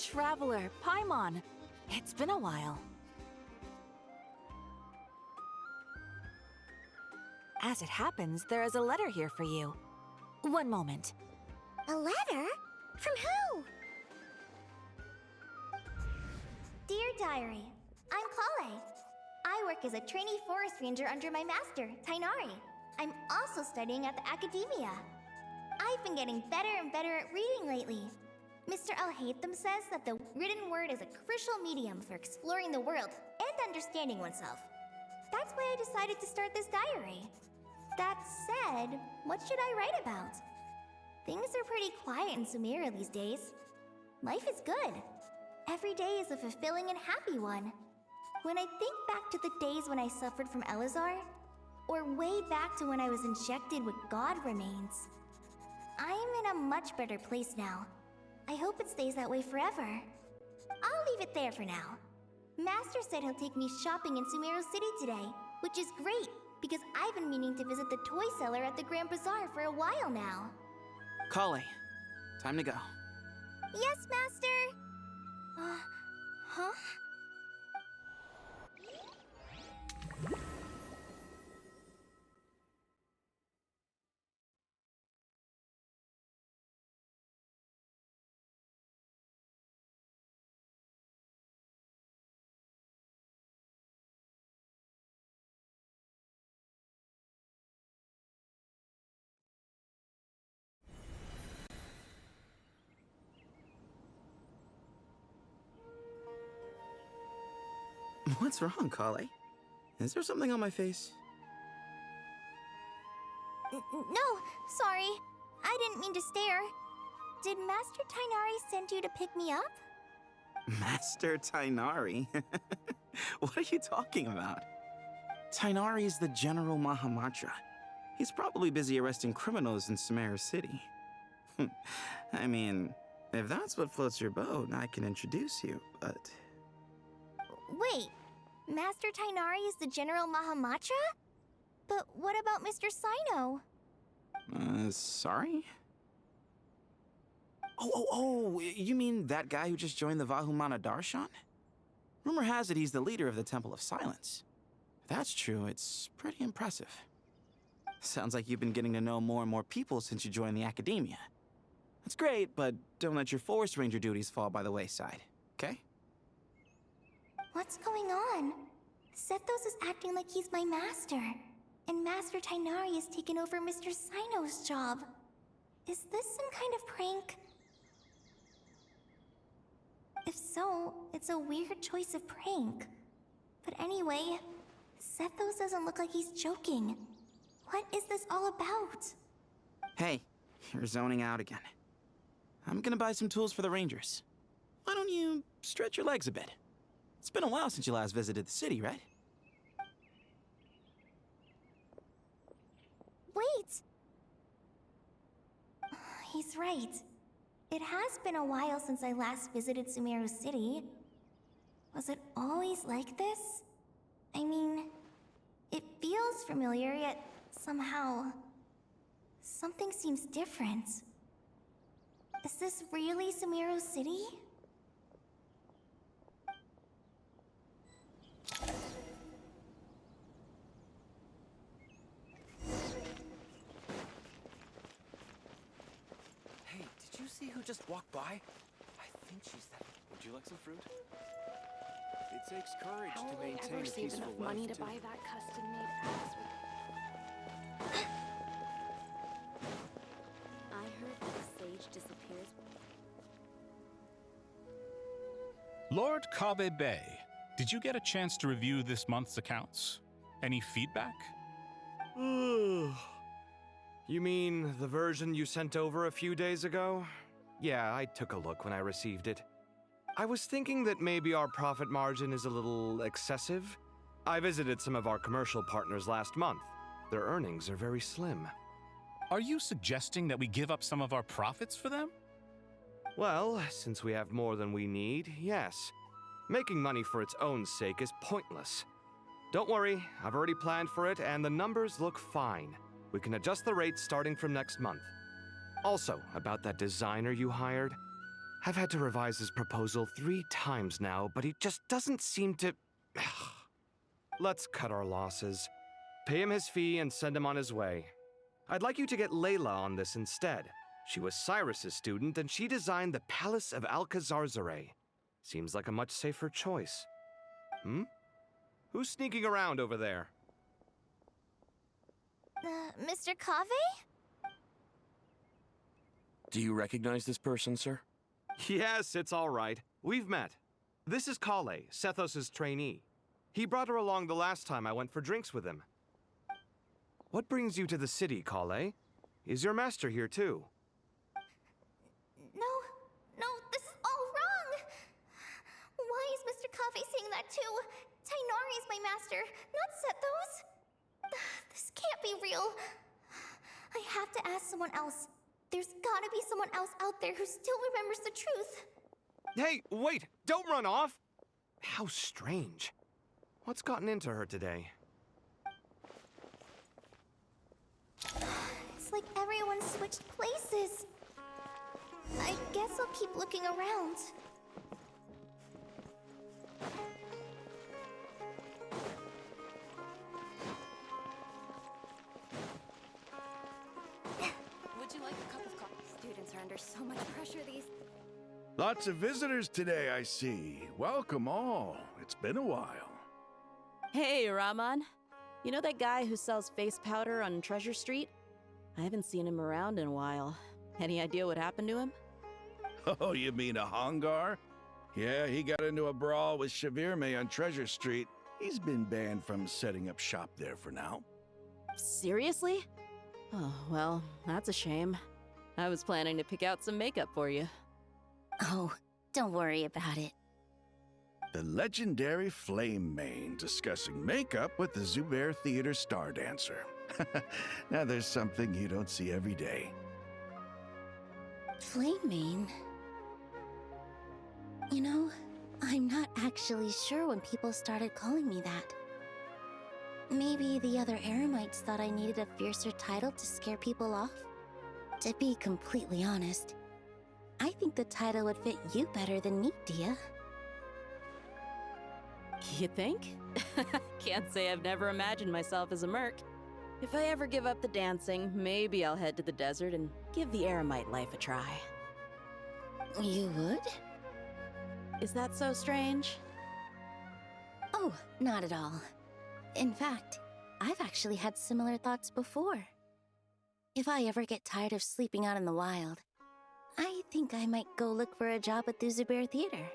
Traveler, Paimon. It's been a while. As it happens, there is a letter here for you. One moment. A letter? From who? Dear Diary, I'm Kale. I work as a trainee forest ranger under my master, Tighnari. I'm also studying at the academia. I've been getting better and better at reading lately. Mr. Al-Haytham says that the written word is a crucial medium for exploring the world and understanding oneself. That's why I decided to start this diary. That said, what should I write about? Things are pretty quiet in Sumeria these days. Life is good. Every day is a fulfilling and happy one. When I think back to the days when I suffered from Elazar, or way back to when I was injected with God remains, I'm in a much better place now. I hope it stays that way forever. I'll leave it there for now. Master said he'll take me shopping in Sumeru City today, which is great, because I've been meaning to visit the toy seller at the Grand Bazaar for a while now. Kale, time to go. Yes, Master! Huh? What's wrong, Kale? Is there something on my face? No, sorry. I didn't mean to stare. Did Master Tighnari send you to pick me up? Master Tighnari? What are you talking about? Tighnari is the General Mahamatra. He's probably busy arresting criminals in Sumeru City. I mean, if that's what floats your boat, I can introduce you, but... Wait, Master Tighnari is the General Mahamatra? But what about Mr. Sino? Sorry? Oh, you mean that guy who just joined the Vahumana Darshan? Rumor has it he's the leader of the Temple of Silence. If that's true, it's pretty impressive. Sounds like you've been getting to know more and more people since you joined the academia. That's great, but don't let your forest ranger duties fall by the wayside, okay? What's going on? Sethos is acting like he's my master, and Master Tighnari has taken over Mr. Sino's job. Is this some kind of prank? If so, it's a weird choice of prank. But anyway, Sethos doesn't look like he's joking. What is this all about? Hey, you're zoning out again. I'm gonna buy some tools for the rangers. Why don't you stretch your legs a bit? It's been a while since you last visited the city, right? Wait! He's right. It has been a while since I last visited Sumeru City. Was it always like this? I mean, it feels familiar, yet somehow... something seems different. Is this really Sumeru City? Hey, did you see who just walked by? I think she's that. Would you like some fruit? It takes courage How to will I maintain ever a save peaceful enough life, money to too. buy that custom-made axe with... I heard that a sage disappears. Lord Kabe Bay, did you get a chance to review this month's accounts? Any feedback? You mean the version you sent over a few days ago? Yeah, I took a look when I received it. I was thinking that maybe our profit margin is a little excessive. I visited some of our commercial partners last month. Their earnings are very slim. Are you suggesting that we give up some of our profits for them? Well, since we have more than we need, yes. Making money for its own sake is pointless. Don't worry, I've already planned for it, and the numbers look fine. We can adjust the rates starting from next month. Also, about that designer you hired, I've had to revise his proposal 3 times now, but he just doesn't seem to... Let's cut our losses. Pay him his fee and send him on his way. I'd like you to get Layla on this instead. She was Cyrus's student, and she designed the Palace of Alcazarzare. Seems like a much safer choice. Who's sneaking around over there? Mr. Kaveh? Do you recognize this person, sir? Yes, it's all right. We've met. This is Kale, Sethos' trainee. He brought her along the last time I went for drinks with him. What brings you to the city, Kale? Is your master here too? No, this is all wrong! Why is Mr. Kaveh saying that too? Tainari is my master, not Sethos! This can't be real. I have to ask someone else. There's gotta be someone else out there who still remembers the truth. Hey, wait! Don't run off! How strange. What's gotten into her today? It's like everyone switched places. I guess I'll keep looking around. Would you like a cup of coffee? Students are under so much pressure these... Lots of visitors today, I see. Welcome all. It's been a while. Hey, Rahman. You know that guy who sells face powder on Treasure Street? I haven't seen him around in a while. Any idea what happened to him? Oh, you mean a Hongar? Yeah, he got into a brawl with Shavirme on Treasure Street. He's been banned from setting up shop there for now. Seriously? Oh, well, that's a shame. I was planning to pick out some makeup for you. Oh, don't worry about it. The legendary Flame Mane discussing makeup with the Zubair Theater star dancer. Now there's something you don't see every day. Flame-mane? You know, I'm not actually sure when people started calling me that. Maybe the other eremites thought I needed a fiercer title to scare people off? To be completely honest, I think the title would fit you better than me, Dia. You think? Can't say I've never imagined myself as a merc. If I ever give up the dancing, maybe I'll head to the desert and give the eremite life a try. You would? Is that so strange? Oh, not at all. In fact, I've actually had similar thoughts before. If I ever get tired of sleeping out in the wild, I think I might go look for a job at the Zubair Theater.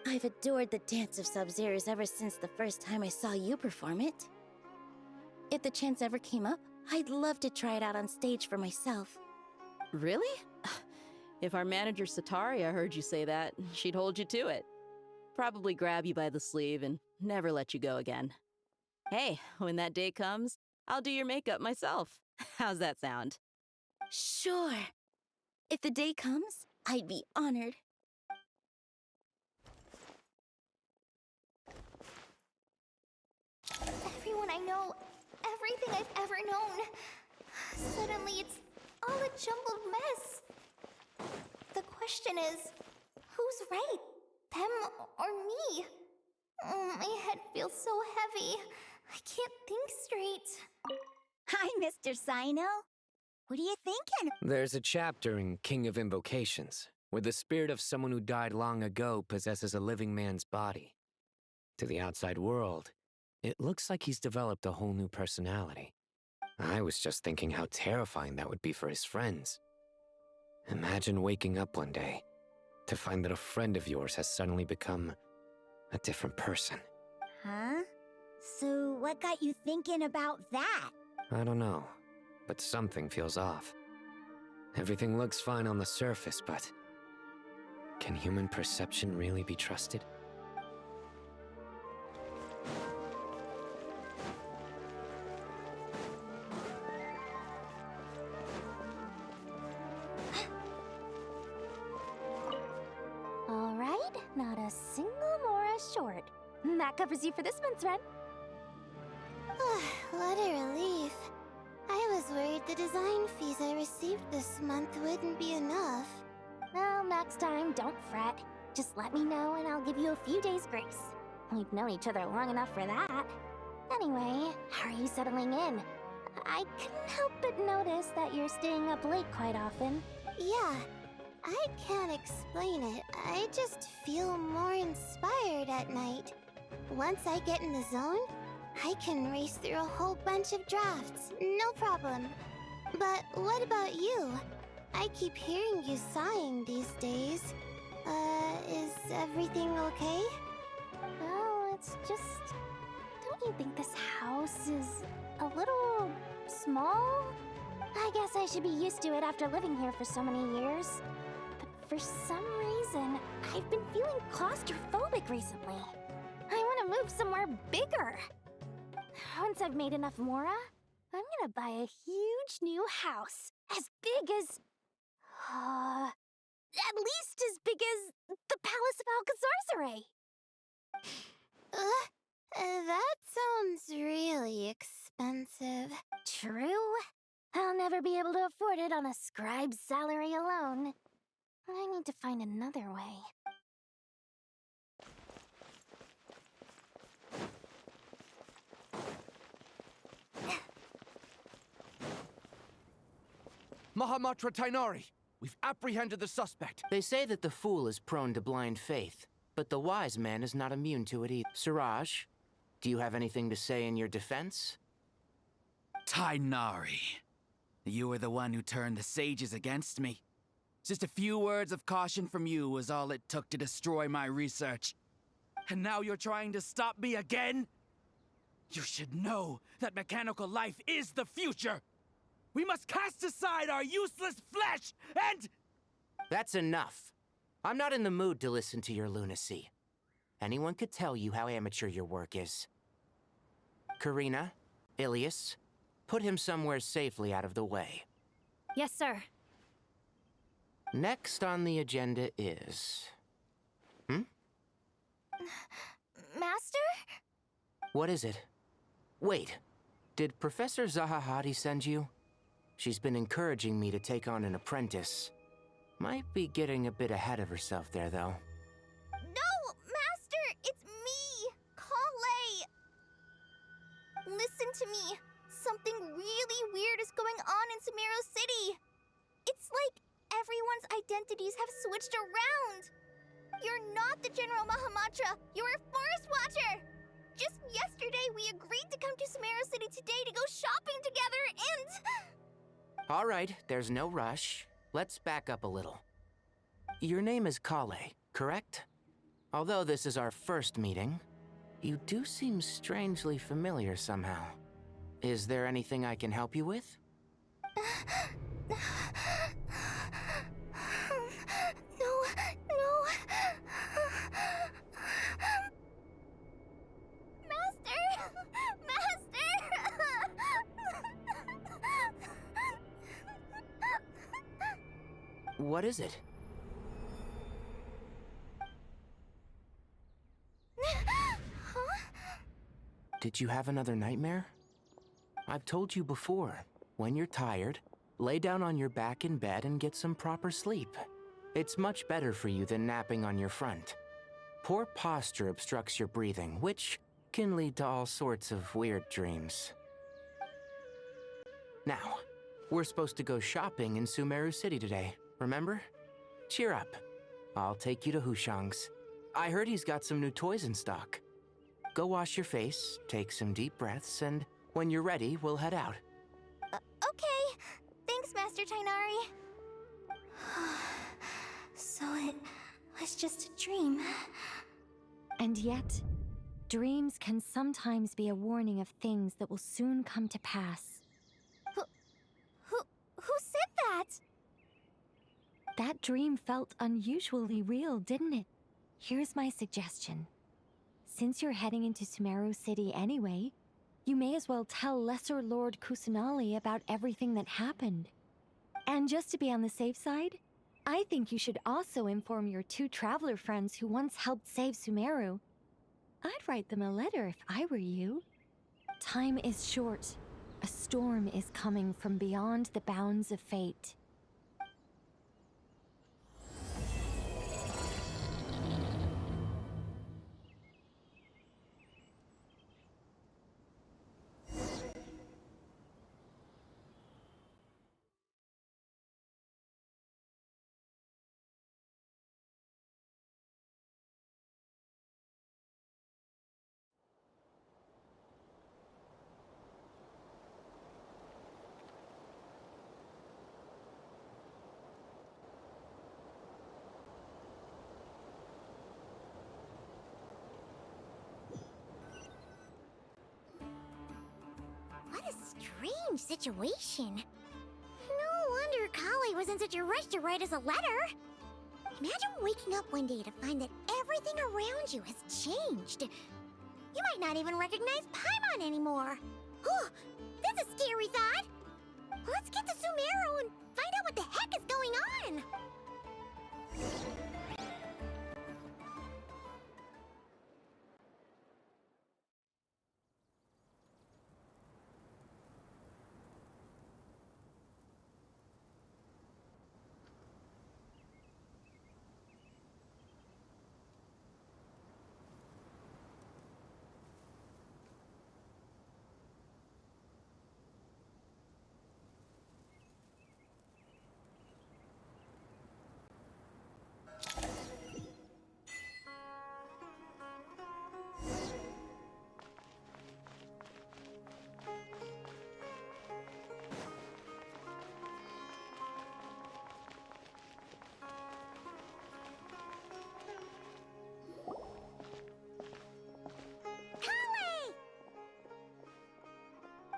I've adored the dance of Sub-Zeros ever since the first time I saw you perform it. If the chance ever came up, I'd love to try it out on stage for myself. Really? If our manager Sataria heard you say that, she'd hold you to it. Probably grab you by the sleeve and never let you go again. Hey, when that day comes, I'll do your makeup myself. How's that sound? Sure. If the day comes, I'd be honored. Everyone I know, everything I've ever known. Suddenly it's all a jumbled mess. The question is, who's right? Them or me? My head feels so heavy. I can't think straight. Hi, Mr. Sino. What are you thinking? There's a chapter in King of Invocations where the spirit of someone who died long ago possesses a living man's body. To the outside world, it looks like he's developed a whole new personality. I was just thinking how terrifying that would be for his friends. Imagine waking up one day to find that a friend of yours has suddenly become a different person. Huh? So what got you thinking about that? I don't know, but something feels off. Everything looks fine on the surface, but can human perception really be trusted? All right, not a single Mora short. That covers you for this month's rent. What a relief. I was worried the design fees I received this month wouldn't be enough. next time, don't fret. Just let me know and I'll give you a few days' grace. We've known each other long enough for that. Anyway, how are you settling in? I couldn't help but notice that you're staying up late quite often. Yeah, I can't explain it. I just feel more inspired at night. Once I get in the zone, I can race through a whole bunch of drafts, no problem. But what about you? I keep hearing you sighing these days. Is everything okay? Well, it's just... Don't you think this house is a little small? I guess I should be used to it after living here for so many years. But for some reason, I've been feeling claustrophobic recently. I want to move somewhere bigger. Once I've made enough Mora, I'm gonna buy a huge new house. As big as... at least as big as the Palace of Alcazarzaray. That sounds really expensive. True. I'll never be able to afford it on a scribe's salary alone. I need to find another way. Mahamatra Tainari, we've apprehended the suspect. They say that the fool is prone to blind faith, but the wise man is not immune to it either. Siraj, do you have anything to say in your defense? Tainari, you were the one who turned the sages against me. Just a few words of caution from you was all it took to destroy my research. And now you're trying to stop me again? You should know that mechanical life is the future! We must cast aside our useless flesh and... That's enough. I'm not in the mood to listen to your lunacy. Anyone could tell you how amateur your work is. Karina, Ilias, put him somewhere safely out of the way. Yes, sir. Next on the agenda is... Master? What is it? Wait, did Professor Zahahati send you? She's been encouraging me to take on an apprentice. Might be getting a bit ahead of herself there, though. No, Master! It's me, Kale! Listen to me. Something really weird is going on in Sumeru City. It's like everyone's identities have switched around. You're not the General Mahamatra. You're a Forest Watcher. Just yesterday, we agreed to come to Sumeru City today to go shopping together and... All right, there's no rush. Let's back up a little. Your name is Kale, correct? Although this is our first meeting, you do seem strangely familiar somehow. Is there anything I can help you with? No. What is it? Did you have another nightmare? I've told you before, when you're tired, lay down on your back in bed and get some proper sleep. It's much better for you than napping on your front. Poor posture obstructs your breathing, which can lead to all sorts of weird dreams. Now, we're supposed to go shopping in Sumeru City today, remember? Cheer up. I'll take you to Hushang's. I heard he's got some new toys in stock. Go wash your face, take some deep breaths, and when you're ready, we'll head out. Okay. Thanks, Master Tainari. So it was just a dream. And yet, dreams can sometimes be a warning of things that will soon come to pass. Who said that? That dream felt unusually real, didn't it? Here's my suggestion. Since you're heading into Sumeru City anyway, you may as well tell Lesser Lord Kusanali about everything that happened. And just to be on the safe side, I think you should also inform your 2 traveler friends who once helped save Sumeru. I'd write them a letter if I were you. Time is short. A storm is coming from beyond the bounds of fate. What a strange situation. No wonder Kale was in such a rush to write us a letter. Imagine waking up one day to find that everything around you has changed. You might not even recognize Paimon anymore. Oh, that's a scary thought. Let's get to Sumeru and find out what the heck is going on.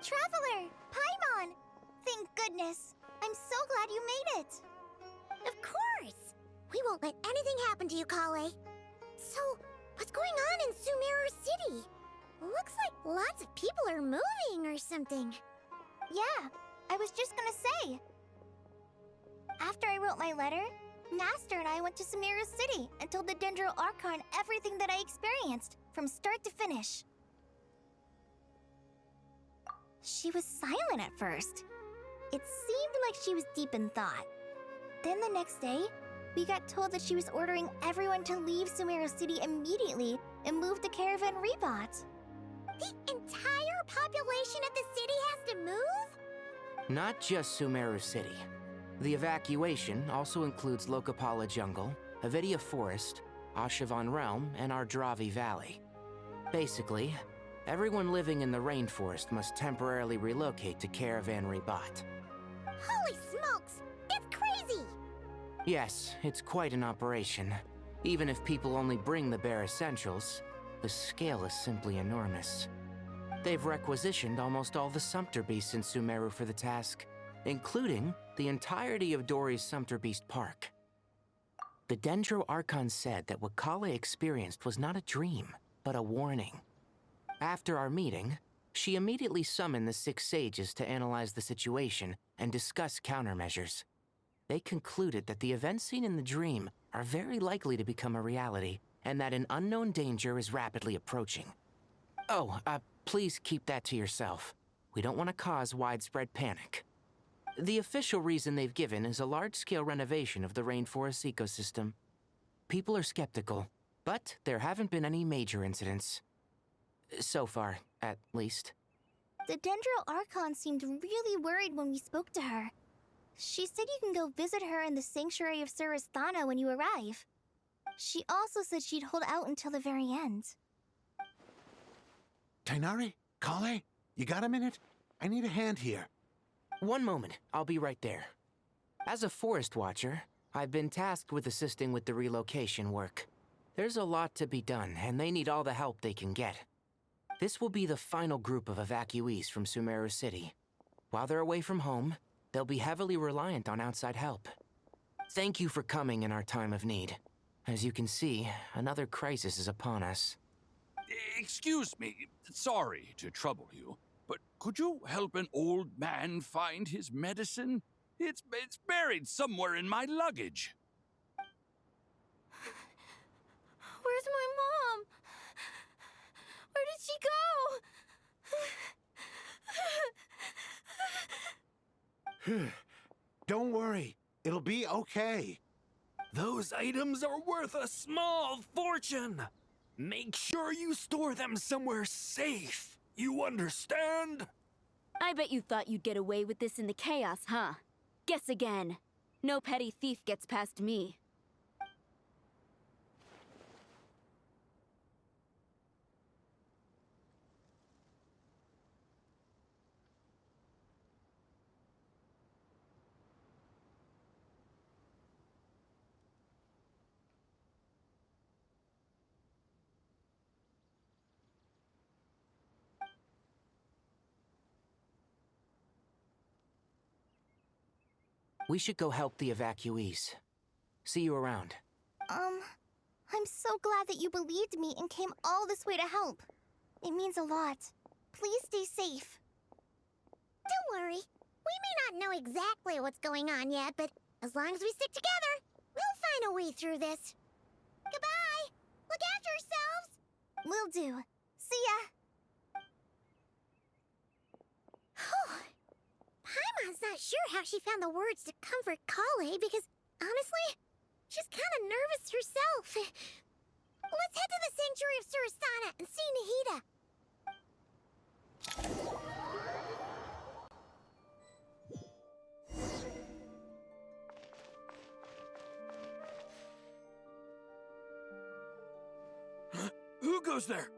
Traveler! Paimon! Thank goodness! I'm so glad you made it! Of course! We won't let anything happen to you, Kale. So, what's going on in Sumeru City? Looks like lots of people are moving or something. Yeah, I was just gonna say. After I wrote my letter, Master and I went to Sumeru City and told the Dendro Archon everything that I experienced, from start to finish. She was silent at first. It seemed like she was deep in thought. Then the next day, we got told that she was ordering everyone to leave Sumeru City immediately and move to Caravan Rebot. The entire population of the city has to move? Not just Sumeru City. The evacuation also includes Lokapala Jungle, Avidia Forest, Ashavan Realm, and Ardravi Valley. Basically, everyone living in the rainforest must temporarily relocate to Caravan Rebot. Holy smokes! That's crazy! Yes, it's quite an operation. Even if people only bring the bare essentials, the scale is simply enormous. They've requisitioned almost all the Sumpter Beasts in Sumeru for the task, including the entirety of Dori's Sumpter Beast Park. The Dendro Archon said that what Kale experienced was not a dream, but a warning. After our meeting, she immediately summoned the 6 sages to analyze the situation and discuss countermeasures. They concluded that the events seen in the dream are very likely to become a reality, and that an unknown danger is rapidly approaching. Oh, please keep that to yourself. We don't want to cause widespread panic. The official reason they've given is a large-scale renovation of the rainforest ecosystem. People are skeptical, but there haven't been any major incidents. So far, at least. The Dendro Archon seemed really worried when we spoke to her. She said you can go visit her in the Sanctuary of Surasthana when you arrive. She also said she'd hold out until the very end. Tighnari? Kale? You got a minute? I need a hand here. One moment, I'll be right there. As a forest watcher, I've been tasked with assisting with the relocation work. There's a lot to be done, and they need all the help they can get. This will be the final group of evacuees from Sumeru City. While they're away from home, they'll be heavily reliant on outside help. Thank you for coming in our time of need. As you can see, another crisis is upon us. Excuse me, sorry to trouble you, but could you help an old man find his medicine? It's buried somewhere in my luggage. Where's my mom? Where did she go? Don't worry, it'll be okay. Those items are worth a small fortune. Make sure you store them somewhere safe. You understand? I bet you thought you'd get away with this in the chaos, huh? Guess again. No petty thief gets past me. We should go help the evacuees. See you around. I'm so glad that you believed me and came all this way to help. It means a lot. Please stay safe. Don't worry. We may not know exactly what's going on yet, but as long as we stick together, we'll find a way through this. Goodbye! Look after yourselves! Will do. See ya! Paimon's not sure how she found the words to comfort Kale because, honestly, she's kind of nervous herself. Let's head to the Sanctuary of Surasana and see Nahida. Who goes there?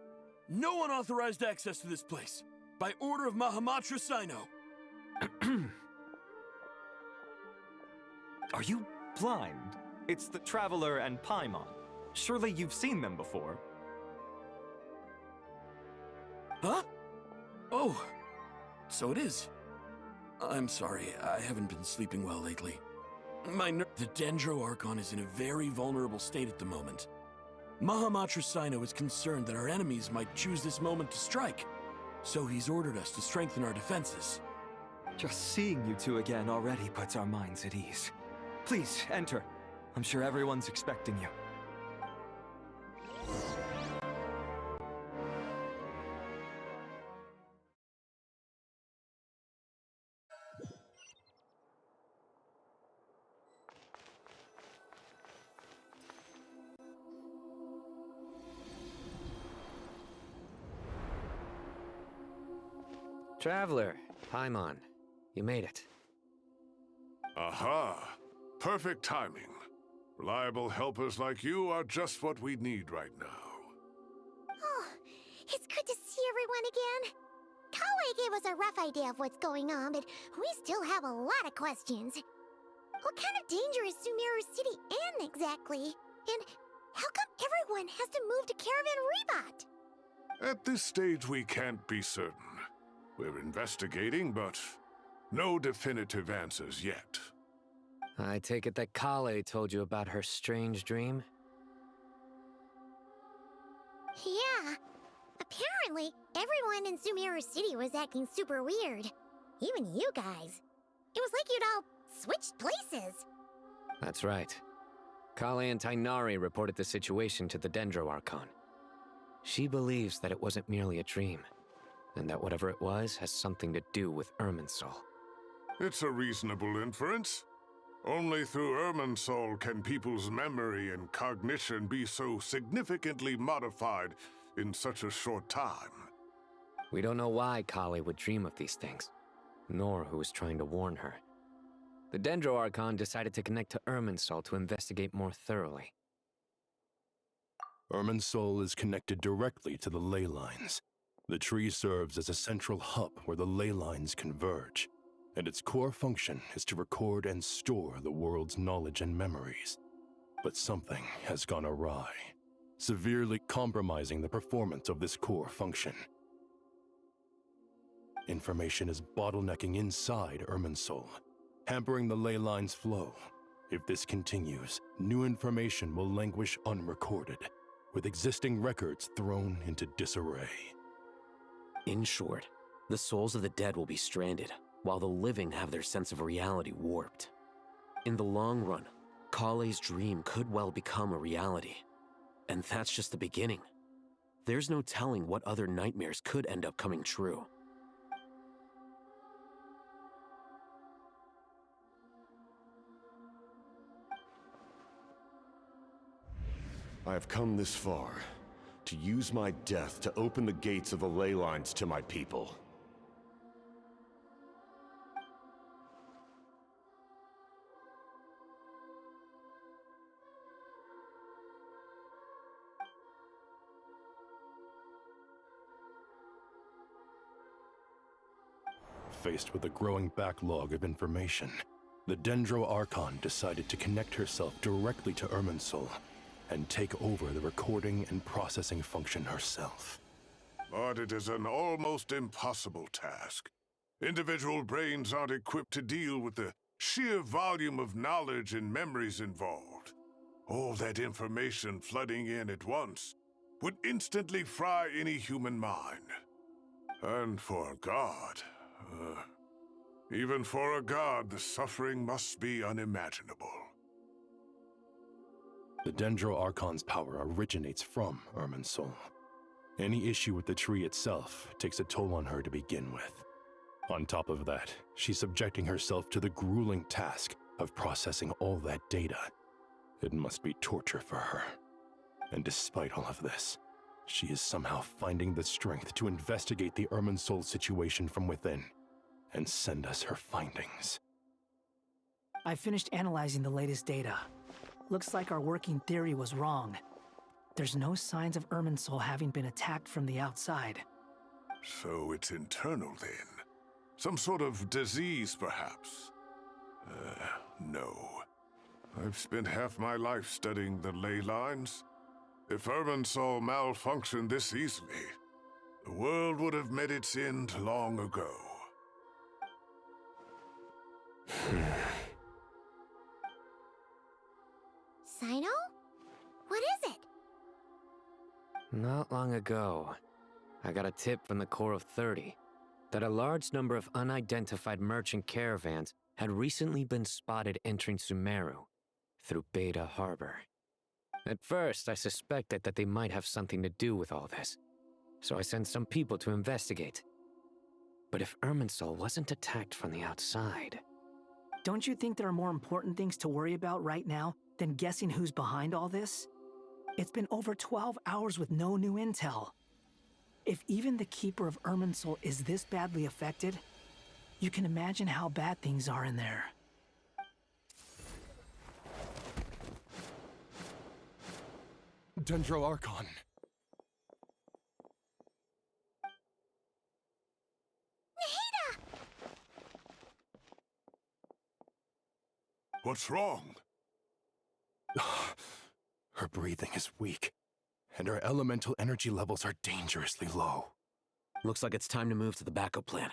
No one authorized access to this place. By order of Mahamatra Sino. Are you blind? It's the Traveler and Paimon. Surely you've seen them before. Huh? Oh, so it is. I'm sorry, I haven't been sleeping well lately. The Dendro Archon is in a very vulnerable state at the moment. Mahamatra Sino is concerned that our enemies might choose this moment to strike, so he's ordered us to strengthen our defenses. Just seeing you two again already puts our minds at ease. Please, enter. I'm sure everyone's expecting you. Traveler, Paimon, you made it. Aha! Perfect timing. Reliable helpers like you are just what we need right now. Oh, it's good to see everyone again. Kale gave us a rough idea of what's going on, but we still have a lot of questions. What kind of danger is Sumeru City in exactly? And how come everyone has to move to Caravan Rebot? At this stage, we can't be certain. We're investigating, but no definitive answers yet. I take it that Kale told you about her strange dream? Yeah. Apparently, everyone in Sumeru City was acting super weird. Even you guys. It was like you'd all switched places. That's right. Kale and Tainari reported the situation to the Dendro Archon. She believes that it wasn't merely a dream, and that whatever it was has something to do with Irminsul. It's a reasonable inference. Only through Irminsul can people's memory and cognition be so significantly modified in such a short time. We don't know why Kale would dream of these things, nor who was trying to warn her. The Dendro Archon decided to connect to Irminsul to investigate more thoroughly. Irminsul is connected directly to the ley lines. The tree serves as a central hub where the ley lines converge, and its core function is to record and store the world's knowledge and memories. But something has gone awry, severely compromising the performance of this core function. Information is bottlenecking inside Irminsul, hampering the ley line's flow. If this continues, new information will languish unrecorded, with existing records thrown into disarray. In short, the souls of the dead will be stranded, while the living have their sense of reality warped. In the long run, Kale's dream could well become a reality. And that's just the beginning. There's no telling what other nightmares could end up coming true. I have come this far, to use my death to open the gates of the ley lines to my people. Faced with a growing backlog of information, the Dendro Archon decided to connect herself directly to Irminsul and take over the recording and processing function herself. But it is an almost impossible task. Individual brains aren't equipped to deal with the sheer volume of knowledge and memories involved, all that information flooding in at once, would instantly fry any human mind. And for a god, even for a god, the suffering must be unimaginable. The Dendro Archon's power originates from Irminsul. Any issue with the tree itself takes a toll on her to begin with. On top of that, she's subjecting herself to the grueling task of processing all that data. It must be torture for her. And despite all of this, she is somehow finding the strength to investigate the Irminsul situation from within and send us her findings. I finished analyzing the latest data. Looks like our working theory was wrong. There's no signs of Irminsul having been attacked from the outside. So it's internal then? Some sort of disease, perhaps? No. I've spent half my life studying the ley lines. If Irminsul malfunctioned this easily, the world would have met its end long ago. Sino? What is it? Not long ago, I got a tip from the Core of 30 that a large number of unidentified merchant caravans had recently been spotted entering Sumeru through Beta Harbor. At first, I suspected that they might have something to do with all this, so I sent some people to investigate. But if Irminsul wasn't attacked from the outside... Don't you think there are more important things to worry about right now than guessing who's behind all this? It's been over 12 hours with no new intel. If even the Keeper of Irminsul is this badly affected, you can imagine how bad things are in there. Dendro Archon. What's wrong? Her breathing is weak, and her elemental energy levels are dangerously low. Looks like it's time to move to the backup plan.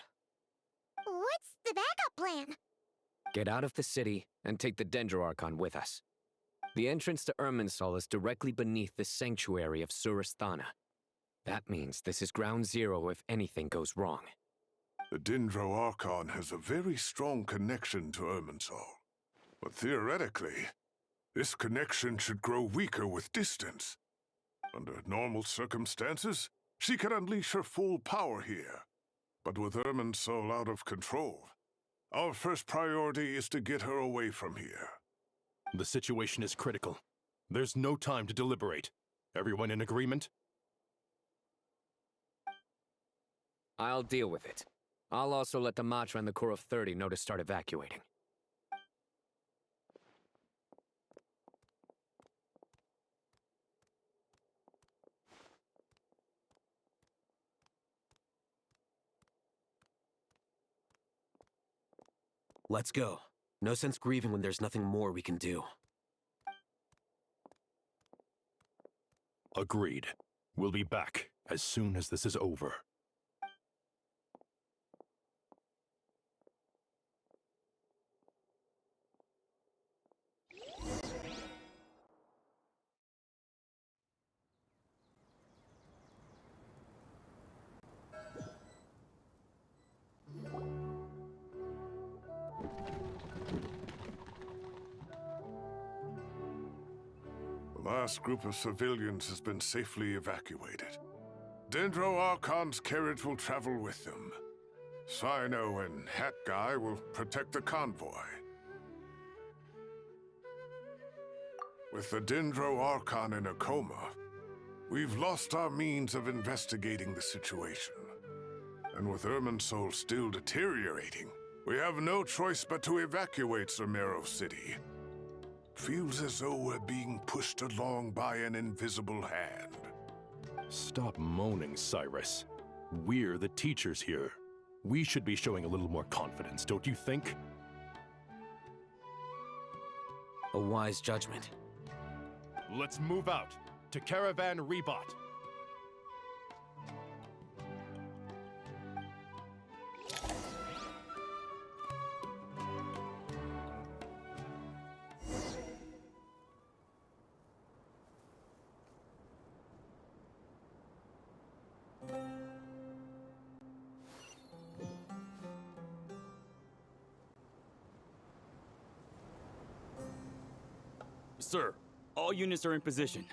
What's the backup plan? Get out of the city and take the Dendro Archon with us. The entrance to Irminsul is directly beneath the sanctuary of Surasthana. That means this is ground zero if anything goes wrong. The Dendro Archon has a very strong connection to Irminsul. But theoretically, this connection should grow weaker with distance. Under normal circumstances, she could unleash her full power here. But with Irminsul out of control, our first priority is to get her away from here. The situation is critical. There's no time to deliberate. Everyone in agreement? I'll deal with it. I'll also let the Matra and the Core of 30 know to start evacuating. Let's go. No sense grieving when there's nothing more we can do. Agreed. We'll be back as soon as this is over. The last group of civilians has been safely evacuated. Dendro Archon's carriage will travel with them. Sino and Hat Guy will protect the convoy. With the Dendro Archon in a coma, we've lost our means of investigating the situation. And with Irminsul still deteriorating, we have no choice but to evacuate Sumeru City. Feels as though we're being pushed along by an invisible hand. Stop moaning, Cyrus. We're the teachers here. We should be showing a little more confidence, don't you think? A wise judgment. Let's move out to Caravan Rebot. sir. All units are in position.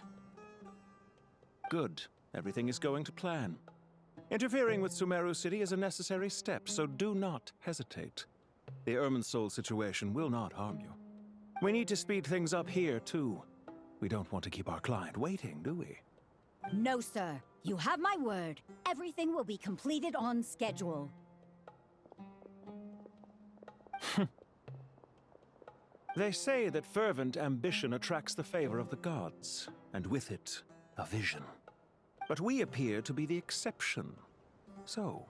Good. Everything is going to plan. Interfering with Sumeru City is a necessary step, so do not hesitate. The Irminsul situation will not harm you. We need to speed things up here, too. We don't want to keep our client waiting, do we? No, sir. You have my word. Everything will be completed on schedule. They say that fervent ambition attracts the favor of the gods, and with it, a vision. But we appear to be the exception. So,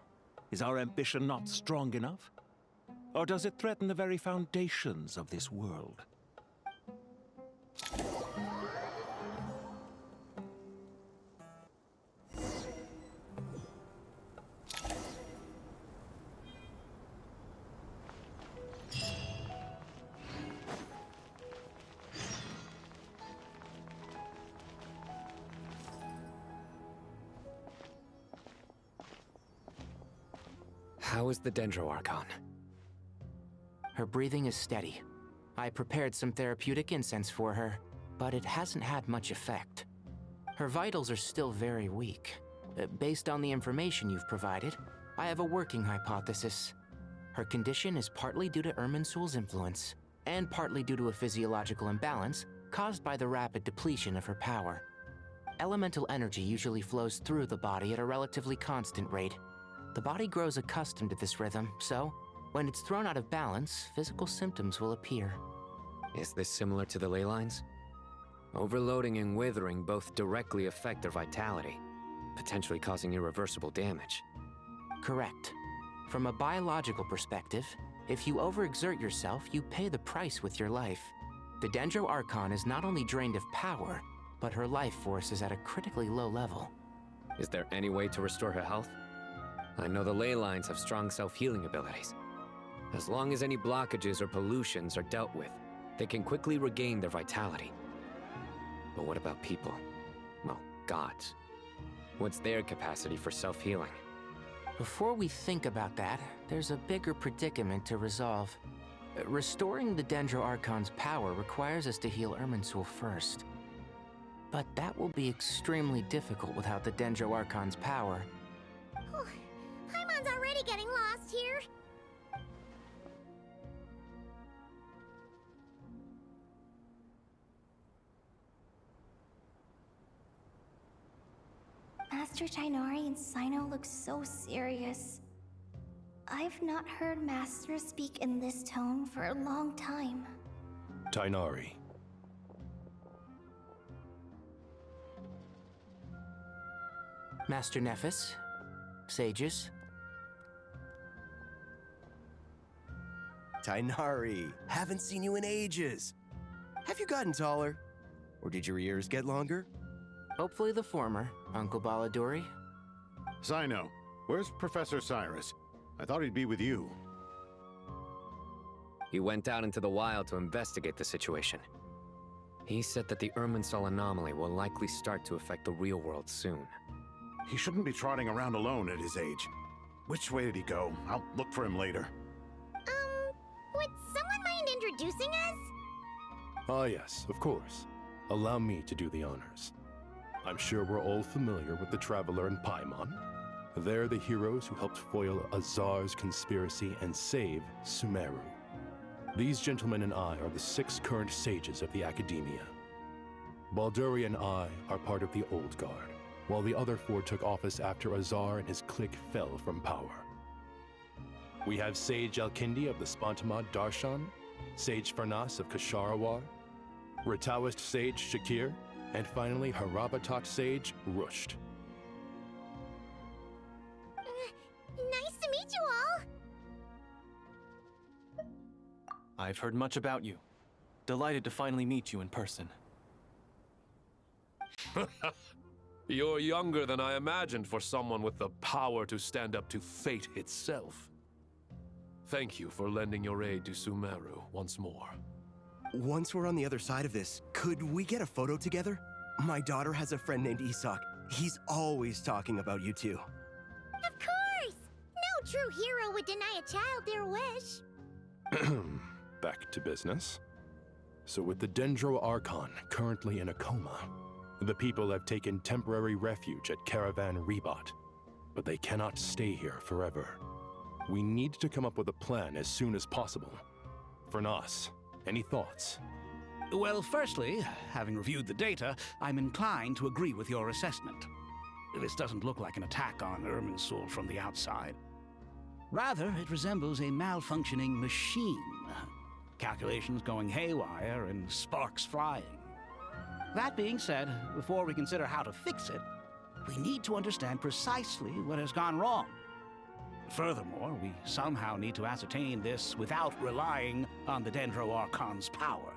is our ambition not strong enough? Or does it threaten the very foundations of this world? How is the Dendroarchon? Her breathing is steady. I prepared some therapeutic incense for her, but it hasn't had much effect. Her vitals are still very weak. Based on the information you've provided, I have a working hypothesis. Her condition is partly due to Irminsul's influence, and partly due to a physiological imbalance caused by the rapid depletion of her power. Elemental energy usually flows through the body at a relatively constant rate. The body grows accustomed to this rhythm, so when it's thrown out of balance, physical symptoms will appear. Is this similar to the ley lines? Overloading and withering both directly affect their vitality, potentially causing irreversible damage. Correct. From a biological perspective, if you overexert yourself, you pay the price with your life. The Dendroarchon is not only drained of power, but her life force is at a critically low level. Is there any way to restore her health? I know the ley lines have strong self-healing abilities. As long as any blockages or pollutions are dealt with, they can quickly regain their vitality. But what about people? Well, gods. What's their capacity for self-healing? Before we think about that, there's a bigger predicament to resolve. Restoring the Dendroarchon's power requires us to heal Irminsul first. But that will be extremely difficult without the Dendroarchon's power. Paimon's already getting lost here. Master Tighnari and Cyno look so serious. I've not heard Master speak in this tone for a long time. Tighnari. Master Nephis, sages. Tighnari, haven't seen you in ages. Have you gotten taller? Or did your ears get longer? Hopefully the former, Uncle Baladuri. Cyno, where's Professor Cyrus? I thought he'd be with you. He went out into the wild to investigate the situation. He said that the Irminsul anomaly will likely start to affect the real world soon. He shouldn't be trotting around alone at his age. Which way did he go? I'll look for him later. Would someone mind introducing us? Ah, yes, of course. Allow me to do the honors. I'm sure we're all familiar with the Traveler and Paimon. They're the heroes who helped foil Azar's conspiracy and save Sumeru. These gentlemen and I are the 6 current sages of the Academia. Balduri and I are part of the Old Guard, while the other 4 took office after Azar and his clique fell from power. We have Sage Alkindi of the Spontamad Darshan, Sage Farnas of Kasharawar, Rataoist Sage Shakir, and finally Harabatot Sage Rusht. Nice to meet you all! I've heard much about you. Delighted to finally meet you in person. You're younger than I imagined for someone with the power to stand up to fate itself. Thank you for lending your aid to Sumeru once more. Once we're on the other side of this, could we get a photo together? My daughter has a friend named Isak. He's always talking about you two. Of course! No true hero would deny a child their wish. Back to business. So with the Dendro Archon currently in a coma, the people have taken temporary refuge at Caravan Rebot, but they cannot stay here forever. We need to come up with a plan as soon as possible. Fernas, any thoughts? Well, firstly, having reviewed the data, I'm inclined to agree with your assessment. This doesn't look like an attack on Irminsul from the outside. Rather, it resembles a malfunctioning machine. Calculations going haywire and sparks flying. That being said, before we consider how to fix it, we need to understand precisely what has gone wrong. Furthermore, we somehow need to ascertain this without relying on the Dendro Archon's power.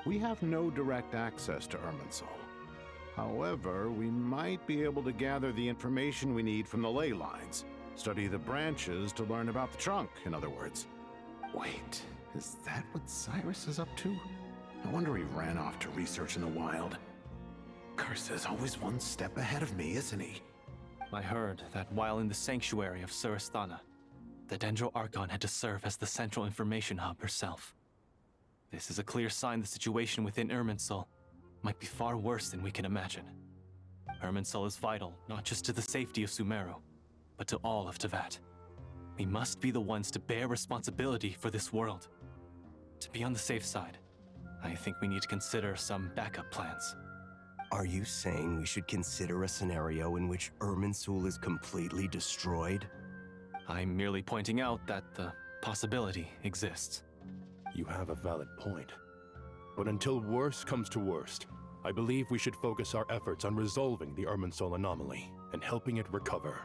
We have no direct access to Irminsul. However, we might be able to gather the information we need from the ley lines. Study the branches to learn about the trunk, in other words. Wait, is that what Cyrus is up to? No wonder he ran off to research in the wild. Curse's always one step ahead of me, isn't he? I heard that while in the sanctuary of Surasthana, the Dendro Archon had to serve as the central information hub herself. This is a clear sign the situation within Irminsul might be far worse than we can imagine. Irminsul is vital not just to the safety of Sumeru, but to all of Teyvat. We must be the ones to bear responsibility for this world. To be on the safe side, I think we need to consider some backup plans. Are you saying we should consider a scenario in which Irminsul is completely destroyed? I'm merely pointing out that the possibility exists. You have a valid point. But until worst comes to worst, I believe we should focus our efforts on resolving the Irminsul anomaly and helping it recover.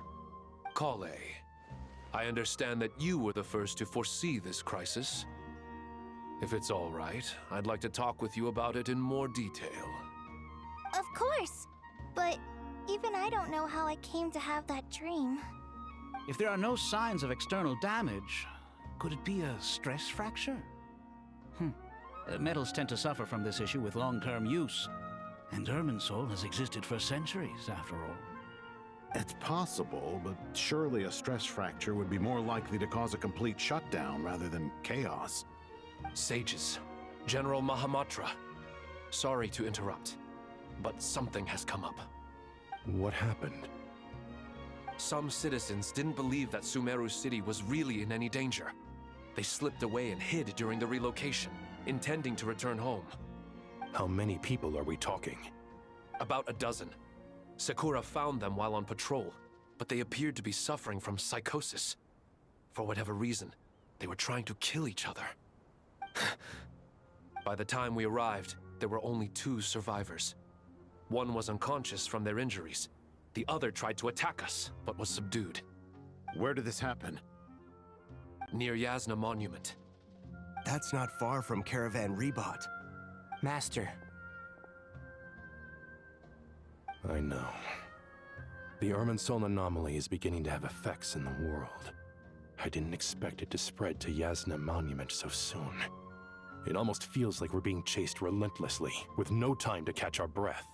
Kale, I understand that you were the first to foresee this crisis. If it's all right, I'd like to talk with you about it in more detail. Of course! But even I don't know how I came to have that dream. If there are no signs of external damage, could it be a stress fracture? Metals tend to suffer from this issue with long-term use, and Irminsul has existed for centuries, after all. It's possible, but surely a stress fracture would be more likely to cause a complete shutdown rather than chaos. Sages, General Mahamatra, sorry to interrupt, but something has come up. What happened? Some citizens didn't believe that Sumeru City was really in any danger. They slipped away and hid during the relocation, intending to return home. How many people are we talking? About a dozen. Sakura found them while on patrol, but they appeared to be suffering from psychosis. For whatever reason, they were trying to kill each other. By the time we arrived, there were only 2 survivors. One was unconscious from their injuries. The other tried to attack us, but was subdued. Where did this happen? Near Yasna Monument. That's not far from Caravan Rebot. Master. I know. The Irminsul anomaly is beginning to have effects in the world. I didn't expect it to spread to Yasna Monument so soon. It almost feels like we're being chased relentlessly, with no time to catch our breath.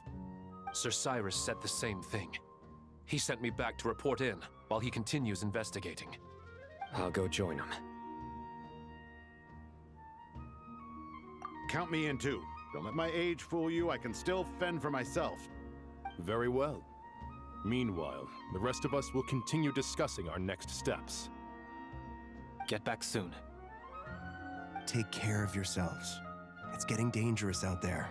Sir Cyrus said the same thing. He sent me back to report in, while he continues investigating. I'll go join him. Count me in too. Don't let my age fool you, I can still fend for myself. Very well. Meanwhile, the rest of us will continue discussing our next steps. Get back soon. Take care of yourselves. It's getting dangerous out there.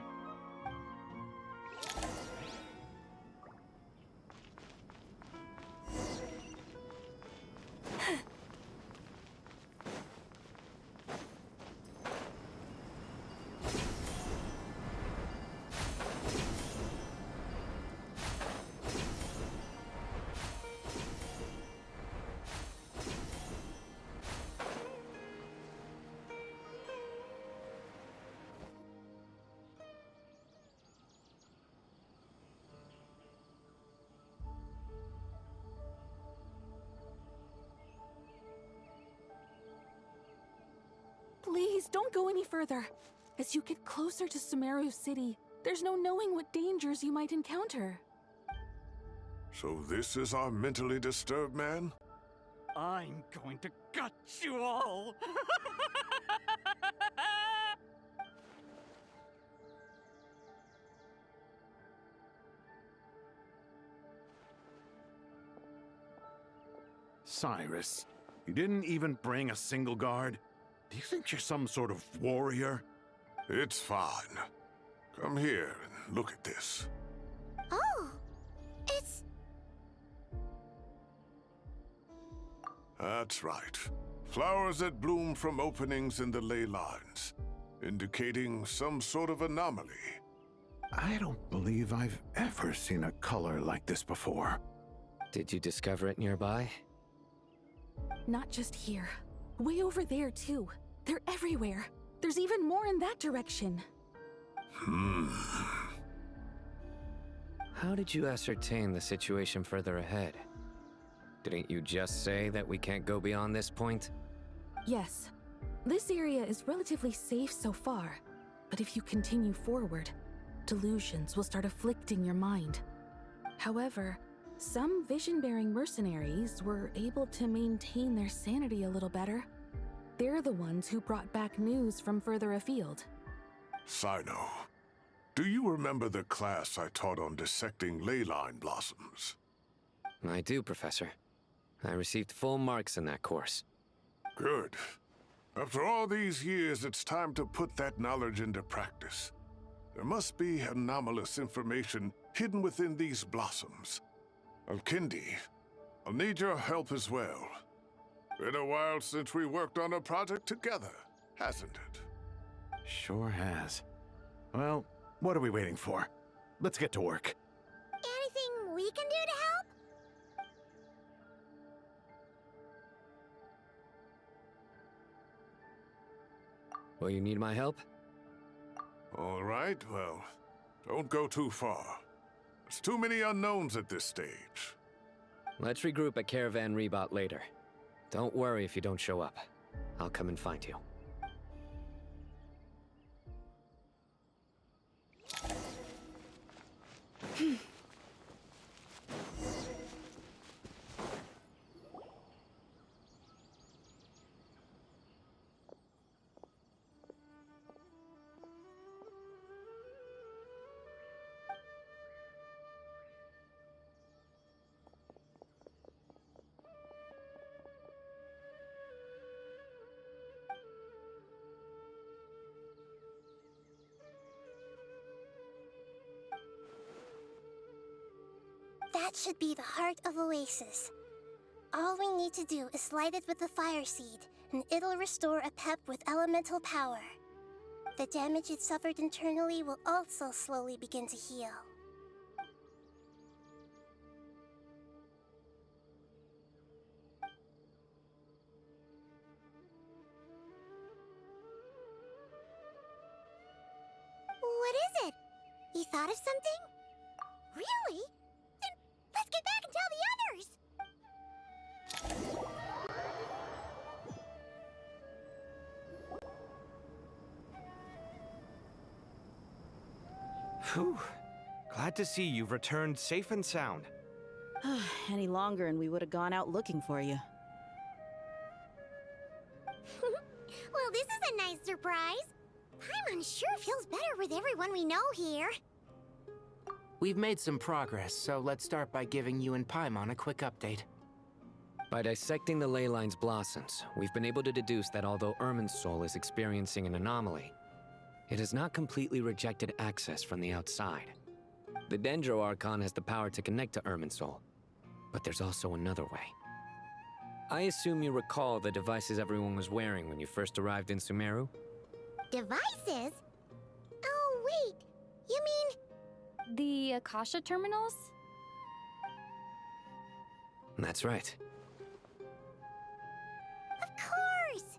Please, don't go any further. As you get closer to Sumeru City, there's no knowing what dangers you might encounter. So this is our mentally disturbed man? I'm going to gut you all! Cyrus, you didn't even bring a single guard? Do you think you're some sort of warrior? It's fine. Come here and look at this. Oh, it's... That's right. Flowers that bloom from openings in the ley lines, indicating some sort of anomaly. I don't believe I've ever seen a color like this before. Did you discover it nearby? Not just here. Way over there, too. They're everywhere. There's even more in that direction. How did you ascertain the situation further ahead? Didn't you just say that we can't go beyond this point? Yes. This area is relatively safe so far, but if you continue forward, delusions will start afflicting your mind. However, some vision-bearing mercenaries were able to maintain their sanity a little better. They're the ones who brought back news from further afield. Sino, do you remember the class I taught on dissecting ley line blossoms? I do, Professor. I received full marks in that course. Good. After all these years, it's time to put that knowledge into practice. There must be anomalous information hidden within these blossoms. Alkindi, I'll need your help as well. Been a while since we worked on a project together, hasn't it? Sure has. Well, what are we waiting for? Let's get to work. Anything we can do to help? Will you need my help? All right, well, don't go too far. There's too many unknowns at this stage. Let's regroup at Caravan Rebot later. Don't worry if you don't show up. I'll come and find you. That should be the heart of Oasis. All we need to do is light it with the fire seed, and it'll restore a pep with elemental power. The damage it suffered internally will also slowly begin to heal. What is it? You thought of something? Really? Then let's get back and tell the others! Whew. Glad to see you've returned safe and sound. Any longer and we would have gone out looking for you. Well, this is a nice surprise. Paimon sure feels better with everyone we know here. We've made some progress, so let's start by giving you and Paimon a quick update. By dissecting the ley line's blossoms, we've been able to deduce that although Irminsul is experiencing an anomaly, it has not completely rejected access from the outside. The Dendro Archon has the power to connect to Irminsul, but there's also another way. I assume you recall the devices everyone was wearing when you first arrived in Sumeru? Devices? Oh, wait. You mean... The Akasha terminals? That's right. Of course!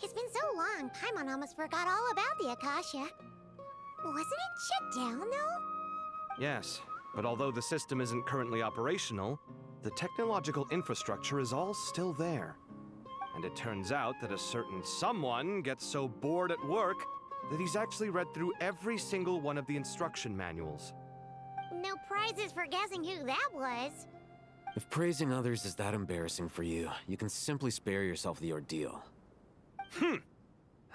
It's been so long, Paimon almost forgot all about the Akasha. Wasn't it shut down, though? Yes, but although the system isn't currently operational, the technological infrastructure is all still there. And it turns out that a certain someone gets so bored at work that he's actually read through every single one of the instruction manuals. No prizes for guessing who that was. If praising others is that embarrassing for you, you can simply spare yourself the ordeal.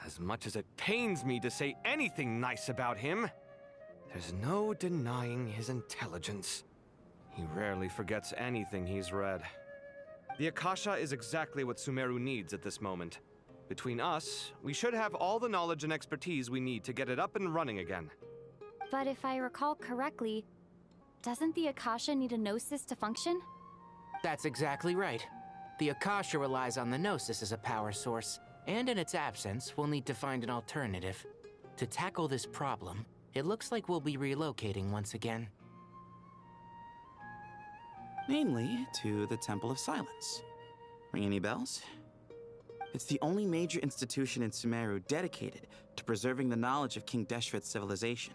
As much as it pains me to say anything nice about him, there's no denying his intelligence. He rarely forgets anything he's read. The Akasha is exactly what Sumeru needs at this moment. Between us, we should have all the knowledge and expertise we need to get it up and running again. But if I recall correctly, doesn't the Akasha need a gnosis to function? That's exactly right. The Akasha relies on the Gnosis as a power source, and in its absence, we'll need to find an alternative. To tackle this problem, it looks like we'll be relocating once again. Namely, to the Temple of Silence. Ring any bells? It's the only major institution in Sumeru dedicated to preserving the knowledge of King Deshret's civilization.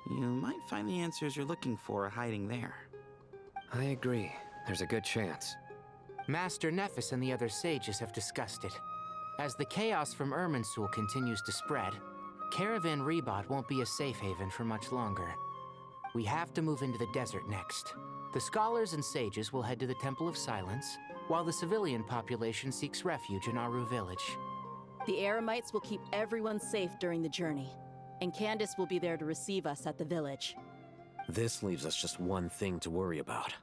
You might find the answers you're looking for hiding there. I agree. There's a good chance. Master Nephis and the other sages have discussed it. As the chaos from Irminsul continues to spread, Caravan Rebot won't be a safe haven for much longer. We have to move into the desert next. The scholars and sages will head to the Temple of Silence, while the civilian population seeks refuge in Aru village. The Eremites will keep everyone safe during the journey, and Candace will be there to receive us at the village. This leaves us just one thing to worry about.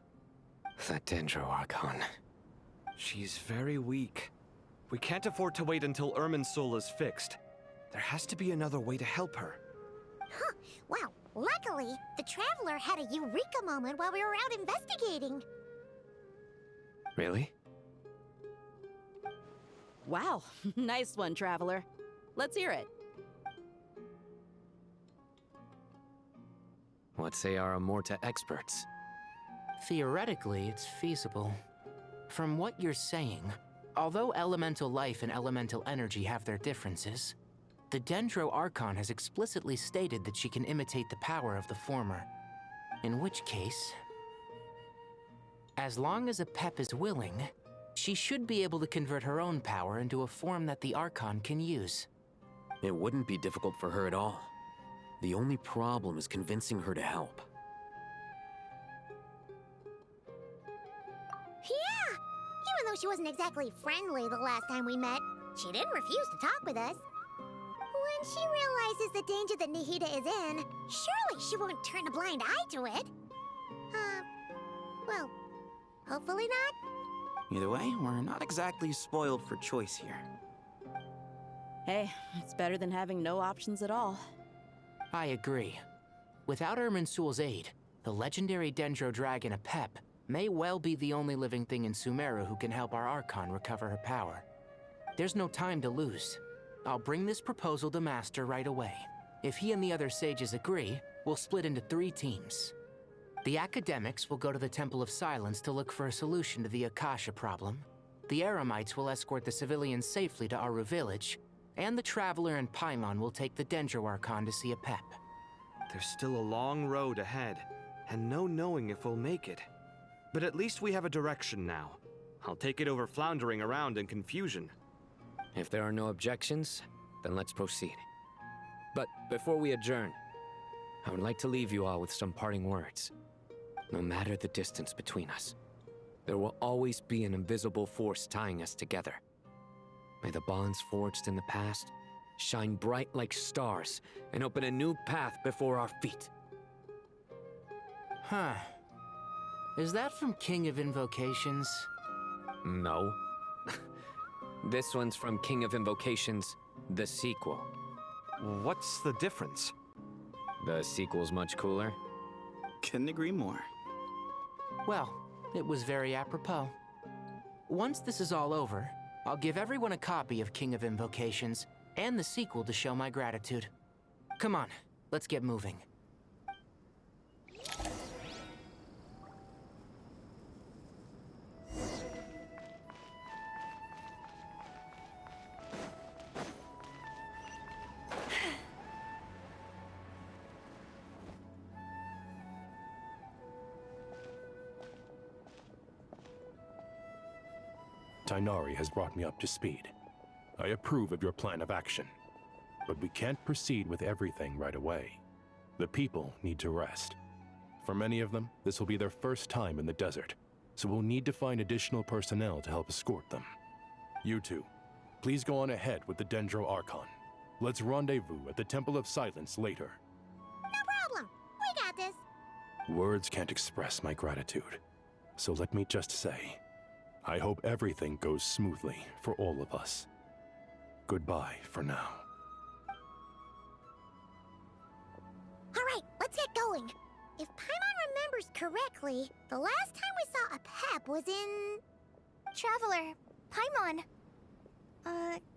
That Dendro Archon. She's very weak. We can't afford to wait until Irminsul is fixed. There has to be another way to help her. Huh. Wow. Luckily, the Traveler had a eureka moment while we were out investigating. Really? Wow. Nice one, Traveler. Let's hear it. What say our Amorta experts? Theoretically, it's feasible. From what you're saying, although elemental life and elemental energy have their differences, the Dendro Archon has explicitly stated that she can imitate the power of the former. In which case, as long as Apep is willing, she should be able to convert her own power into a form that the Archon can use. It wouldn't be difficult for her at all. The only problem is convincing her to help. Yeah! Even though she wasn't exactly friendly the last time we met, she didn't refuse to talk with us. When she realizes the danger that Nihida is in, surely she won't turn a blind eye to it. Well, hopefully not. Either way, we're not exactly spoiled for choice here. Hey, it's better than having no options at all. I agree. Without Irminsul's aid, the legendary Dendro Dragon Apep may well be the only living thing in Sumeru who can help our Archon recover her power. There's no time to lose. I'll bring this proposal to Master right away. If he and the other sages agree, we'll split into 3 teams. The academics will go to the Temple of Silence to look for a solution to the Akasha problem. The Eremites will escort the civilians safely to Aru village, and the Traveler and Paimon will take the Dendro Archon to see Apep. There's still a long road ahead, and no knowing if we'll make it. But at least we have a direction now. I'll take it over floundering around in confusion. If there are no objections, then let's proceed. But before we adjourn, I would like to leave you all with some parting words. No matter the distance between us, there will always be an invisible force tying us together. May the bonds forged in the past shine bright like stars and open a new path before our feet. Huh. Is that from King of Invocations? No. This one's from King of Invocations, the sequel. What's the difference? The sequel's much cooler. Couldn't agree more. Well, it was very apropos. Once this is all over, I'll give everyone a copy of King of Invocations and the sequel to show my gratitude. Come on, let's get moving. Tighnari has brought me up to speed. I approve of your plan of action. But we can't proceed with everything right away. The people need to rest. For many of them, this will be their first time in the desert, so we'll need to find additional personnel to help escort them. You two, please go on ahead with the Dendro Archon. Let's rendezvous at the Temple of Silence later. No problem. We got this. Words can't express my gratitude, so let me just say, I hope everything goes smoothly for all of us. Goodbye for now. Alright, let's get going. If Paimon remembers correctly, the last time we saw a Pep was in... Traveler, Paimon.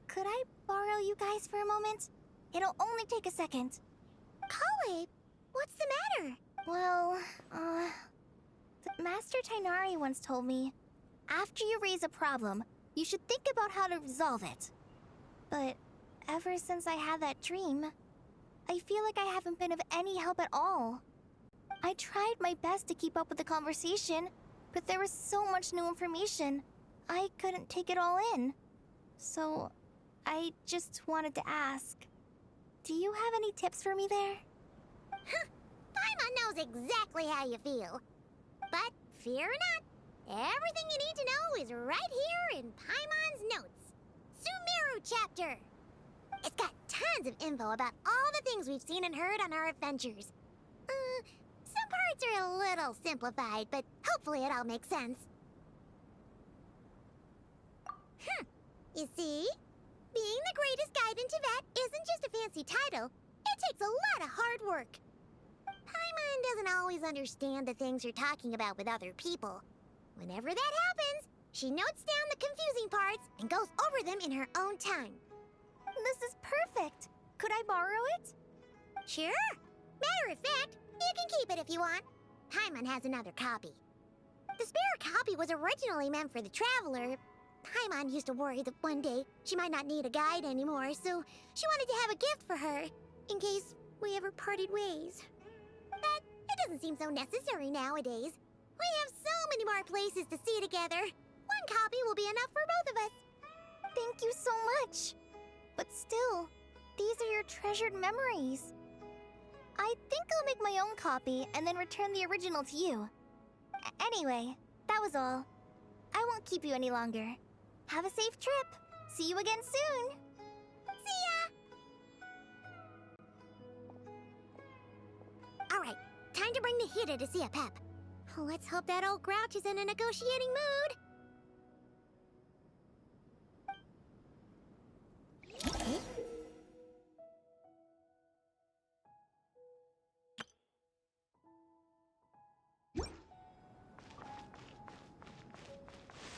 Could I borrow you guys for a moment? It'll only take a second. Kale, what's the matter? Well, Master Tighnari once told me, after you raise a problem, you should think about how to resolve it. But ever since I had that dream, I feel like I haven't been of any help at all. I tried my best to keep up with the conversation, but there was so much new information, I couldn't take it all in. So, I just wanted to ask, do you have any tips for me there? Paimon knows exactly how you feel. But fear not, everything you need to know is right here in Paimon's notes. Sumeru chapter! It's got tons of info about all the things we've seen and heard on our adventures. Some parts are a little simplified, but hopefully it all makes sense. You see? Being the greatest guide in Tibet isn't just a fancy title. It takes a lot of hard work. Paimon doesn't always understand the things you're talking about with other people. Whenever that happens, she notes down the confusing parts and goes over them in her own time. This is perfect. Could I borrow it? Sure. Matter of fact, you can keep it if you want. Paimon has another copy. The spare copy was originally meant for the traveler. Paimon used to worry that one day she might not need a guide anymore, so she wanted to have a gift for her, in case we ever parted ways. But it doesn't seem so necessary nowadays. We have so many more places to see together. One copy will be enough for both of us. Thank you so much. But still, these are your treasured memories. I think I'll make my own copy and then return the original to you. Anyway, that was all. I won't keep you any longer. Have a safe trip. See you again soon. See ya! Alright, time to bring the Hida to see a Pep. Let's hope that old grouch is in a negotiating mood.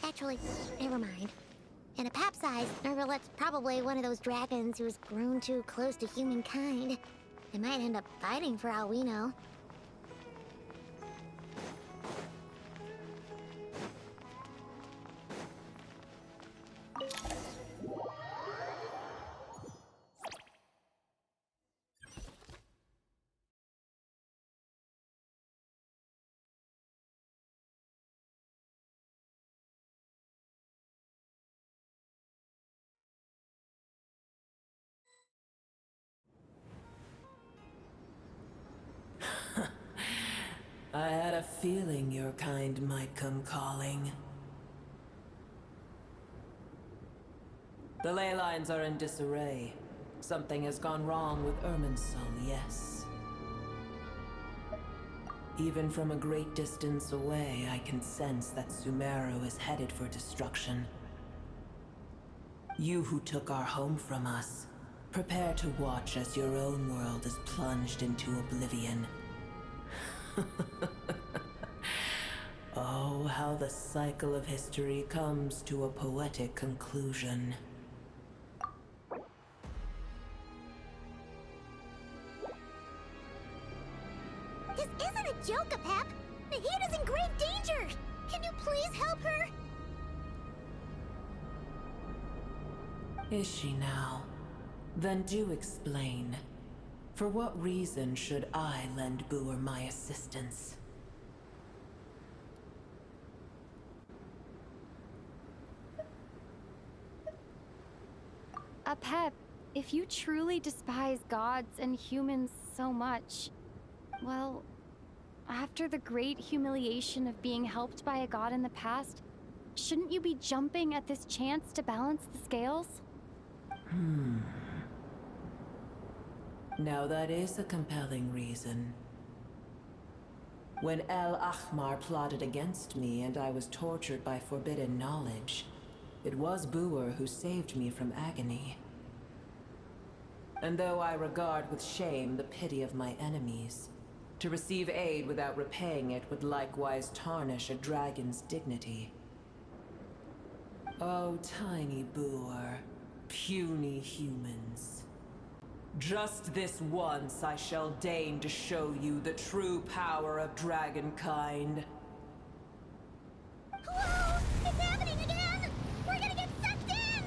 Actually, never mind. In a Pep size, Nervalet's probably one of those dragons who's grown too close to humankind. They might end up fighting for all we know. I had a feeling your kind might come calling. The ley lines are in disarray. Something has gone wrong with Irminsul, yes. Even from a great distance away, I can sense that Sumeru is headed for destruction. You who took our home from us, prepare to watch as your own world is plunged into oblivion. Oh, how the cycle of history comes to a poetic conclusion. This isn't a joke, Pep! Nahida's in grave danger! Can you please help her? Is she now? Then do explain. For what reason should I lend Booer my assistance? Pep, if you truly despise gods and humans so much, well, after the great humiliation of being helped by a god in the past, shouldn't you be jumping at this chance to balance the scales? Now that is a compelling reason. When El Ahmar plotted against me and I was tortured by forbidden knowledge, it was Boer who saved me from agony. And though I regard with shame the pity of my enemies, to receive aid without repaying it would likewise tarnish a dragon's dignity. Oh, tiny Boer, puny humans. Just this once I shall deign to show you the true power of dragonkind. Whoa! It's happening again! We're gonna get sucked in!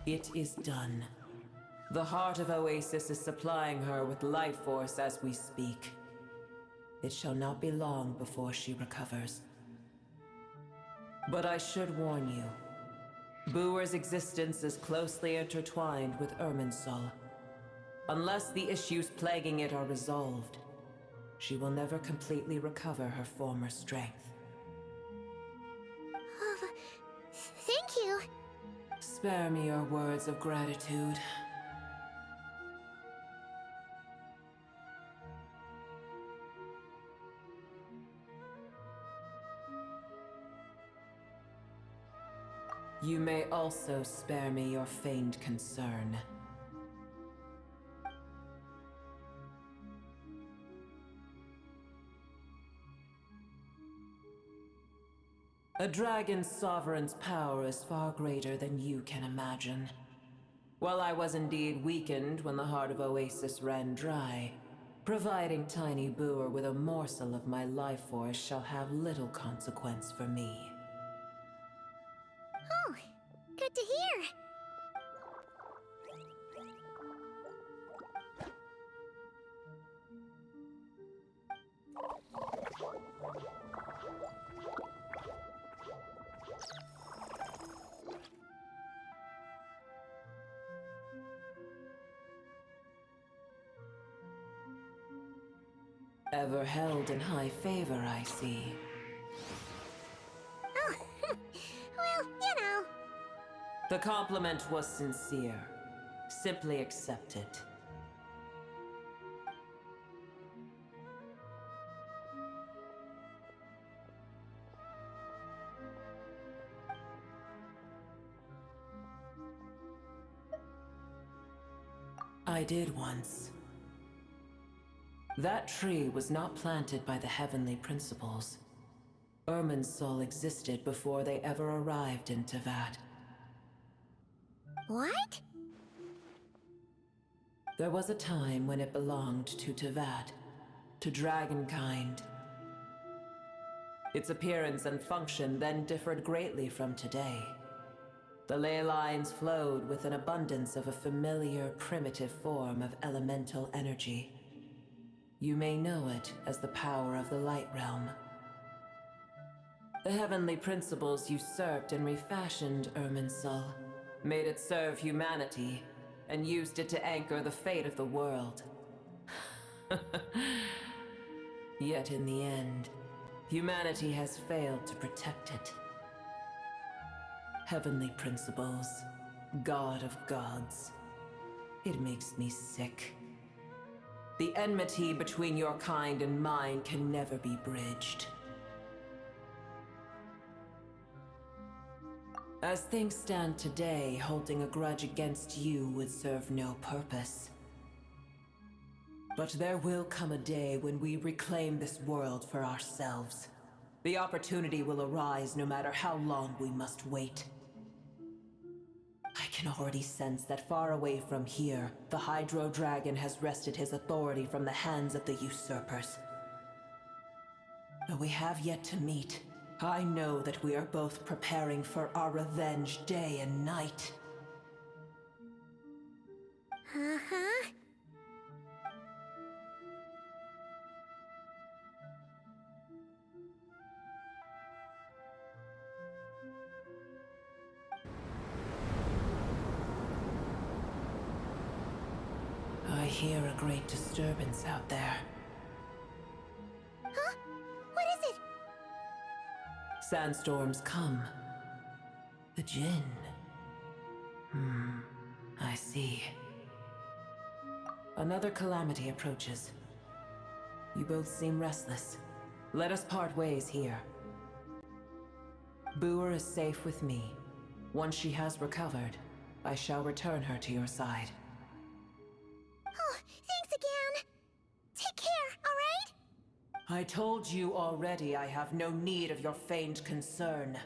It is done. The heart of Oasis is supplying her with life force as we speak. It shall not be long before she recovers. But I should warn you. Boer's existence is closely intertwined with Irminsul. Unless the issues plaguing it are resolved, she will never completely recover her former strength. Thank you. Spare me your words of gratitude. You may also spare me your feigned concern. A dragon's sovereign's power is far greater than you can imagine. While I was indeed weakened when the heart of Oasis ran dry, providing tiny Boer with a morsel of my life force shall have little consequence for me. Oh, good to hear. Ever held in high favor, I see. Oh, well, you know. The compliment was sincere. Simply accept it. I did once. That tree was not planted by the heavenly principles. Irminsul existed before they ever arrived in Teyvat. What? There was a time when it belonged to Teyvat, to dragonkind. Its appearance and function then differed greatly from today. The ley lines flowed with an abundance of a familiar, primitive form of elemental energy. You may know it as the power of the Light Realm. The heavenly principles usurped and refashioned Irminsul, made it serve humanity, and used it to anchor the fate of the world. Yet in the end, humanity has failed to protect it. Heavenly principles, God of gods. It makes me sick. The enmity between your kind and mine can never be bridged. As things stand today, holding a grudge against you would serve no purpose. But there will come a day when we reclaim this world for ourselves. The opportunity will arise no matter how long we must wait. I can already sense that far away from here, the Hydro Dragon has wrested his authority from the hands of the usurpers. Though we have yet to meet, I know that we are both preparing for our revenge day and night. Uh-huh. hear a great disturbance out there. Huh? What is it? Sandstorms come. The Jinn. I see. Another calamity approaches. You both seem restless. Let us part ways here. Boer is safe with me. Once she has recovered, I shall return her to your side. Oh, thanks again. Take care, alright? I told you already I have no need of your feigned concern.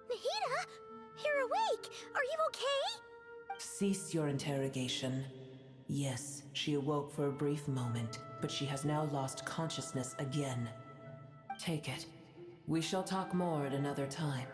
Nahida? You're awake! Are you okay? Cease your interrogation. Yes, she awoke for a brief moment, but she has now lost consciousness again. Take it. We shall talk more at another time.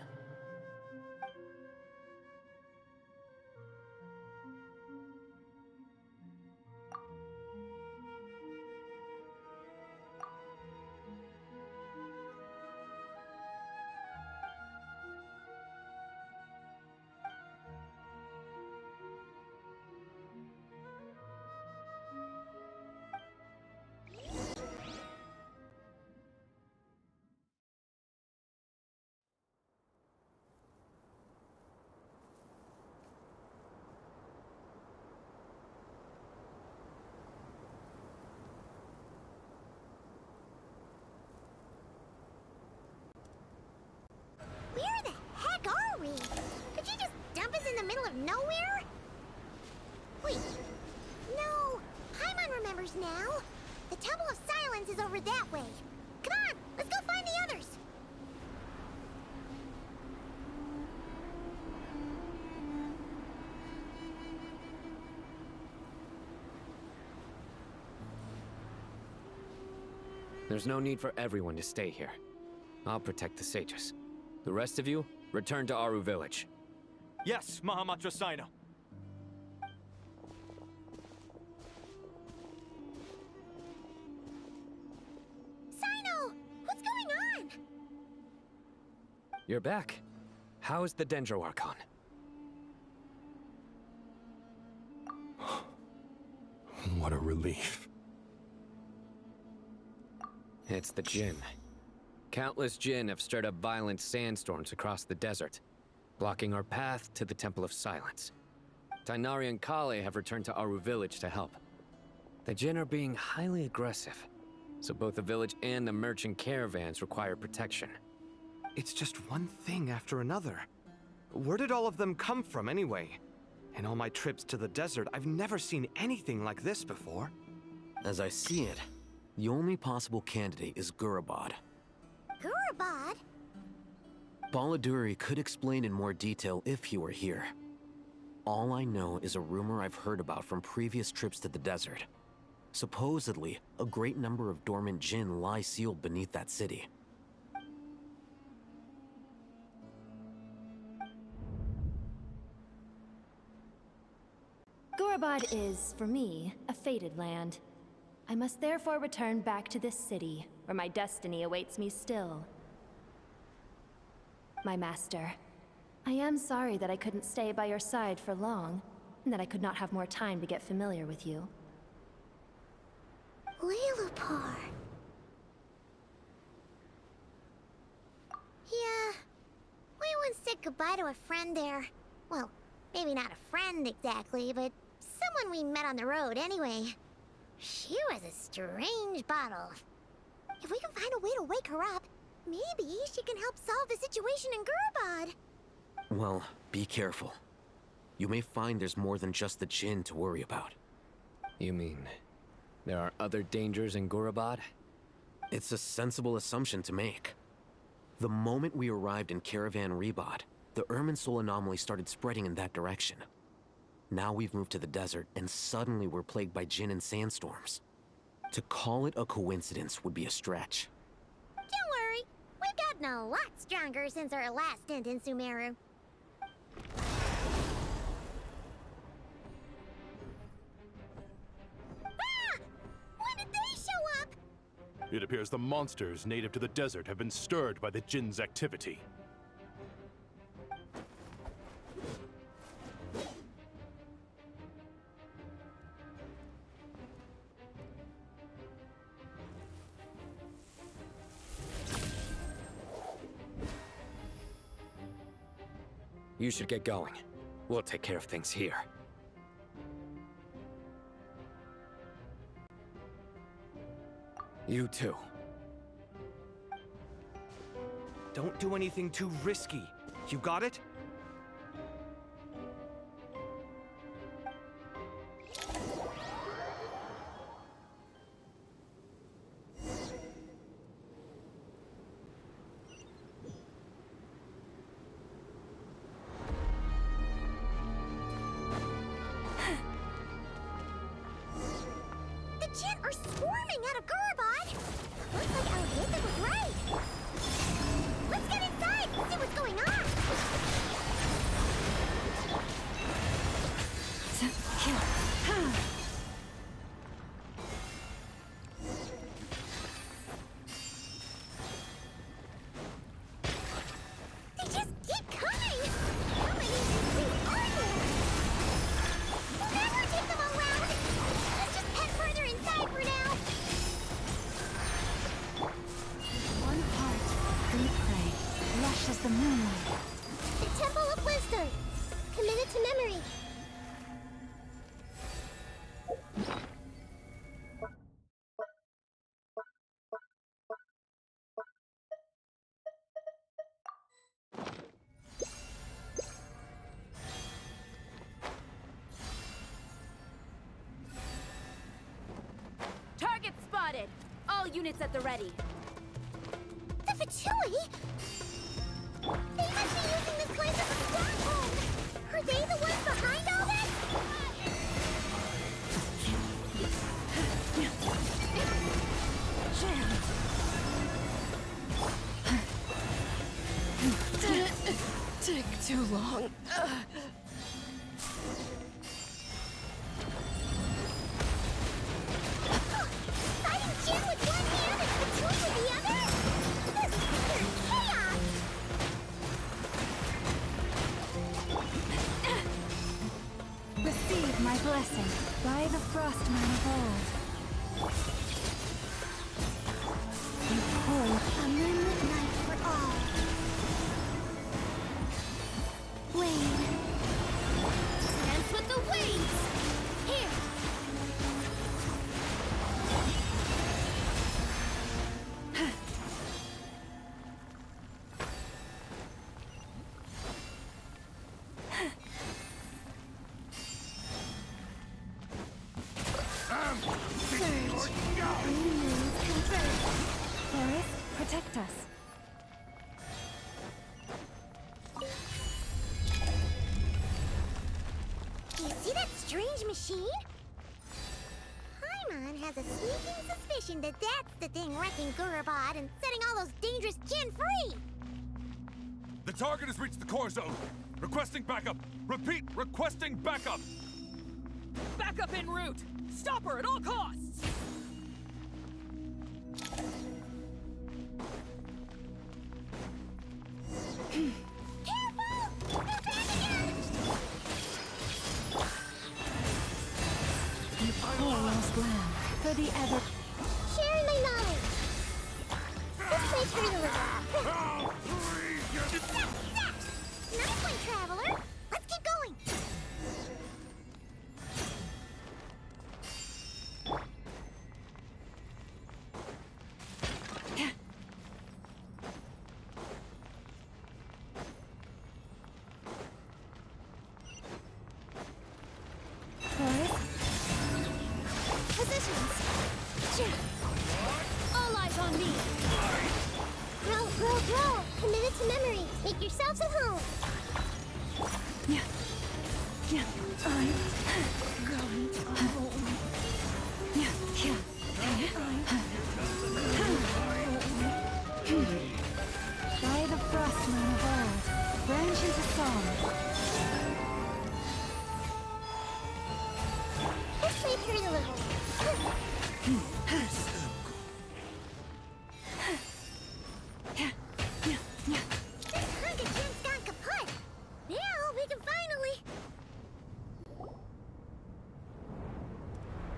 Where the heck are we? Could you just dump us in the middle of nowhere? Wait. No. Paimon remembers now. The Temple of Silence is over that way. Come on, let's go find the others. There's no need for everyone to stay here. I'll protect the sages. The rest of you, return to Aru village. Yes, Mahamatra Sino. Sino! What's going on? You're back. How is the Dendro Archon? What a relief. It's the Jinn. Countless Jinn have stirred up violent sandstorms across the desert, blocking our path to the Temple of Silence. Tighnari and Kale have returned to Aru village to help. The Jinn are being highly aggressive, so both the village and the merchant caravans require protection. It's just one thing after another. Where did all of them come from anyway? In all my trips to the desert, I've never seen anything like this before. As I see it, the only possible candidate is Gurabad. Gurabad? Baladuri could explain in more detail if he were here. All I know is a rumor I've heard about from previous trips to the desert. Supposedly, a great number of dormant Jinn lie sealed beneath that city. Gurabad is, for me, a fated land. I must therefore return back to this city, where my destiny awaits me still. My master, I am sorry that I couldn't stay by your side for long, and that I could not have more time to get familiar with you. Lilipar. Yeah, we once said goodbye to a friend there. Well, maybe not a friend exactly, but someone we met on the road anyway. She was a strange bottle. If we can find a way to wake her up, maybe she can help solve the situation in Gurabad. Well, be careful. You may find there's more than just the Jinn to worry about. You mean, there are other dangers in Gurabad? It's a sensible assumption to make. The moment we arrived in Caravan Rebad, the Irminsul anomaly started spreading in that direction. Now we've moved to the desert, and suddenly we're plagued by Jinn and sandstorms. To call it a coincidence would be a stretch. Don't worry, we've gotten a lot stronger since our last stint in Sumeru. Ah! When did they show up? It appears the monsters native to the desert have been stirred by the Jinn's activity. You should get going. We'll take care of things here. You too. Don't do anything too risky. You got it? The Jinn are swarming out of Gurubad! Looks like our visit was right! Let's get inside and see what's going on! They just keep coming! How many of these things are there? We'll never take them all round! Let's just head further inside for now! One heart, nodkrai, lush as the moonlight. The Temple of Wisdom! Committed to memory! Target spotted! All units at the ready. The Fatui? They must be using this place as a stronghold! Are they the ones behind all this? Take too long. Fighting Jinn with one hand and Fatui with the other? This is pure chaos! Receive my blessing by the Frostman of old. Behold, A moonlit night for all. Wade. Dance with the waves! Here! Forest, protect us. You see that strange machine? Paimon has a sneaking suspicion that that's the thing wrecking Gurubad and setting all those dangerous Jinn free! The target has reached the core zone. Requesting backup. Repeat, requesting backup. Backup en route! Stop her at all costs! Careful! They're back again! You poor lost lamb, for the ever... Sharing my knowledge! This place hurt a little. Nice one, traveler! Let's keep going! Forest, Positions! All eyes on me! Grow, grow, grow! Committed to memory! Make yourselves at home! yeah, I'm going home. Yeah. By the Frostman of old, branch into song. This place hurt a little.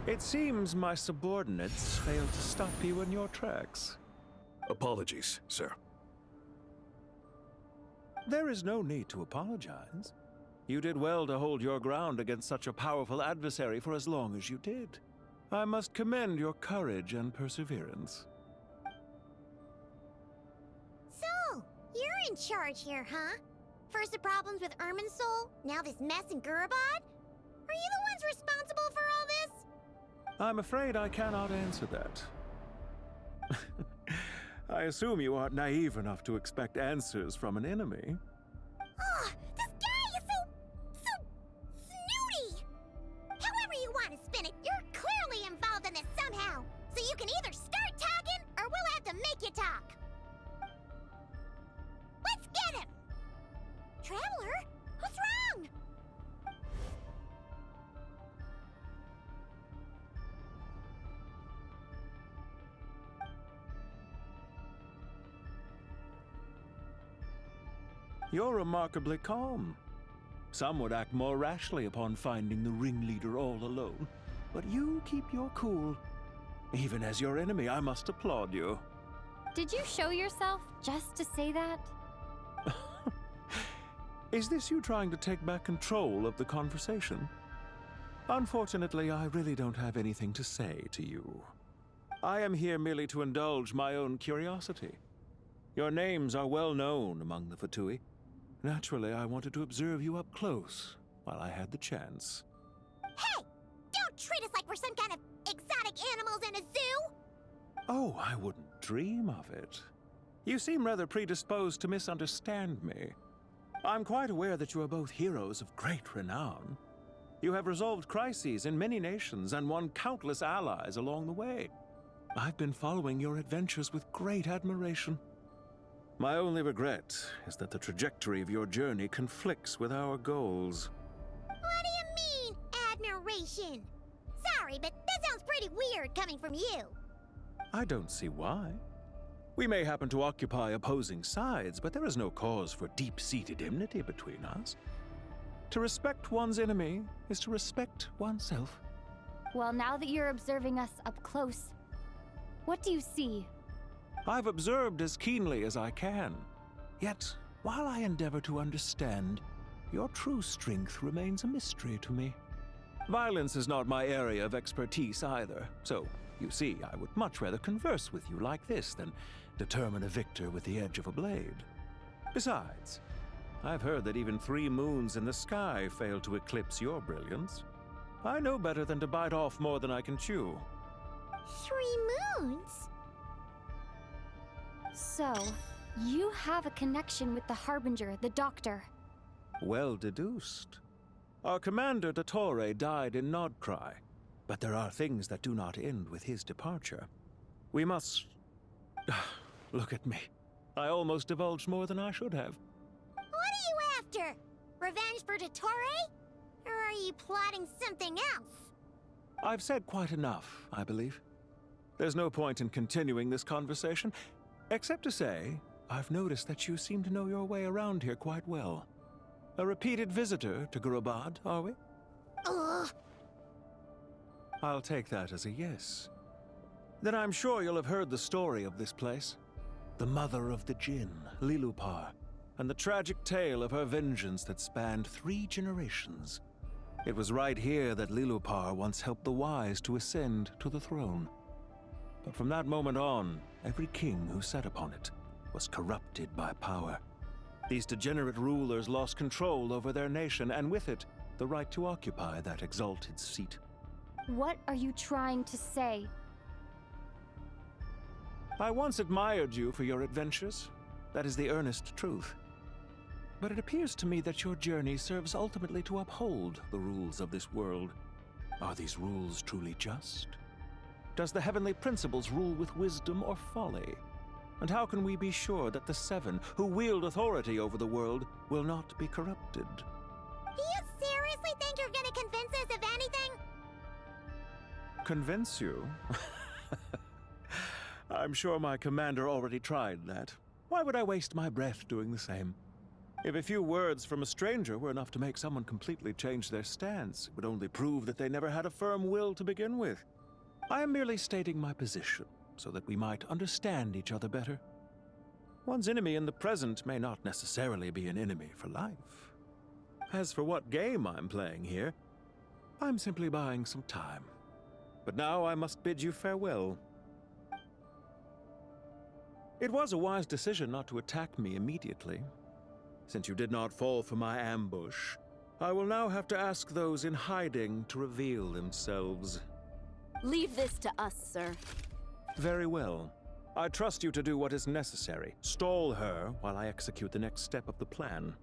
It seems my subordinates failed to stop you in your tracks. Apologies, sir. There is no need to apologize. You did well to hold your ground against such a powerful adversary for as long as you did. I must commend your courage and perseverance. So, you're in charge here, huh? First the problems with Irminsul, now this mess in Gurabad? Are you the ones responsible for all this? I'm afraid I cannot answer that. I assume you aren't naive enough to expect answers from an enemy. Ugh, this guy is so snooty! However you want to spin it, you're clearly involved in this somehow. So you can either start talking, or we'll have to make you talk. Let's get him! Traveler, what's wrong? You're remarkably calm. Some would act more rashly upon finding the ringleader all alone. But you keep your cool. Even as your enemy, I must applaud you. Did you show yourself just to say that? Is this you trying to take back control of the conversation? Unfortunately, I really don't have anything to say to you. I am here merely to indulge my own curiosity. Your names are well known among the Fatui. Naturally, I wanted to observe you up close while I had the chance. Hey! Don't treat us like we're some kind of exotic animals in a zoo! Oh, I wouldn't dream of it. You seem rather predisposed to misunderstand me. I'm quite aware that you are both heroes of great renown. You have resolved crises in many nations and won countless allies along the way. I've been following your adventures with great admiration. My only regret is that the trajectory of your journey conflicts with our goals. What do you mean, admiration? Sorry, but that sounds pretty weird coming from you. I don't see why. We may happen to occupy opposing sides, but there is no cause for deep-seated enmity between us. To respect one's enemy is to respect oneself. Well, now that you're observing us up close, what do you see? I've observed as keenly as I can. Yet, while I endeavor to understand, your true strength remains a mystery to me. Violence is not my area of expertise either, so, you see, I would much rather converse with you like this than determine a victor with the edge of a blade. Besides, I've heard that even 3 moons in the sky fail to eclipse your brilliance. I know better than to bite off more than I can chew. 3 moons? So, you have a connection with the Harbinger, the Doctor. Well deduced. Our commander, Dottore, died in Nodkrai, but there are things that do not end with his departure. We must... Look at me. I almost divulged more than I should have. What are you after? Revenge for Dottore? Or are you plotting something else? I've said quite enough, I believe. There's no point in continuing this conversation, except to say, I've noticed that you seem to know your way around here quite well. A repeated visitor to Gurabad, are we? Ugh. I'll take that as a yes. Then I'm sure you'll have heard the story of this place. The mother of the Jinn, Lilupar, and the tragic tale of her vengeance that spanned 3 generations. It was right here that Lilupar once helped the wise to ascend to the throne. But from that moment on, every king who sat upon it was corrupted by power. These degenerate rulers lost control over their nation, and with it, the right to occupy that exalted seat. What are you trying to say? I once admired you for your adventures. That is the earnest truth. But it appears to me that your journey serves ultimately to uphold the rules of this world. Are these rules truly just? Does the heavenly principles rule with wisdom or folly? And how can we be sure that the 7 who wield authority over the world will not be corrupted? Do you seriously think you're gonna convince us of anything? Convince you? I'm sure my commander already tried that. Why would I waste my breath doing the same? If a few words from a stranger were enough to make someone completely change their stance, it would only prove that they never had a firm will to begin with. I am merely stating my position, so that we might understand each other better. One's enemy in the present may not necessarily be an enemy for life. As for what game I'm playing here, I'm simply buying some time. But now I must bid you farewell. It was a wise decision not to attack me immediately. Since you did not fall for my ambush, I will now have to ask those in hiding to reveal themselves. Leave this to us, sir. Very well. I trust you to do what is necessary. Stall her while I execute the next step of the plan.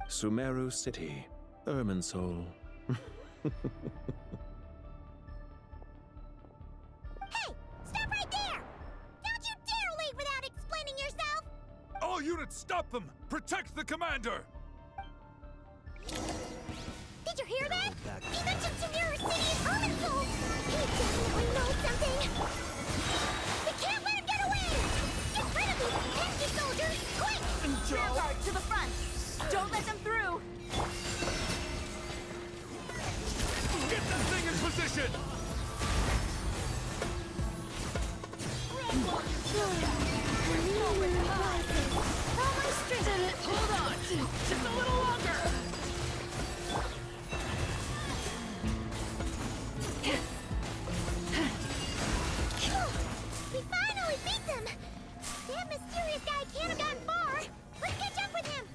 Sumeru City, Irminsul. Hey! Stop right there! Don't you dare leave without explaining yourself! All units, stop them! Protect the commander! Did you hear that? He mentioned Sumeru City and Irminsul! He definitely knows something! We can't let him get away! Get rid of these pesky soldiers! Quick! Rear guard to the front! Don't let them through! Get that thing in position! All my strength! Hold on! Just a little longer! We finally beat them! That mysterious guy can't have gotten far! Let's catch up with him!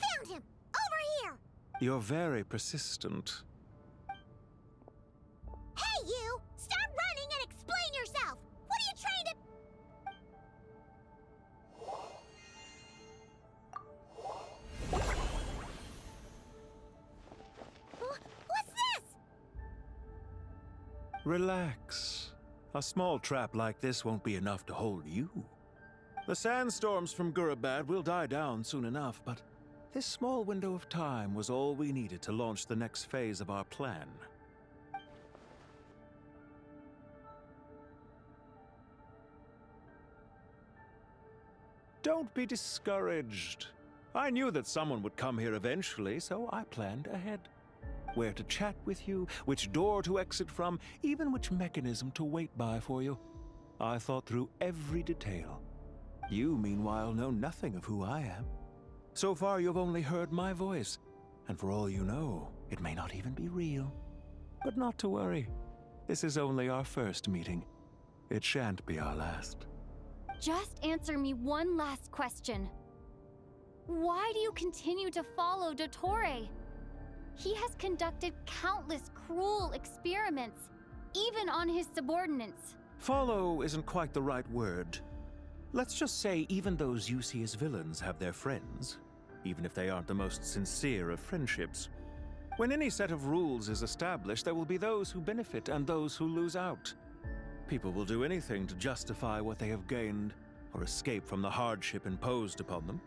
Found him! Over here! You're very persistent. Hey, you! Stop running and explain yourself! What are you trying to... What's this? Relax. A small trap like this won't be enough to hold you. The sandstorms from Gurabad will die down soon enough, but this small window of time was all we needed to launch the next phase of our plan. Don't be discouraged. I knew that someone would come here eventually, so I planned ahead. Where to chat with you, which door to exit from, even which mechanism to wait by for you. I thought through every detail. You, meanwhile, know nothing of who I am. So far, you've only heard my voice, and for all you know, it may not even be real. But not to worry. This is only our first meeting. It shan't be our last. Just answer me one last question. Why do you continue to follow Dottore? He has conducted countless cruel experiments, even on his subordinates. Follow isn't quite the right word. Let's just say even those you see as villains have their friends, even if they aren't the most sincere of friendships. When any set of rules is established, there will be those who benefit and those who lose out. People will do anything to justify what they have gained or escape from the hardship imposed upon them.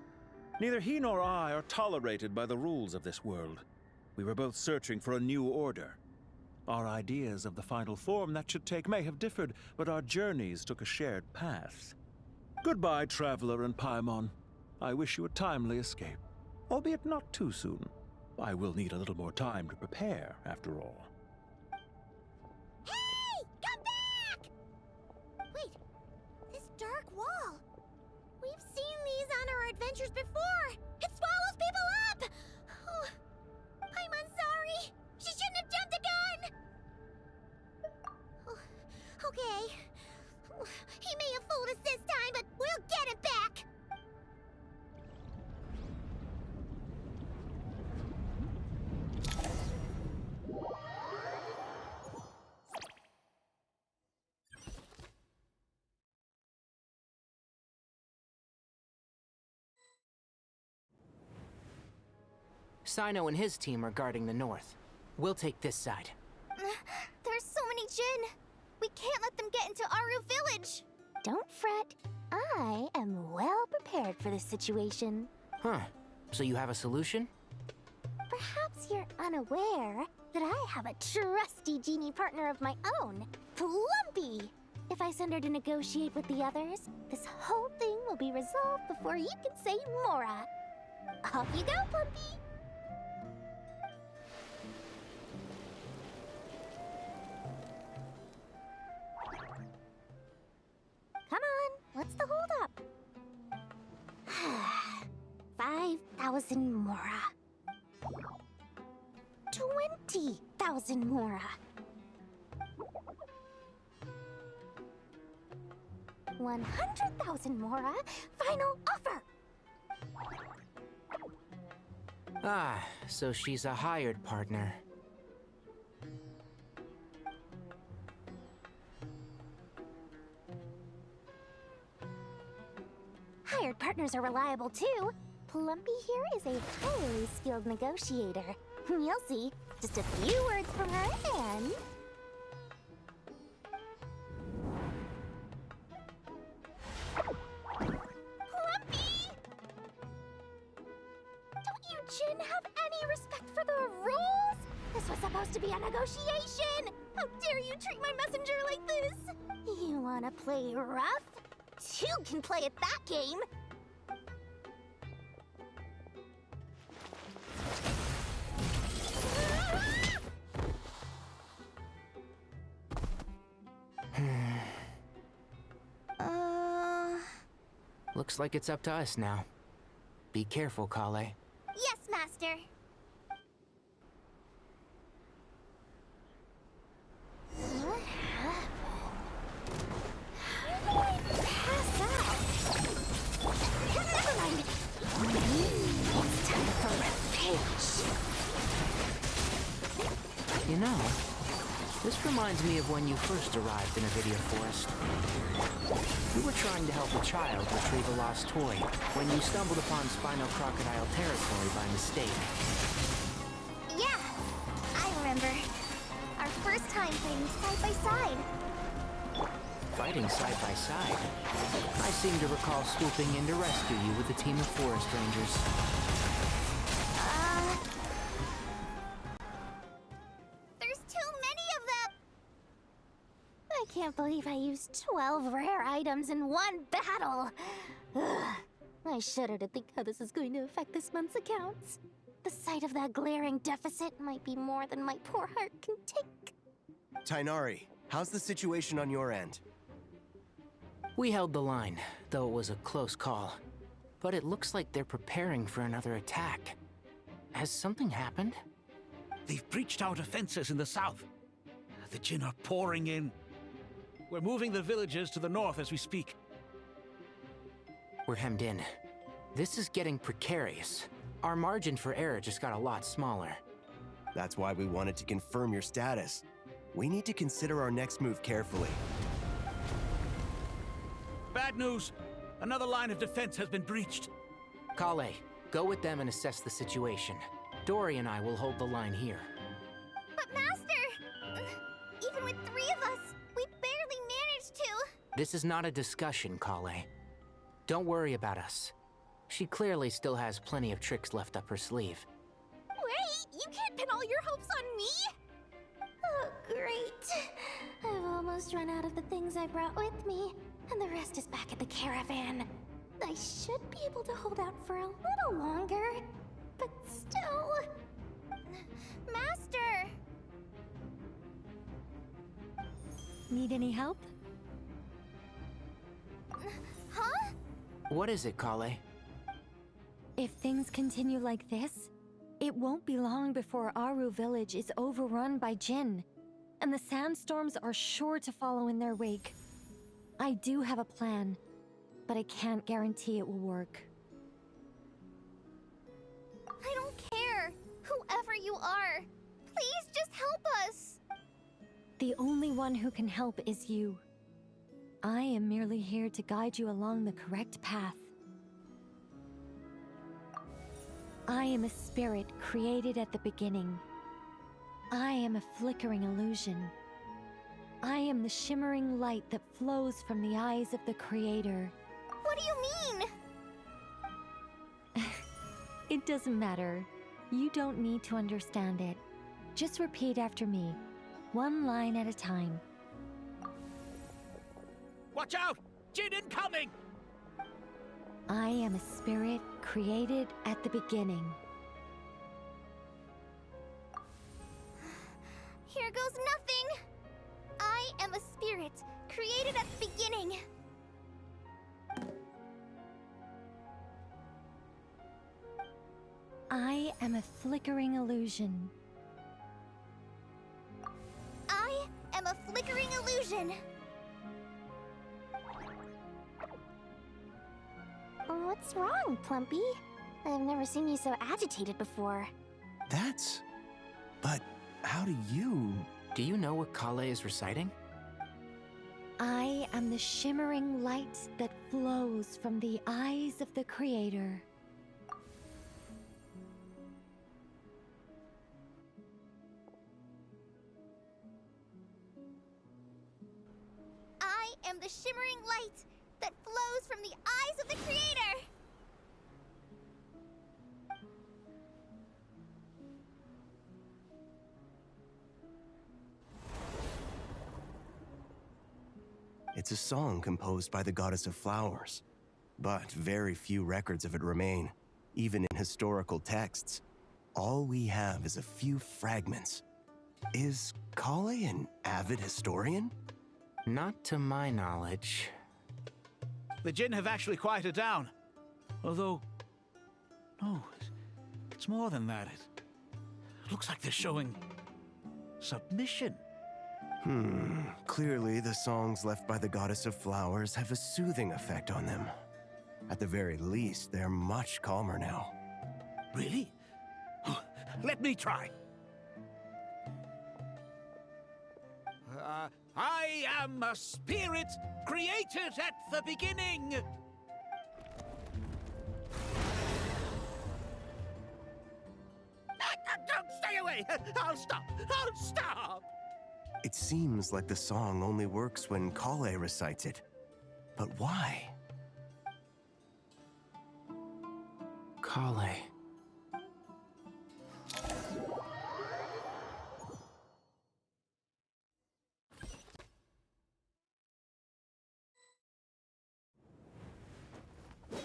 Neither he nor I are tolerated by the rules of this world. We were both searching for a new order. Our ideas of the final form that should take may have differed, but our journeys took a shared path. Goodbye, Traveler and Paimon. I wish you a timely escape, albeit not too soon. I will need a little more time to prepare, after all. Hey! Come back! Wait, this dark wall. We've seen these on our adventures before. It swallows people up! Oh, I'm sorry. She shouldn't have jumped the gun! Oh, okay. He may have fooled us this time, but we'll get it back! Sino and his team are guarding the north. We'll take this side. There's so many Jinn. We can't let them get into Aru village. Don't fret. I am well prepared for this situation. Huh. So you have a solution? Perhaps you're unaware that I have a trusty genie partner of my own, Plumpy. If I send her to negotiate with the others, this whole thing will be resolved before you can say Mora. Off you go, Plumpy! Come on, what's the holdup? 5,000 Mora. 20,000 Mora. 100,000 Mora. Final offer. Ah, so she's a hired partner. Hired partners are reliable too. Plumpy here is a highly skilled negotiator. You'll see. Just a few words from her and... Plumpy! Don't you, Jin, have any respect for the rules? This was supposed to be a negotiation! How dare you treat my messenger like this? You wanna play rough? Two can play at that game! Looks like it's up to us now. Be careful, Kale. Yes, Master. How do I pass out? Never mind. It's time for revenge. You know, this reminds me of when you first arrived in a video forest. You were trying to help a child retrieve a lost toy when you stumbled upon Spinal Crocodile territory by mistake. Yeah, I remember. Our first time fighting side by side. Fighting side by side? I seem to recall swooping in to rescue you with a team of forest rangers. There's too many of them! I can't believe I used 12 rare items in one battle. Ugh. I shudder to think how this is going to affect this month's accounts. The sight of that glaring deficit might be more than my poor heart can take. Tighnari, how's the situation on your end? We held the line, though it was a close call. But it looks like they're preparing for another attack. Has something happened? They've breached our defenses in the south. The Jinn are pouring in. We're moving the villagers to the north as we speak. We're hemmed in. This is getting precarious. Our margin for error just got a lot smaller. That's why we wanted to confirm your status. We need to consider our next move carefully. Bad news! Another line of defense has been breached. Kale, go with them and assess the situation. Dory and I will hold the line here. But Master! Even with 3 of us, we barely managed to. This is not a discussion, Kale. Don't worry about us. She clearly still has plenty of tricks left up her sleeve. Wait, you can't pin all your hopes on me! Oh, great. I've almost run out of the things I brought with me, and the rest is back at the caravan. I should be able to hold out for a little longer, but still... Master! Need any help? Huh? What is it, Kale? If things continue like this, it won't be long before Aru village is overrun by Jinn, and the sandstorms are sure to follow in their wake. I do have a plan, but I can't guarantee it will work. I don't care. Whoever you are, please just help us. The only one who can help is you. I am merely here to guide you along the correct path. I am a spirit created at the beginning. I am a flickering illusion. I am the shimmering light that flows from the eyes of the Creator. What do you mean? It doesn't matter. You don't need to understand it. Just repeat after me, one line at a time. Watch out! Jin incoming! I am a spirit created at the beginning. Here goes nothing! I am a spirit, created at the beginning. I am a flickering illusion. I am a flickering illusion. What's wrong, Plumpy? I've never seen you so agitated before. But how do you... Do you know what Kale is reciting? I am the shimmering light that flows from the eyes of the Creator. I am the shimmering light that flows from the eyes of the Creator! It's a song composed by the goddess of flowers, but very few records of it remain, even in historical texts. All we have is a few fragments. Is Kale an avid historian? Not to my knowledge. The Jin have actually quieted down. Although... no, it's more than that. It looks like they're showing... submission. Clearly the songs left by the goddess of flowers have a soothing effect on them. At the very least, they're much calmer now. Really? Let me try. I am a spirit created at the beginning. Don't stay away. I'll stop. I'll stop. It seems like the song only works when Kale recites it. But why? Kale.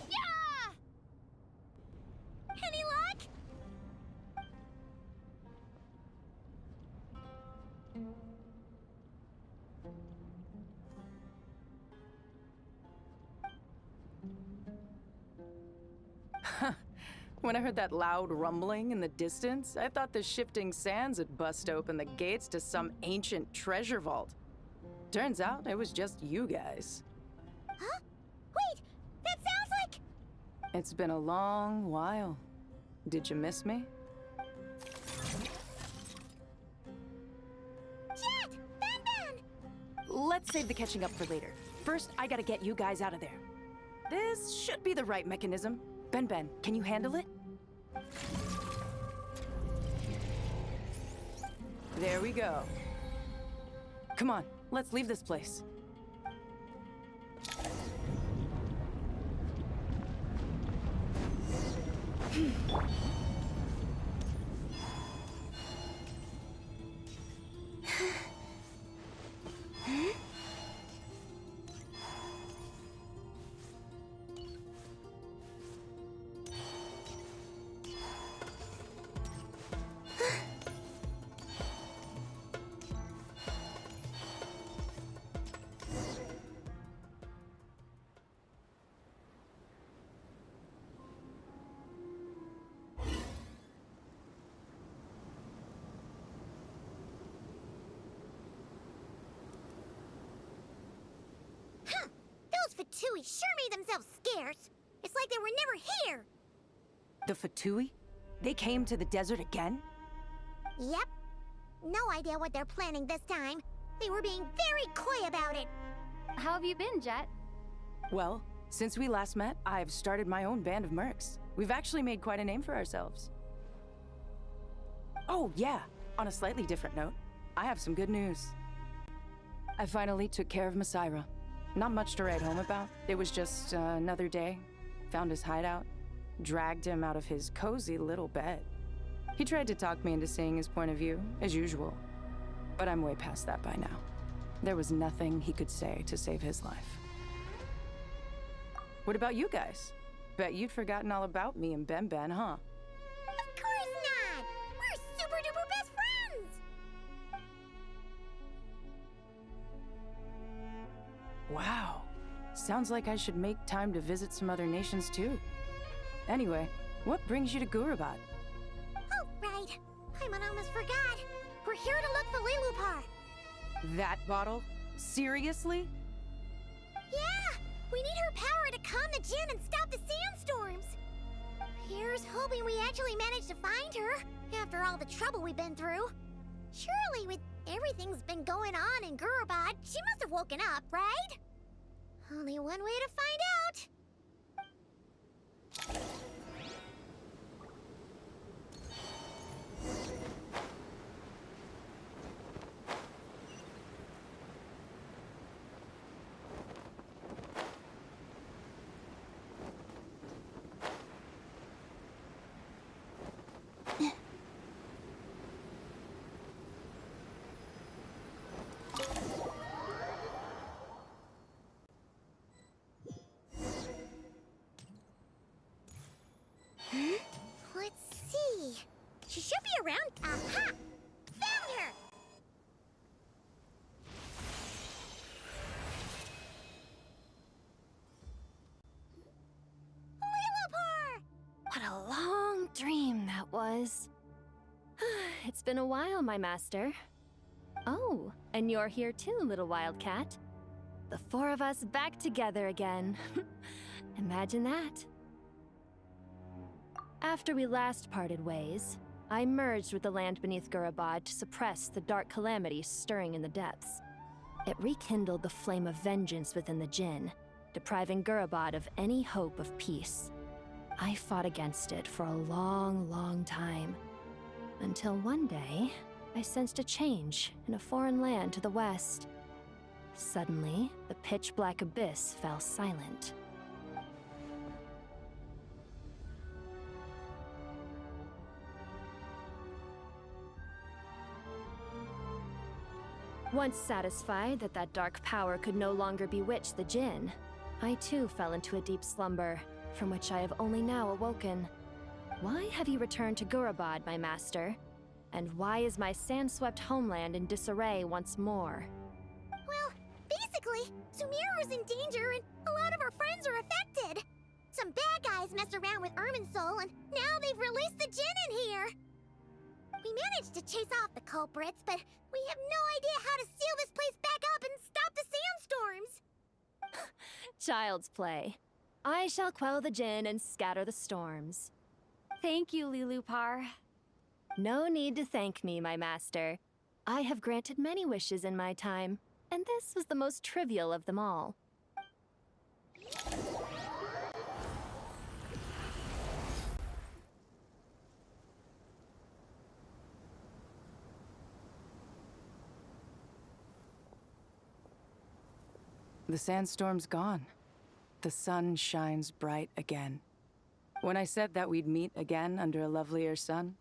Yeah! Any luck? When I heard that loud rumbling in the distance, I thought the shifting sands had bust open the gates to some ancient treasure vault. Turns out it was just you guys. Huh? Wait, that sounds like... It's been a long while. Did you miss me? Jet! Ben! Let's save the catching up for later. First, I gotta get you guys out of there. This should be the right mechanism. Ben, can you handle it? There we go. Come on, let's leave this place. Fatui sure made themselves scarce. It's like they were never here. The Fatui? They came to the desert again? Yep. No idea what they're planning this time. They were being very coy about it. How have you been, Jet? Well, since we last met, I've started my own band of mercs. We've actually made quite a name for ourselves. Oh, yeah. On a slightly different note, I have some good news. I finally took care of Masaira. Not much to write home about. It was just another day. Found his hideout. Dragged him out of his cozy little bed. He tried to talk me into seeing his point of view, as usual. But I'm way past that by now. There was nothing he could say to save his life. What about you guys? Bet you'd forgotten all about me and Ben, huh? Of course not! We're super duper best friends! Wow. Sounds like I should make time to visit some other nations too. Anyway, what brings you to Gurabad? Oh, right. Paimon almost forgot. We're here to look for Lilupar. That bottle? Seriously? Yeah! We need her power to calm the Jinn and stop the sandstorms. Here's hoping we actually manage to find her, after all the trouble we've been through. Surely, with everything's been going on in Gurabad, she must have woken up, right? Only one way to find out. Let's see. She should be around. Aha! Found her! Lilupar! What a long dream that was. It's been a while, my master. Oh, and you're here too, little wildcat. The four of us back together again. Imagine that. After we last parted ways, I merged with the land beneath Gurabad to suppress the dark calamity stirring in the depths. It rekindled the flame of vengeance within the Jinn, depriving Gurabad of any hope of peace. I fought against it for a long, long time, until one day, I sensed a change in a foreign land to the west. Suddenly, the pitch-black abyss fell silent. Once satisfied that that dark power could no longer bewitch the Jinn, I too fell into a deep slumber, from which I have only now awoken. Why have you returned to Gurabad, my master? And why is my sand-swept homeland in disarray once more? Well, basically, Sumeru's in danger and a lot of our friends are affected. Some bad guys messed around with Irminsul and now they've released the Jinn in here. We managed to chase off the culprits, but we have no idea how to seal this place back up and stop the sandstorms. Child's play. I shall quell the Jinn and scatter the storms. Thank you, Lilupar. No need to thank me, my master. I have granted many wishes in my time, and this was the most trivial of them all. The sandstorm's gone. The sun shines bright again. When I said that we'd meet again under a lovelier sun,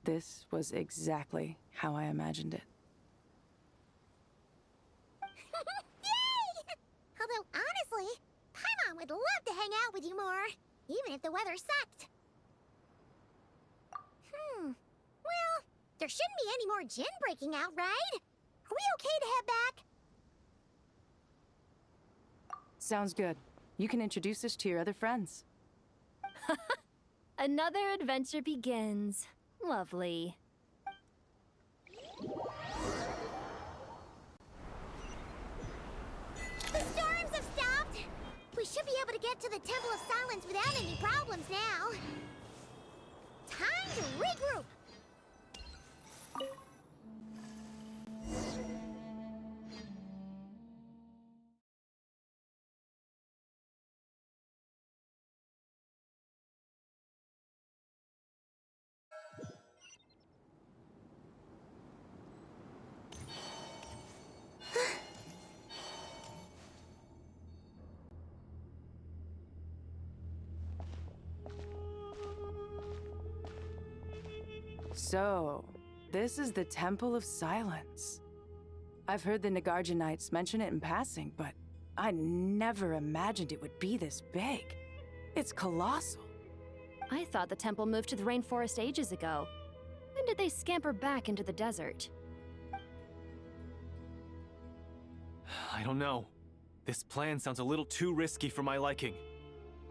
this was exactly how I imagined it. Yay! Although, honestly, Paimon would love to hang out with you more, even if the weather sucked. Well, there shouldn't be any more Jinn breaking out, right? Are we okay to head back? Sounds good. You can introduce us to your other friends. Another adventure begins. Lovely. The storms have stopped! We should be able to get to the Temple of Silence without any problems now. Time to regroup! So, this is the Temple of Silence. I've heard the Nagarjanites mention it in passing, but I never imagined it would be this big. It's colossal. I thought the temple moved to the rainforest ages ago. When did they scamper back into the desert? I don't know. This plan sounds a little too risky for my liking.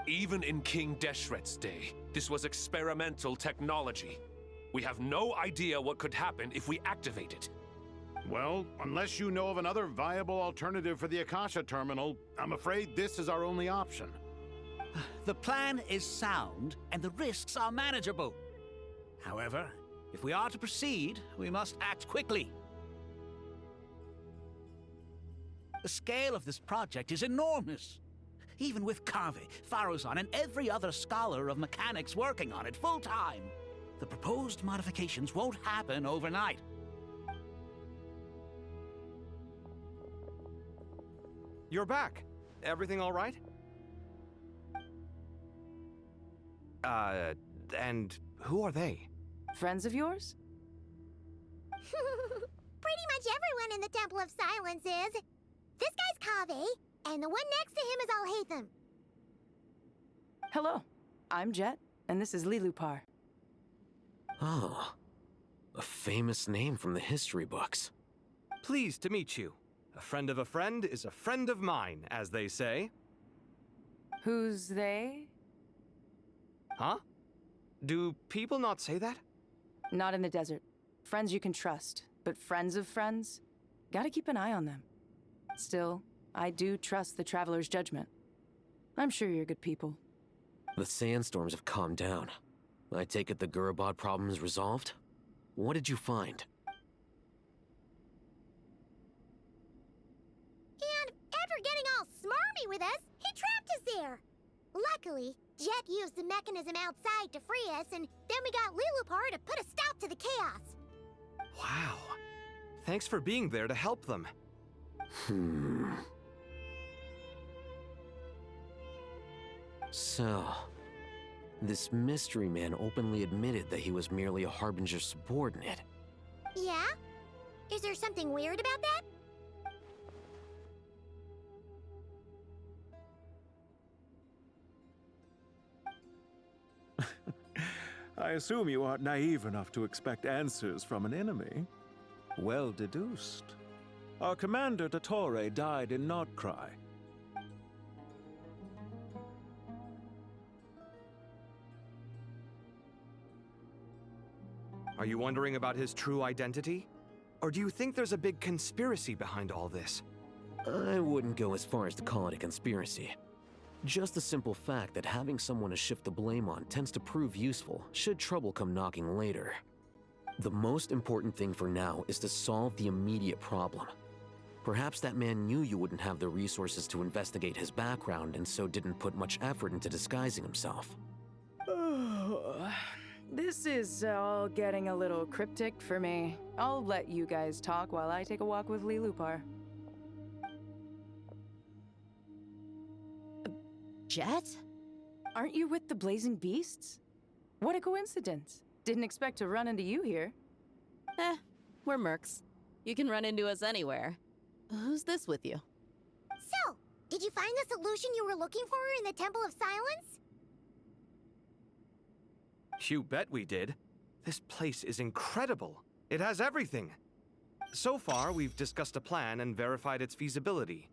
Even in King Deshret's day, this was experimental technology. We have no idea what could happen if we activate it. Well, unless you know of another viable alternative for the Akasha terminal, I'm afraid this is our only option. The plan is sound, and the risks are manageable. However, if we are to proceed, we must act quickly. The scale of this project is enormous. Even with Kaveh, Faruzan, and every other scholar of mechanics working on it full-time, the proposed modifications won't happen overnight. You're back. Everything all right? And who are they? Friends of yours? Pretty much everyone in the Temple of Silence is. This guy's Kaveh, and the one next to him is Al-Haytham. Hello, I'm Jet, and this is Lilupar. Oh, a famous name from the history books. Pleased to meet you. A friend of a friend is a friend of mine, as they say. Who's they? Huh? Do people not say that? Not in the desert. Friends you can trust, but friends of friends? Gotta keep an eye on them. Still, I do trust the Traveler's judgment. I'm sure you're good people. The sandstorms have calmed down. I take it the Gurabad problem is resolved? What did you find? And after getting all smarmy with us, he trapped us there. Luckily, Jet used the mechanism outside to free us, and then we got Lilupar to put a stop to the chaos. Wow. Thanks for being there to help them. So, this mystery man openly admitted that he was merely a Harbinger subordinate. Yeah? Is there something weird about that? I assume you aren't naive enough to expect answers from an enemy. Well deduced. Our commander, Dottore, died in Nodkrai. Are you wondering about his true identity? Or do you think there's a big conspiracy behind all this? I wouldn't go as far as to call it a conspiracy. Just the simple fact that having someone to shift the blame on tends to prove useful, should trouble come knocking later. The most important thing for now is to solve the immediate problem. Perhaps that man knew you wouldn't have the resources to investigate his background and so didn't put much effort into disguising himself. This is all getting a little cryptic for me. I'll let you guys talk while I take a walk with Lilupar. Jet? Aren't you with the Blazing Beasts? What a coincidence. Didn't expect to run into you here. We're mercs. You can run into us anywhere. Who's this with you? So, did you find the solution you were looking for in the Temple of Silence? You bet we did. This place is incredible. It has everything. So far, we've discussed a plan and verified its feasibility.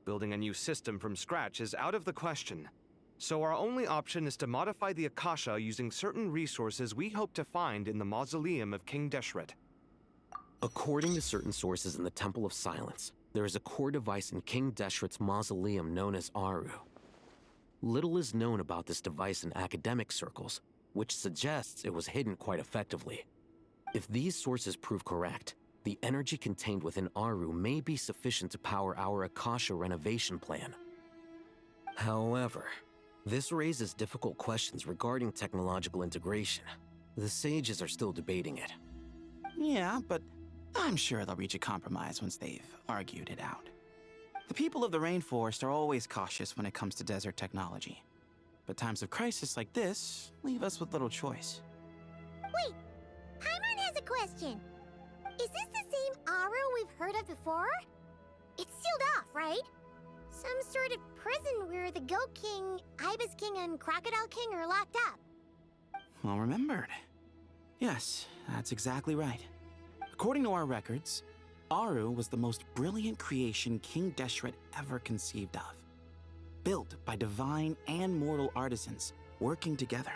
Building a new system from scratch is out of the question. So our only option is to modify the Akasha using certain resources we hope to find in the mausoleum of King Deshret. According to certain sources in the Temple of Silence, there is a core device in King Deshret's mausoleum known as Aru. Little is known about this device in academic circles, which suggests it was hidden quite effectively. If these sources prove correct, the energy contained within Aru may be sufficient to power our Akasha renovation plan. However, this raises difficult questions regarding technological integration. The sages are still debating it. Yeah, but I'm sure they'll reach a compromise once they've argued it out. The people of the rainforest are always cautious when it comes to desert technology. But times of crisis like this leave us with little choice. Wait, Paimon question. Is this the same Aru we've heard of before? It's sealed off, right? Some sort of prison where the Goat King, Ibis King, and Crocodile King are locked up. Well remembered. Yes, that's exactly right. According to our records, Aru was the most brilliant creation King Deshret ever conceived of. Built by divine and mortal artisans working together.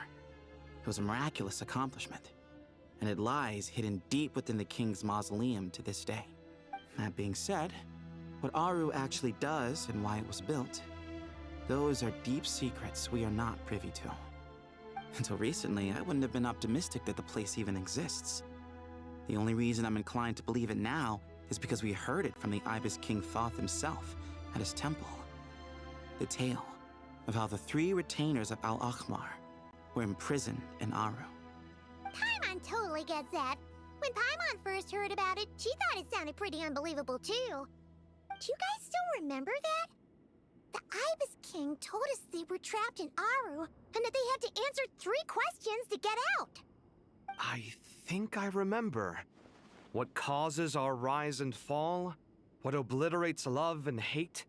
It was a miraculous accomplishment, and it lies hidden deep within the king's mausoleum to this day. That being said, what Aru actually does and why it was built, those are deep secrets we are not privy to. Until recently, I wouldn't have been optimistic that the place even exists. The only reason I'm inclined to believe it now is because we heard it from the Ibis King Thoth himself at his temple. The tale of how the 3 retainers of Al-Akhmar were imprisoned in Aru. Paimon totally gets that. When Paimon first heard about it, she thought it sounded pretty unbelievable too. Do you guys still remember that? The Ibis King told us they were trapped in Aru and that they had to answer 3 questions to get out. I think I remember. What causes our rise and fall? What obliterates love and hate?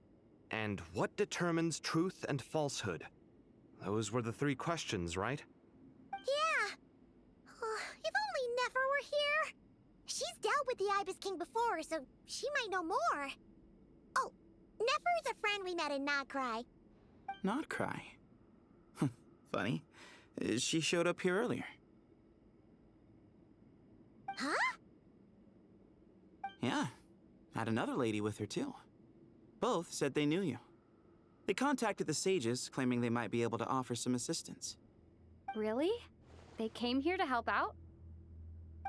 And what determines truth and falsehood? Those were the 3 questions, right? Yeah. Oh, if only Nefer were here. She's dealt with the Ibis King before, so she might know more. Oh, Nefer is a friend we met in nodkrai. Nodkrai? Funny. She showed up here earlier. Huh? Yeah. Had another lady with her, too. Both said they knew you. They contacted the sages, claiming they might be able to offer some assistance. Really? They came here to help out?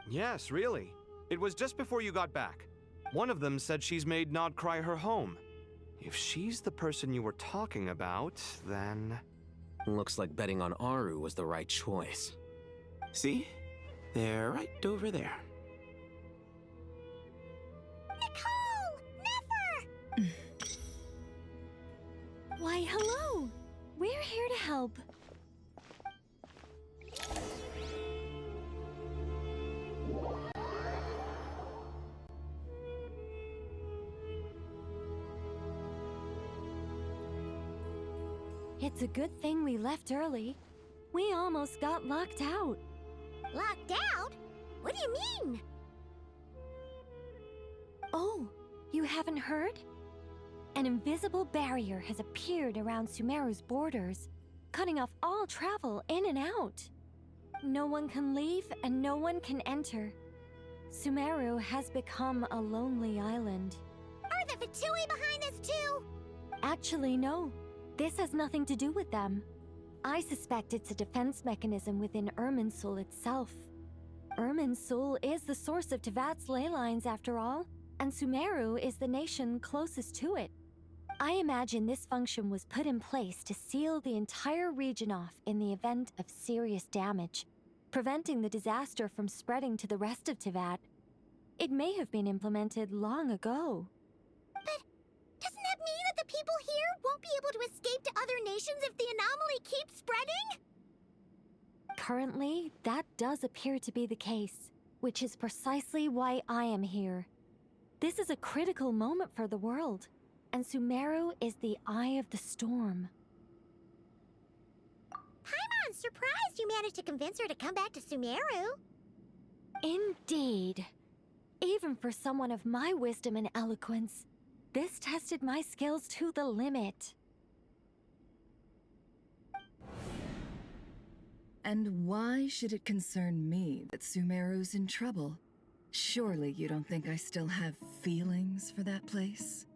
Yes, really. It was just before you got back. One of them said she's made nodkrai her home. If she's the person you were talking about, then... Looks like betting on Aru was the right choice. See? They're right over there. Nicole! Nefer! Why, hello! We're here to help. It's a good thing we left early. We almost got locked out. Locked out? What do you mean? Oh, you haven't heard? An invisible barrier has appeared around Sumeru's borders, cutting off all travel in and out. No one can leave and no one can enter. Sumeru has become a lonely island. Are the Fatui behind this too? Actually, no. This has nothing to do with them. I suspect it's a defense mechanism within Irminsul itself. Irminsul is the source of Tevat's ley lines, after all, and Sumeru is the nation closest to it. I imagine this function was put in place to seal the entire region off in the event of serious damage, preventing the disaster from spreading to the rest of Tevat. It may have been implemented long ago. But doesn't that mean that the people here won't be able to escape to other nations if the anomaly keeps spreading? Currently, that does appear to be the case, which is precisely why I am here. This is a critical moment for the world, and Sumeru is the eye of the storm. Paimon's surprised you managed to convince her to come back to Sumeru. Indeed. Even for someone of my wisdom and eloquence, this tested my skills to the limit. And why should it concern me that Sumeru's in trouble? Surely you don't think I still have feelings for that place?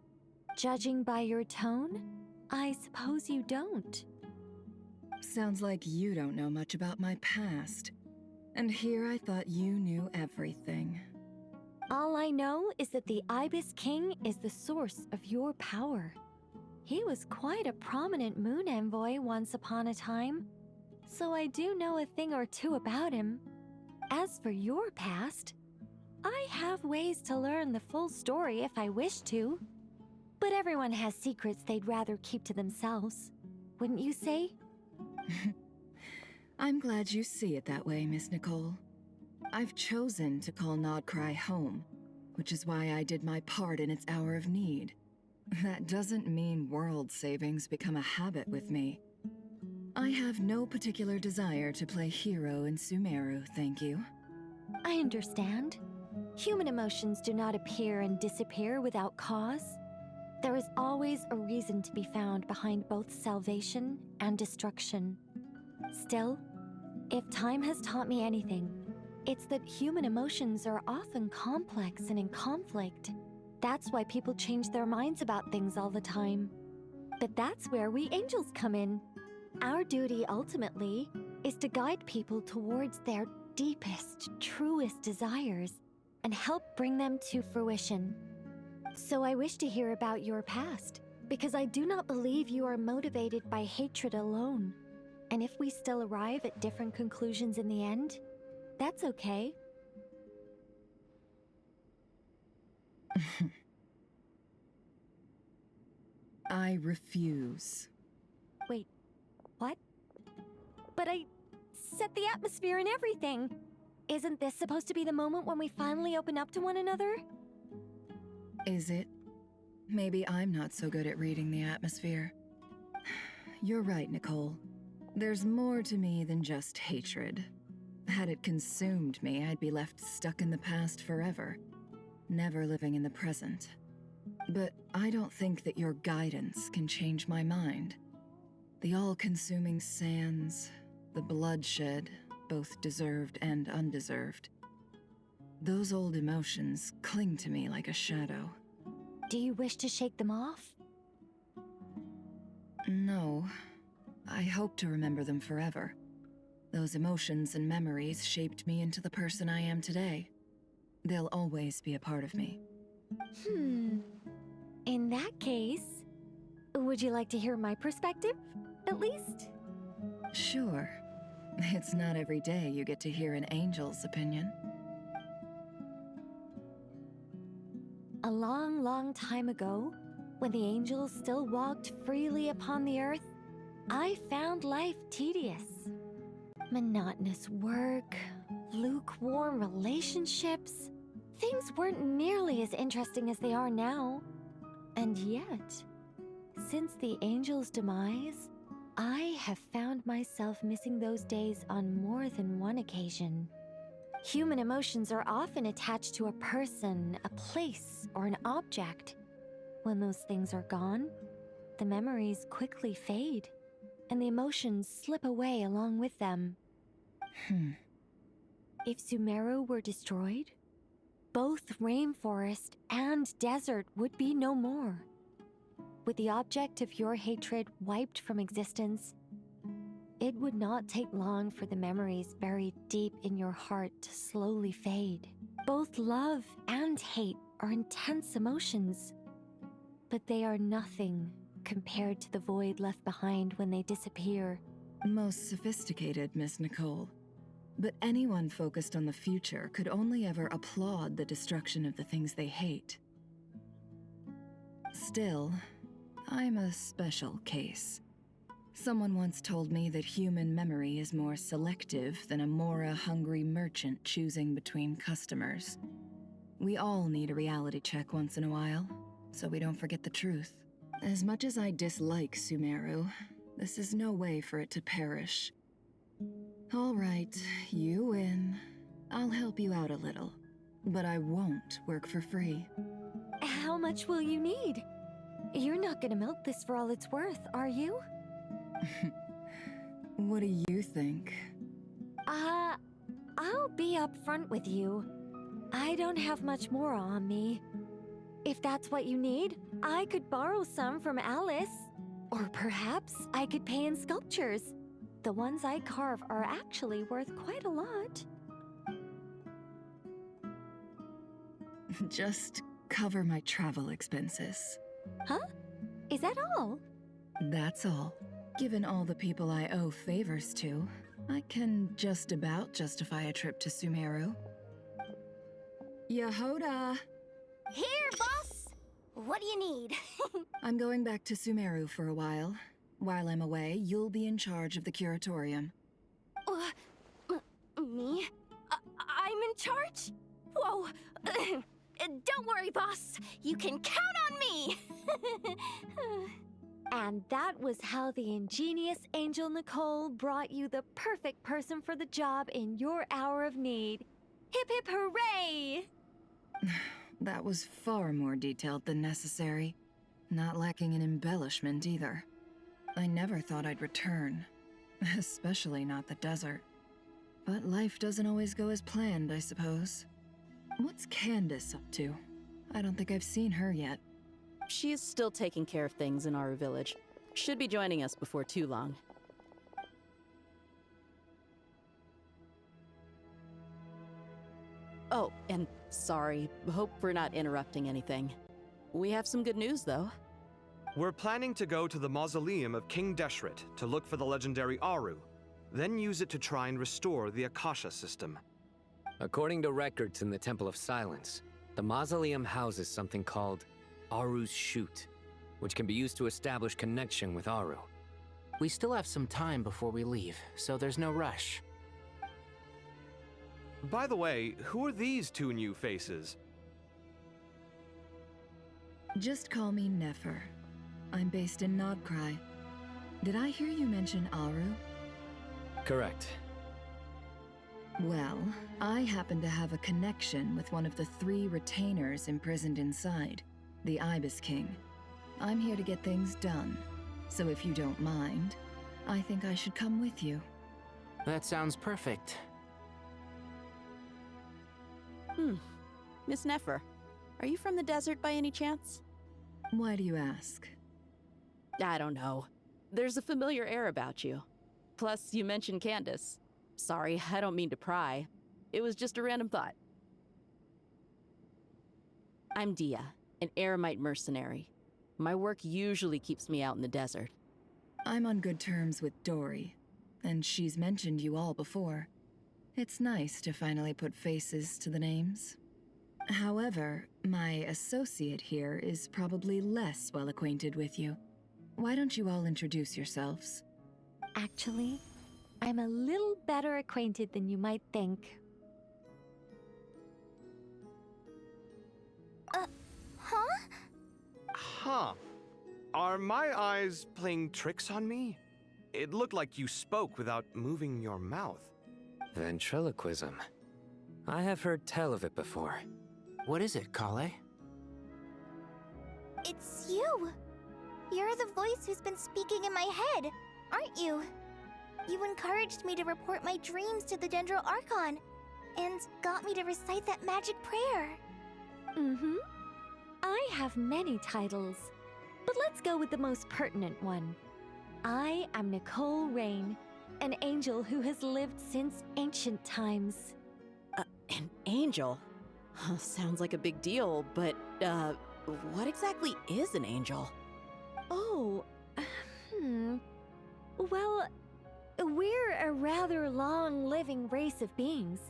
Judging by your tone, I suppose you don't. Sounds like you don't know much about my past. And here I thought you knew everything. All I know is that the Ibis King is the source of your power. He was quite a prominent moon envoy once upon a time, so I do know a thing or two about him. As for your past, I have ways to learn the full story if I wish to. But everyone has secrets they'd rather keep to themselves, wouldn't you say? I'm glad you see it that way, Miss Nicole. I've chosen to call nodkrai home, which is why I did my part in its hour of need. That doesn't mean world savings become a habit with me. I have no particular desire to play hero in Sumeru, thank you. I understand. Human emotions do not appear and disappear without cause. There is always a reason to be found behind both salvation and destruction. Still, if time has taught me anything, it's that human emotions are often complex and in conflict. That's why people change their minds about things all the time. But that's where we angels come in. Our duty, ultimately, is to guide people towards their deepest, truest desires and help bring them to fruition. So I wish to hear about your past, because I do not believe you are motivated by hatred alone. And if we still arrive at different conclusions in the end, that's okay. I refuse. Wait, what? But I set the atmosphere and everything. Isn't this supposed to be the moment when we finally open up to one another? Is it? Maybe I'm not so good at reading the atmosphere. You're right, Nicole. There's more to me than just hatred. Had it consumed me, I'd be left stuck in the past forever, never living in the present. But I don't think that your guidance can change my mind. The all-consuming sands, the bloodshed, both deserved and undeserved. Those old emotions cling to me like a shadow. Do you wish to shake them off? No. I hope to remember them forever. Those emotions and memories shaped me into the person I am today. They'll always be a part of me. In that case, would you like to hear my perspective, at least? Sure. It's not every day you get to hear an angel's opinion. A long, long time ago, when the angels still walked freely upon the earth, I found life tedious. Monotonous work, lukewarm relationships. Things weren't nearly as interesting as they are now. And yet, since the angels' demise, I have found myself missing those days on more than one occasion. Human emotions are often attached to a person, a place, or an object. When those things are gone, the memories quickly fade, and the emotions slip away along with them. If Sumeru were destroyed, both rainforest and desert would be no more. With the object of your hatred wiped from existence, it would not take long for the memories buried deep in your heart to slowly fade. Both love and hate are intense emotions, but they are nothing compared to the void left behind when they disappear. Most sophisticated, Miss Nicole. But anyone focused on the future could only ever applaud the destruction of the things they hate. Still, I'm a special case. Someone once told me that human memory is more selective than a Mora-hungry merchant choosing between customers. We all need a reality check once in a while, so we don't forget the truth. As much as I dislike Sumeru, this is no way for it to perish. All right, you win. I'll help you out a little, but I won't work for free. How much will you need? You're not gonna milk this for all it's worth, are you? What do you think? I'll be upfront with you. I don't have much more on me. If that's what you need, I could borrow some from Alice. Or perhaps I could pay in sculptures. The ones I carve are actually worth quite a lot. Just cover my travel expenses. Huh? Is that all? That's all. Given all the people I owe favors to, I can just about justify a trip to Sumeru. Yehoda! Here, boss! What do you need? I'm going back to Sumeru for a while. While I'm away, you'll be in charge of the curatorium. Me? I charge? Whoa. Don't worry, boss. You can count on me. And that was how the ingenious Angel Nicole brought you the perfect person for the job in your hour of need. Hip hip hooray! That was far more detailed than necessary. Not lacking in embellishment either. I never thought I'd return. Especially not the desert. But life doesn't always go as planned, I suppose. What's Candace up to? I don't think I've seen her yet. She is still taking care of things in our village. Should be joining us before too long. Oh, and sorry. Hope we're not interrupting anything. We have some good news, though. We're planning to go to the mausoleum of King Deshret to look for the legendary Aru, then use it to try and restore the Akasha system. According to records in the Temple of Silence, the mausoleum houses something called Aru's Chute, which can be used to establish connection with Aru. We still have some time before we leave, so there's no rush. By the way, who are these two new faces? Just call me Nefer. I'm based in Nodkrai. Did I hear you mention Aru? Correct. Well, I happen to have a connection with one of the 3 retainers imprisoned inside, the Ibis King. I'm here to get things done, so if you don't mind, I think I should come with you. That sounds perfect. Miss Nefer, are you from the desert by any chance? Why do you ask? I don't know. There's a familiar air about you. Plus, you mentioned Candace. Sorry, I don't mean to pry. It was just a random thought. I'm Dia, an Eremite mercenary. My work usually keeps me out in the desert. I'm on good terms with Dory, and she's mentioned you all before. It's nice to finally put faces to the names. However, my associate here is probably less well acquainted with you. Why don't you all introduce yourselves? Actually, I'm a little better acquainted than you might think. Huh? Huh. Are my eyes playing tricks on me? It looked like you spoke without moving your mouth. Ventriloquism. I have heard tell of it before. What is it, Kale? It's you! You're the voice who's been speaking in my head, aren't you? You encouraged me to report my dreams to the Dendro Archon, and got me to recite that magic prayer. I have many titles, but let's go with the most pertinent one. I am Nicole Rain, an angel who has lived since ancient times. An angel? Sounds like a big deal, but, what exactly is an angel? Oh, Well, we're a rather long-living race of beings.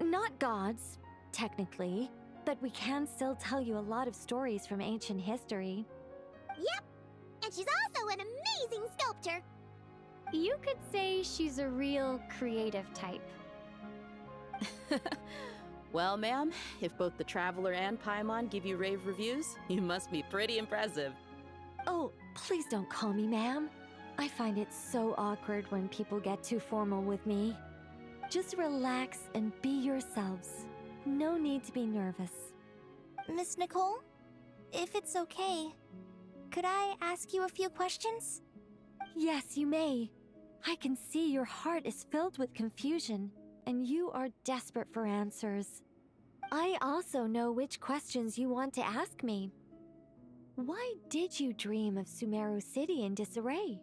Not gods, technically, but we can still tell you a lot of stories from ancient history. Yep, and she's also an amazing sculptor. You could say she's a real creative type. Well, ma'am, if both the Traveler and Paimon give you rave reviews, you must be pretty impressive. Oh, please don't call me ma'am. I find it so awkward when people get too formal with me. Just relax and be yourselves. No need to be nervous. Miss Nicole, if it's okay, could I ask you a few questions? Yes, you may. I can see your heart is filled with confusion, and you are desperate for answers. I also know which questions you want to ask me. Why did you dream of Sumeru City in disarray?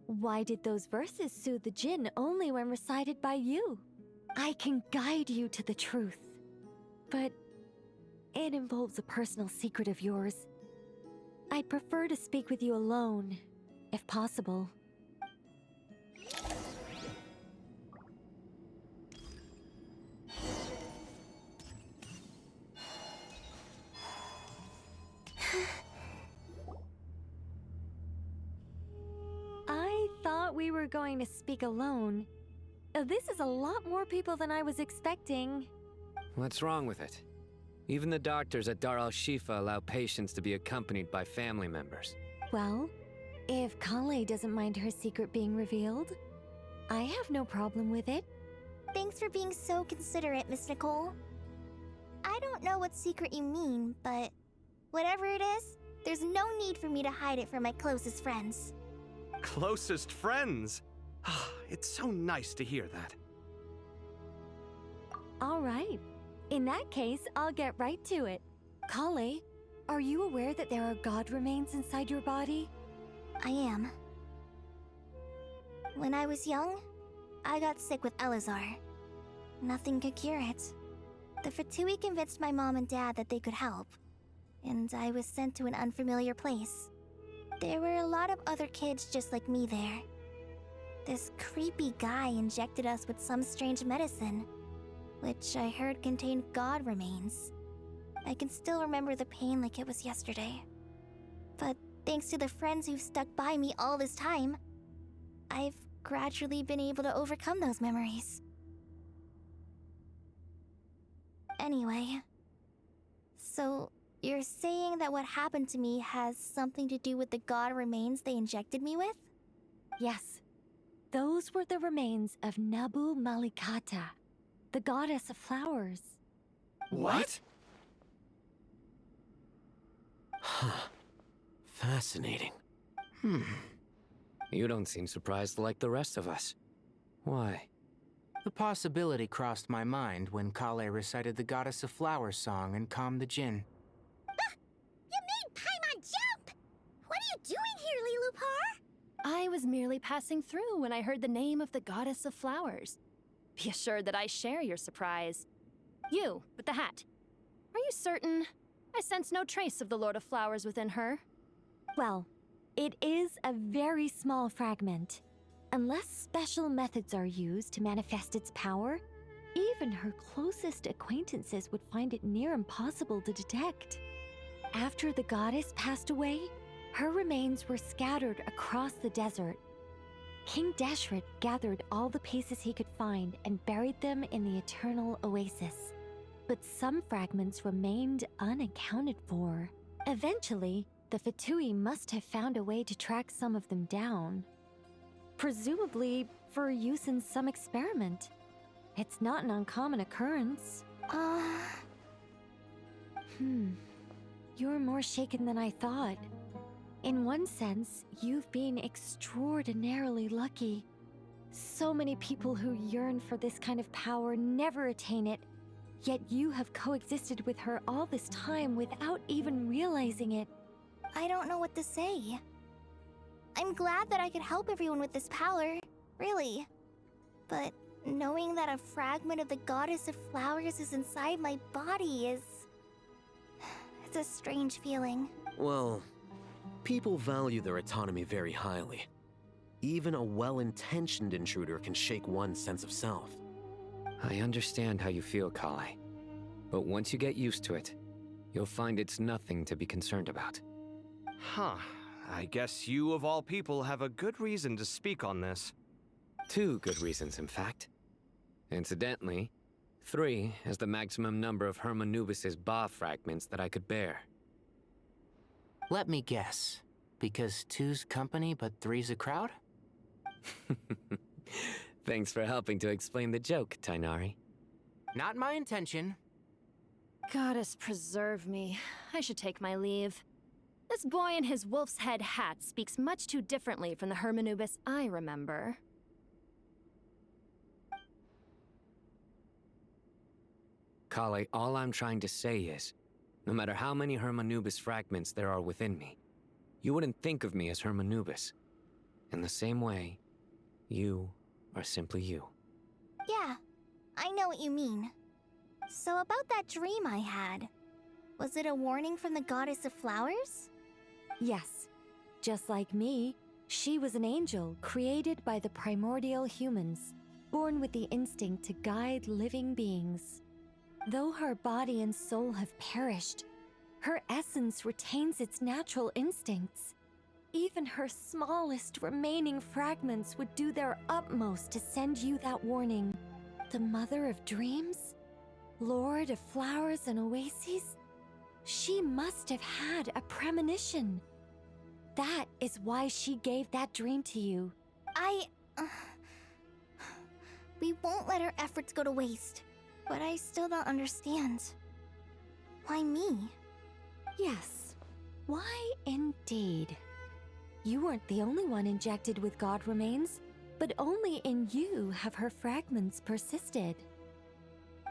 Why did those verses soothe the djinn only when recited by you? I can guide you to the truth, but it involves a personal secret of yours. I'd prefer to speak with you alone, if possible. I thought we were going to speak alone. This is a lot more people than I was expecting. What's wrong with it? Even the doctors at Dar al-Shifa allow patients to be accompanied by family members. Well, if Kale doesn't mind her secret being revealed, I have no problem with it. Thanks for being so considerate, Miss Nicole. I don't know what secret you mean, but whatever it is, there's no need for me to hide it from my closest friends. Closest friends? It's so nice to hear that. All right. In that case, I'll get right to it. Kale, are you aware that there are god remains inside your body? I am. When I was young, I got sick with Elazar. Nothing could cure it. The Fatui convinced my mom and dad that they could help, and I was sent to an unfamiliar place. There were a lot of other kids just like me there. This creepy guy injected us with some strange medicine, which I heard contained god remains. I can still remember the pain like it was yesterday. But thanks to the friends who've stuck by me all this time, I've gradually been able to overcome those memories. Anyway, so you're saying that what happened to me has something to do with the god remains they injected me with? Yes. Those were the remains of Nabu Malikata, the goddess of flowers. What? Huh. Fascinating. You don't seem surprised like the rest of us. Why? The possibility crossed my mind when Kale recited the Goddess of Flowers song and calmed the Jinn. You made Paimon jump! What are you doing here, Lilupar? I was merely passing through when I heard the name of the Goddess of Flowers. Be assured that I share your surprise. You, with the hat. Are you certain? I sense no trace of the Lord of Flowers within her. Well, it is a very small fragment. Unless special methods are used to manifest its power, even her closest acquaintances would find it near impossible to detect. After the goddess passed away, her remains were scattered across the desert. King Deshret gathered all the pieces he could find and buried them in the Eternal Oasis. But some fragments remained unaccounted for. Eventually, the Fatui must have found a way to track some of them down. Presumably for use in some experiment. It's not an uncommon occurrence. You're more shaken than I thought. In one sense, you've been extraordinarily lucky. So many people who yearn for this kind of power never attain it, yet you have coexisted with her all this time without even realizing it. I don't know what to say. I'm glad that I could help everyone with this power, really. But knowing that a fragment of the Goddess of Flowers is inside my body is... it's a strange feeling. Well, people value their autonomy very highly. Even a well-intentioned intruder can shake one's sense of self. I understand how you feel, Kale. But once you get used to it, you'll find it's nothing to be concerned about. Huh. I guess you, of all people, have a good reason to speak on this. 2 good reasons, in fact. Incidentally, 3 is the maximum number of Hermanubis' Ba fragments that I could bear. Let me guess. Because 2's company, but 3's a crowd? Thanks for helping to explain the joke, Tighnari. Not my intention. Goddess preserve me. I should take my leave. This boy in his wolf's head hat speaks much too differently from the Hermanubis I remember. Kale, all I'm trying to say is, no matter how many Hermanubis fragments there are within me, you wouldn't think of me as Hermanubis. In the same way, you are simply you. Yeah, I know what you mean. So about that dream I had, was it a warning from the Goddess of Flowers? Yes. Just like me, she was an angel created by the primordial humans, born with the instinct to guide living beings. Though her body and soul have perished, her essence retains its natural instincts. Even her smallest remaining fragments would do their utmost to send you that warning. The Mother of Dreams? Lord of flowers and oases? She must have had a premonition. That is why she gave that dream to you. We won't let our efforts go to waste. But I still don't understand. Why me? Yes. Why indeed? You weren't the only one injected with god remains, but only in you have her fragments persisted.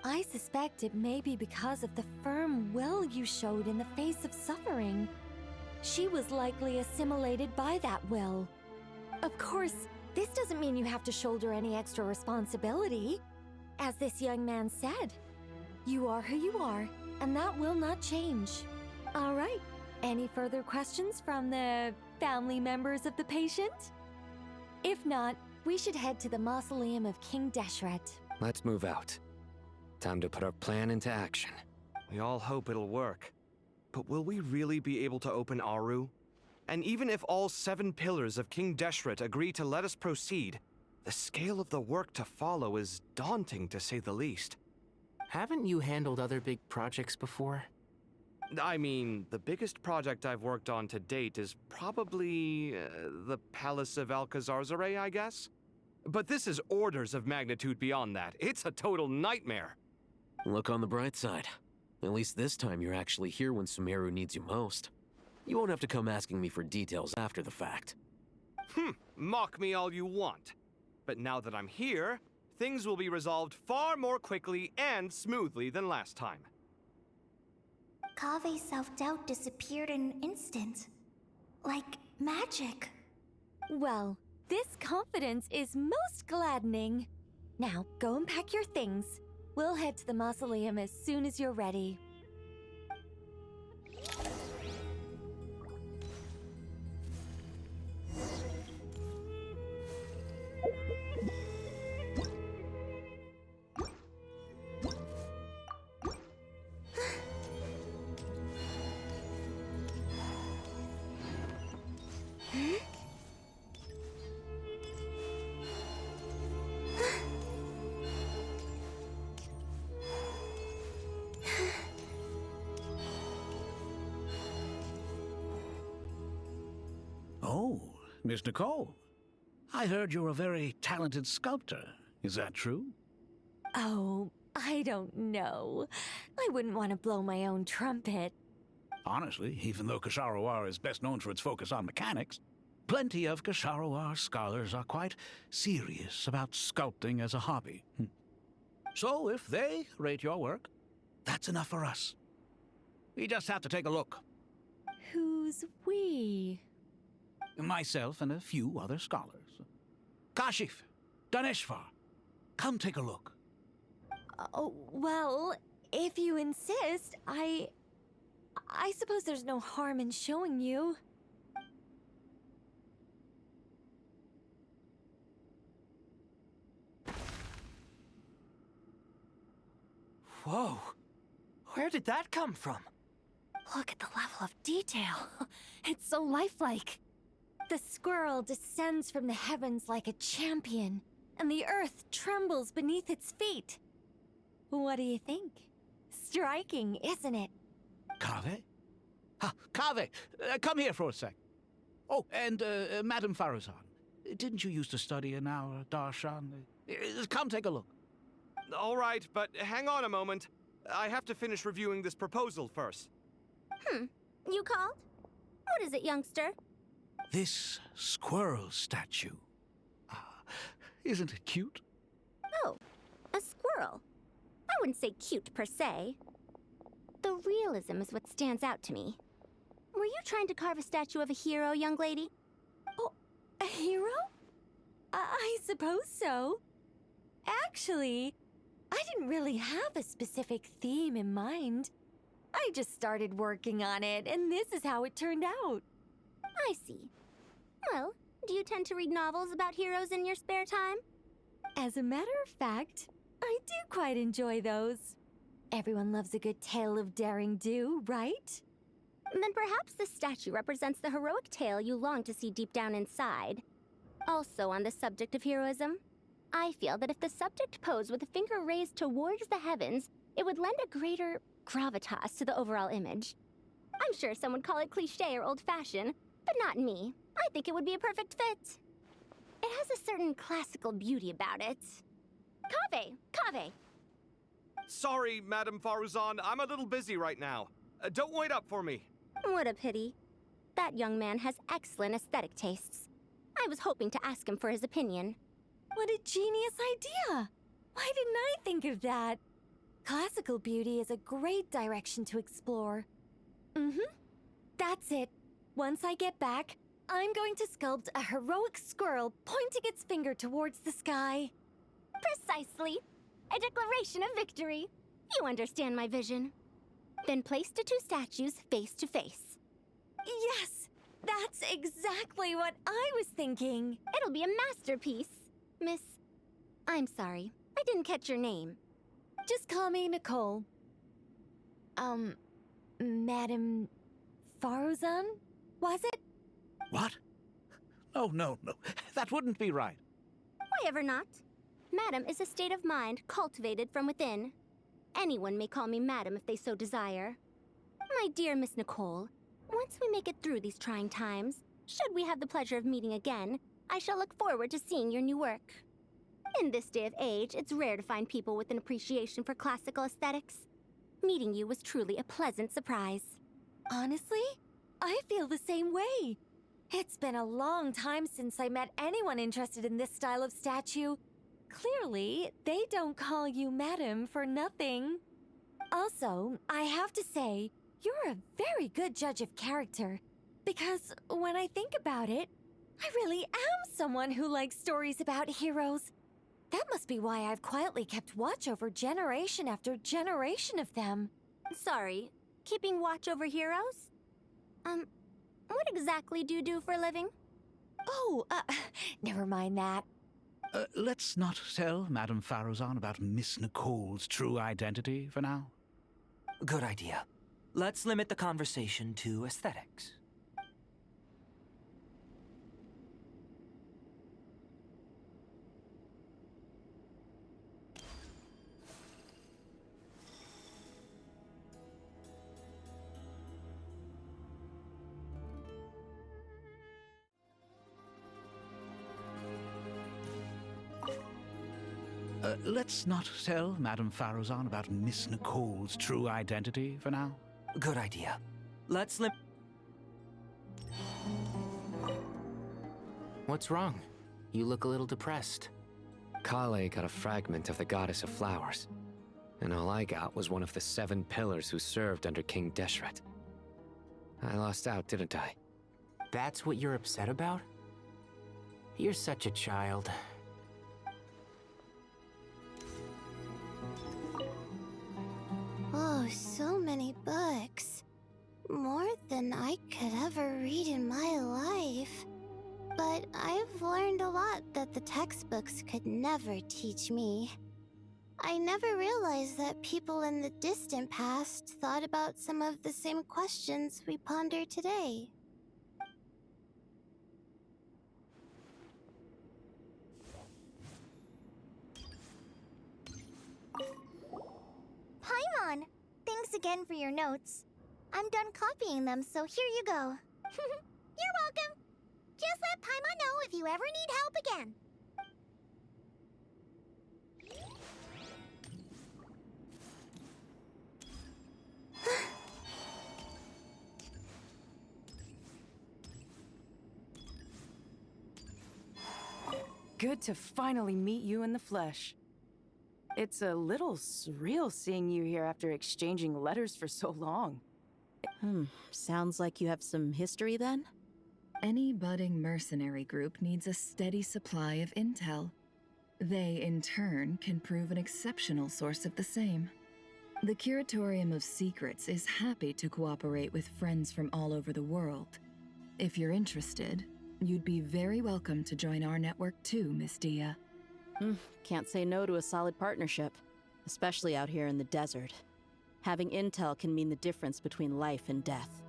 I suspect it may be because of the firm will you showed in the face of suffering. She was likely assimilated by that will. Of course, this doesn't mean you have to shoulder any extra responsibility. As this young man said, you are who you are, and that will not change. All right, any further questions from the family members of the patient? If not, we should head to the mausoleum of King Deshret. Let's move out. Time to put our plan into action. We all hope it'll work. But will we really be able to open Aru? And even if all 7 pillars of King Deshret agree to let us proceed, the scale of the work to follow is daunting, to say the least. Haven't you handled other big projects before? I mean, the biggest project I've worked on to date is probably the Palace of Alcazarzaray, I guess? But this is orders of magnitude beyond that. It's a total nightmare. Look on the bright side. At least this time you're actually here when Sumeru needs you most. You won't have to come asking me for details after the fact. Mock me all you want. But now that I'm here, things will be resolved far more quickly and smoothly than last time. Kave's self-doubt disappeared in an instant. Like magic. Well, this confidence is most gladdening. Now, go and pack your things. We'll head to the mausoleum as soon as you're ready. Oh, Miss Nicole. I heard you're a very talented sculptor. Is that true? Oh, I don't know. I wouldn't want to blow my own trumpet. Honestly, even though Kasharawar is best known for its focus on mechanics, plenty of Kasharawar scholars are quite serious about sculpting as a hobby. So if they rate your work, that's enough for us. We just have to take a look. Who's we? Myself and a few other scholars. Kashif, Daneshvar, come take a look. Oh, well, if you insist, I suppose there's no harm in showing you. Whoa! Where did that come from? Look at the level of detail. It's so lifelike. The squirrel descends from the heavens like a champion, and the earth trembles beneath its feet. What do you think? Striking, isn't it? Kaveh? Kaveh, come here for a sec. Oh, and Madame Farazan, didn't you used to study in our darshan? Come take a look. All right, but hang on a moment. I have to finish reviewing this proposal first. You called? What is it, youngster? This squirrel statue. Isn't it cute? Oh, a squirrel. I wouldn't say cute per se. The realism is what stands out to me. Were you trying to carve a statue of a hero, young lady? Oh, a hero? I suppose so. Actually, I didn't really have a specific theme in mind. I just started working on it, and this is how it turned out. I see. Well, do you tend to read novels about heroes in your spare time? As a matter of fact, I do quite enjoy those. Everyone loves a good tale of daring do, right? Then perhaps this statue represents the heroic tale you long to see deep down inside. Also on the subject of heroism, I feel that if the subject posed with a finger raised towards the heavens, It would lend a greater gravitas to the overall image. I'm sure some would call it cliché or old-fashioned, but not me. I think it would be a perfect fit. It has a certain classical beauty about it. Kaveh! Sorry, Madame Faruzan, I'm a little busy right now. Don't wait up for me. What a pity. That young man has excellent aesthetic tastes. I was hoping to ask him for his opinion. What a genius idea! Why didn't I think of that? Classical beauty is a great direction to explore. That's it. Once I get back, I'm going to sculpt a heroic squirrel pointing its finger towards the sky. Precisely. A declaration of victory. You understand my vision. Then place the two statues face to face. Yes! That's exactly what I was thinking. It'll be a masterpiece. Miss... I'm sorry. I didn't catch your name. Just call me Nicole. Madame Faruzan? Was it? What? Oh, no. That wouldn't be right. Why ever not? Madam is a state of mind cultivated from within. Anyone may call me Madam if they so desire. My dear Miss Nicole, once we make it through these trying times, should we have the pleasure of meeting again, I shall look forward to seeing your new work. In this day of age, it's rare to find people with an appreciation for classical aesthetics. Meeting you was truly a pleasant surprise. Honestly, I feel the same way. It's been a long time since I met anyone interested in this style of statue. Clearly, they don't call you Madam for nothing. Also, I have to say, you're a very good judge of character. Because when I think about it, I really am someone who likes stories about heroes. That must be why I've quietly kept watch over generation after generation of them. Sorry, keeping watch over heroes? What exactly do you do for a living? Oh, never mind that. Let's not tell Madame Faruzan about Miss Nicole's true identity for now. Good idea. Let's limit the conversation to aesthetics. Let's not tell Madame Faruzan about Miss Nicole's true identity for now. Good idea. Let's What's wrong? You look a little depressed. Kale got a fragment of the goddess of flowers, and all I got was one of the 7 pillars who served under King Deshret. I lost out, didn't I? That's what you're upset about? You're such a child. Oh, so many books. More than I could ever read in my life. But I've learned a lot that the textbooks could never teach me. I never realized that people in the distant past thought about some of the same questions we ponder today. Paimon! Thanks again for your notes. I'm done copying them, so here you go. You're welcome. Just let Paimon know if you ever need help again. Good to finally meet you in the flesh. It's a little surreal seeing you here after exchanging letters for so long. Sounds like you have some history then? Any budding mercenary group needs a steady supply of intel. They, in turn, can prove an exceptional source of the same. The Curatorium of Secrets is happy to cooperate with friends from all over the world. If you're interested, you'd be very welcome to join our network too, Miss Dia. Can't say no to a solid partnership, especially out here in the desert. Having intel can mean the difference between life and death.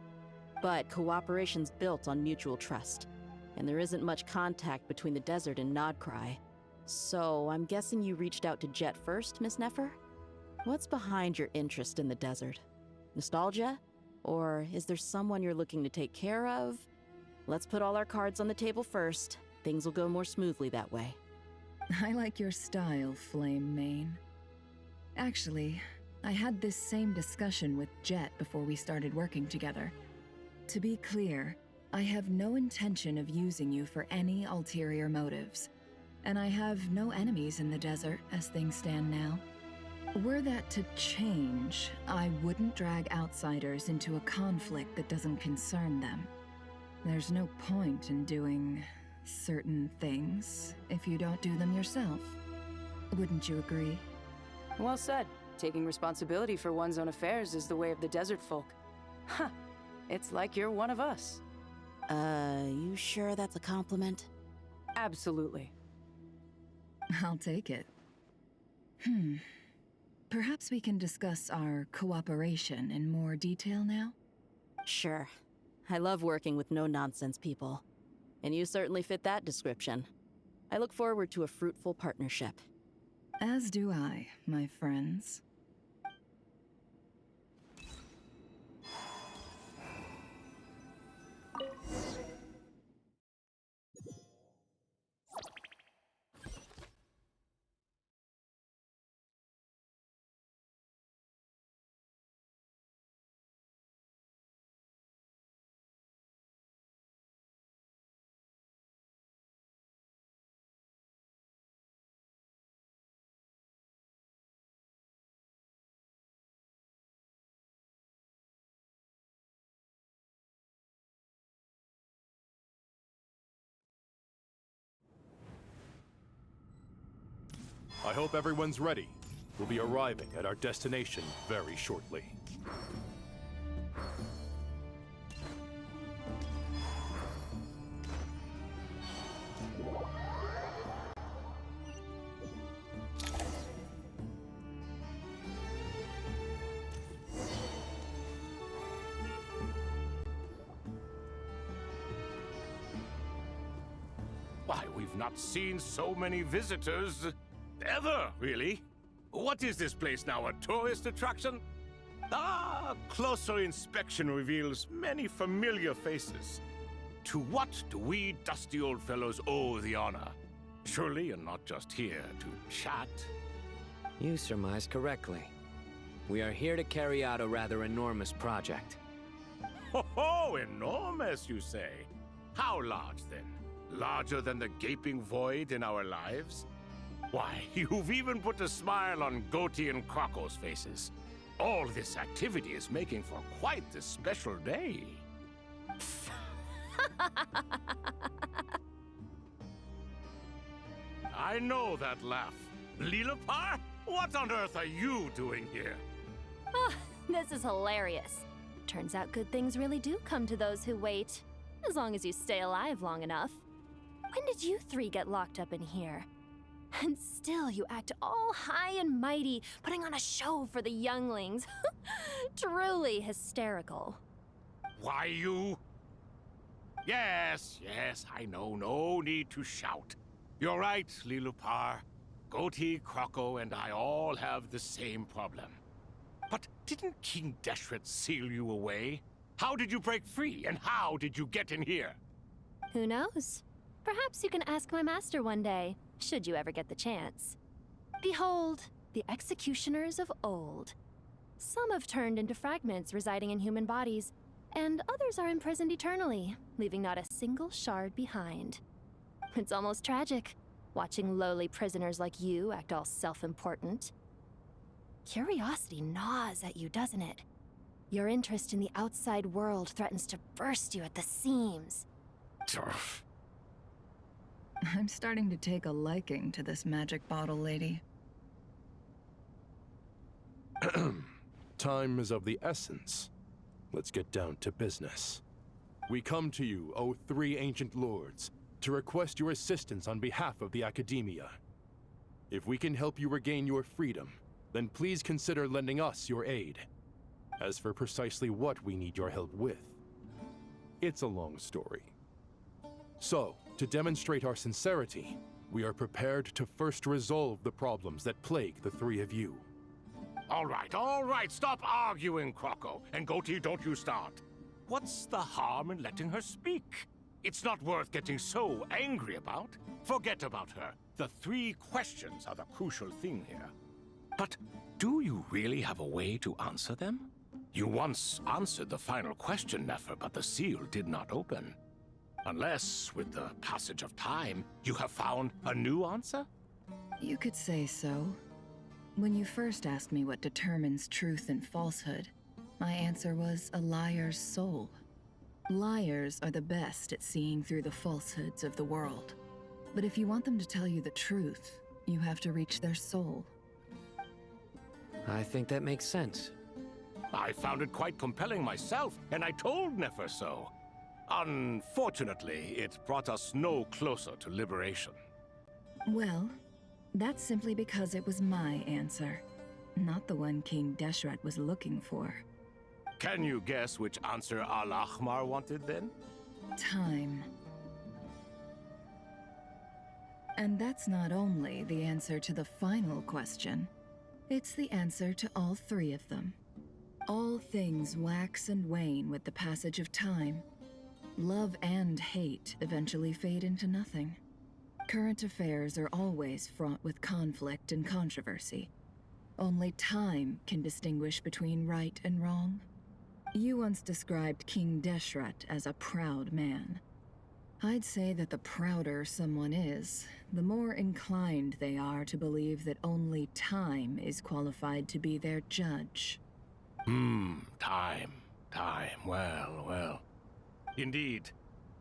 But cooperation's built on mutual trust, and there isn't much contact between the desert and Nodkrai. So I'm guessing you reached out to Jet first, Miss Nefer? What's behind your interest in the desert? Nostalgia? Or is there someone you're looking to take care of? Let's put all our cards on the table first. Things will go more smoothly that way. I like your style, Flame Mane. Actually, I had this same discussion with Jet before we started working together. To be clear, I have no intention of using you for any ulterior motives. And I have no enemies in the desert as things stand now. Were that to change, I wouldn't drag outsiders into a conflict that doesn't concern them. There's no point in doing certain things if you don't do them yourself. Wouldn't you agree? Well said. Taking responsibility for one's own affairs is the way of the desert folk. Huh. It's like you're one of us. You sure that's a compliment? Absolutely. I'll take it. Perhaps we can discuss our cooperation in more detail now? Sure. I love working with no-nonsense people. And you certainly fit that description. I look forward to a fruitful partnership. As do I, my friends. I hope everyone's ready. We'll be arriving at our destination very shortly. Why, we've not seen so many visitors ever, really. What is this place now, a tourist attraction? Ah, closer inspection reveals many familiar faces. To what do we dusty old fellows owe the honor? Surely you're not just here to chat. You surmised correctly. We are here to carry out a rather enormous project. Ho, enormous, you say? How large, then? Larger than the gaping void in our lives? Why, you've even put a smile on Goatee and Crocco's faces. All this activity is making for quite a special day. I know that laugh. Lilipar? What on earth are you doing here? Oh, this is hilarious. Turns out good things really do come to those who wait. As long as you stay alive long enough. When did you three get locked up in here? And still you act all high and mighty, putting on a show for the younglings. Truly hysterical. Why, you... Yes, I know. No need to shout. You're right, Lilipar. Goatee, Crocco, and I all have the same problem. But didn't King Deshret seal you away? How did you break free, and how did you get in here? Who knows? Perhaps you can ask my master one day, should you ever get the chance. Behold, the executioners of old. Some have turned into fragments residing in human bodies, and others are imprisoned eternally, leaving not a single shard behind. It's almost tragic, watching lowly prisoners like you act all self-important. Curiosity gnaws at you, doesn't it? Your interest in the outside world threatens to burst you at the seams. I'm starting to take a liking to this magic bottle lady. Time is of the essence. Let's get down to business. We come to you, O three ancient lords, to request your assistance on behalf of the Academia. If we can help you regain your freedom, then please consider lending us your aid. As for precisely what we need your help with, it's a long story. So, to demonstrate our sincerity, we are prepared to first resolve the problems that plague the three of you. All right, stop arguing, Croco. And Goatee, don't you start. What's the harm in letting her speak? It's not worth getting so angry about. Forget about her. The 3 questions are the crucial thing here. But do you really have a way to answer them? You once answered the final question, Nefer, but the seal did not open. Unless, with the passage of time, you have found a new answer? You could say so. When you first asked me what determines truth and falsehood, my answer was a liar's soul. Liars are the best at seeing through the falsehoods of the world. But if you want them to tell you the truth, you have to reach their soul. I think that makes sense. I found it quite compelling myself, and I told Nefer so. Unfortunately, it brought us no closer to liberation. Well, that's simply because it was my answer, not the one King Deshret was looking for. Can you guess which answer Al-Ahmar wanted then? Time. And that's not only the answer to the final question, it's the answer to all 3 of them. All things wax and wane with the passage of time. Love and hate eventually fade into nothing. Current affairs are always fraught with conflict and controversy. Only time can distinguish between right and wrong. You once described King Deshret as a proud man. I'd say that the prouder someone is, the more inclined they are to believe that only time is qualified to be their judge. Time. Well. Indeed.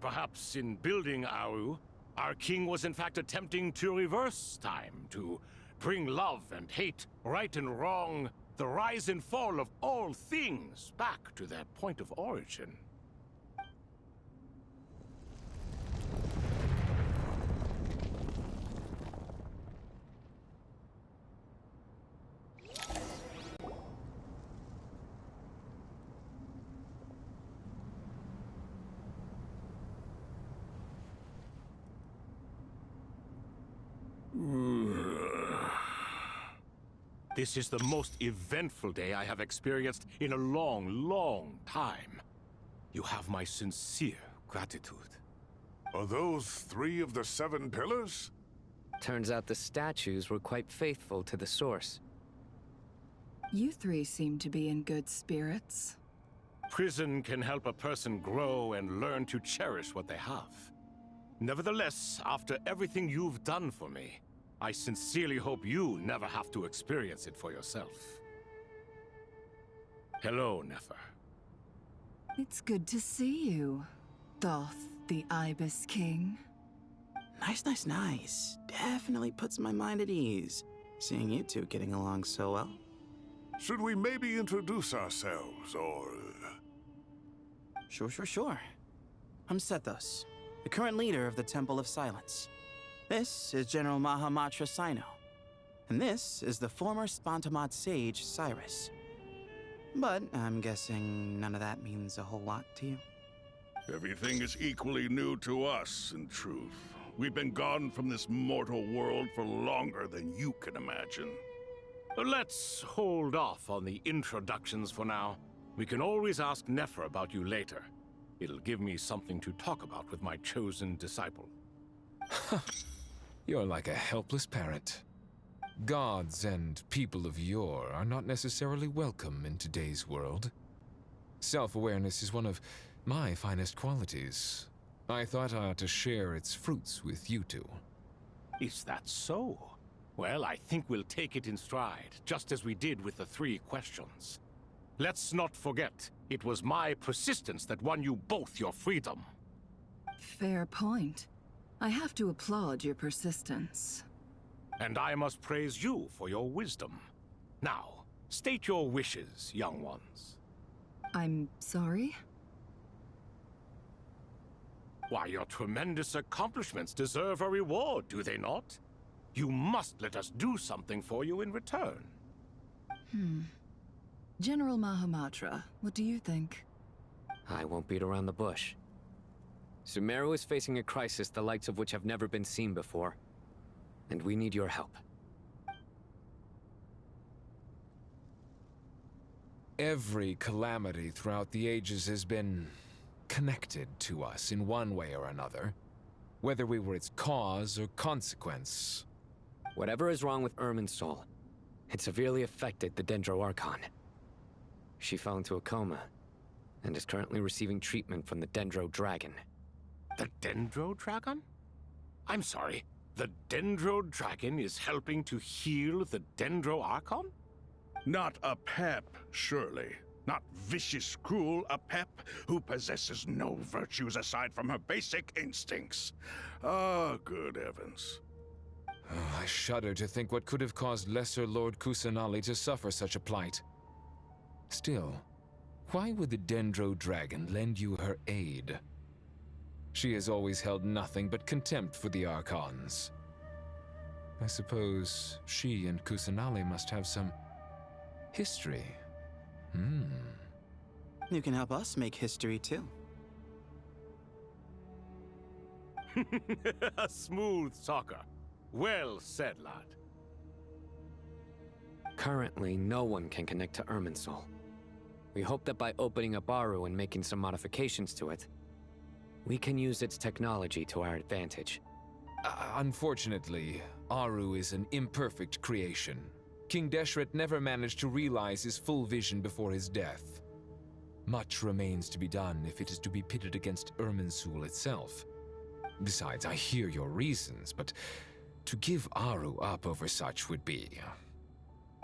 Perhaps in building Aru, our king was in fact attempting to reverse time, to bring love and hate, right and wrong, the rise and fall of all things back to their point of origin. This is the most eventful day I have experienced in a long time. You have my sincere gratitude. Are those 3 of the 7 pillars? Turns out the statues were quite faithful to the source. You 3 seem to be in good spirits. Prison can help a person grow and learn to cherish what they have. Nevertheless, after everything you've done for me, I sincerely hope you never have to experience it for yourself. Hello, Nefer. It's good to see you, Thoth, the Ibis King. Nice. Definitely puts my mind at ease, seeing you 2 getting along so well. Should we maybe introduce ourselves, or... Sure. I'm Sethos, the current leader of the Temple of Silence. This is General Mahamatra Sino, and this is the former Spantamot sage, Cyrus. But I'm guessing none of that means a whole lot to you. Everything is equally new to us, in truth. We've been gone from this mortal world for longer than you can imagine. Let's hold off on the introductions for now. We can always ask Nefer about you later. It'll give me something to talk about with my chosen disciple. You're like a helpless parrot. Gods and people of yore are not necessarily welcome in today's world. Self-awareness is one of my finest qualities. I thought I ought to share its fruits with you 2. Is that so? Well, I think we'll take it in stride, just as we did with the 3 questions. Let's not forget, it was my persistence that won you both your freedom. Fair point. I have to applaud your persistence. And I must praise you for your wisdom. Now, state your wishes, young ones. I'm sorry? Why, your tremendous accomplishments deserve a reward, do they not? You must let us do something for you in return. General Mahamatra, what do you think? I won't beat around the bush. Sumeru is facing a crisis the likes of which have never been seen before. And we need your help. Every calamity throughout the ages has been connected to us in one way or another, whether we were its cause or consequence. Whatever is wrong with Irminsul, it severely affected the Dendro-Archon. She fell into a coma, and is currently receiving treatment from the Dendro Dragon. The Dendro Dragon? I'm sorry, the Dendro Dragon is helping to heal the Dendro Archon? Not a pep, surely. Not vicious, cruel a pep who possesses no virtues aside from her basic instincts. Ah, good heavens. Oh, I shudder to think what could have caused Lesser Lord Kusanali to suffer such a plight. Still, why would the Dendro Dragon lend you her aid? She has always held nothing but contempt for the Archons. I suppose she and Kusanali must have some history. You can help us make history too. A smooth talker. Well said, lad. Currently, no one can connect to Irminsul. We hope that by opening up Aru and making some modifications to it, we can use its technology to our advantage. Unfortunately, Aru is an imperfect creation. King Deshret never managed to realize his full vision before his death. Much remains to be done if it is to be pitted against Irminsul itself. Besides, I hear your reasons, but to give Aru up over such would be...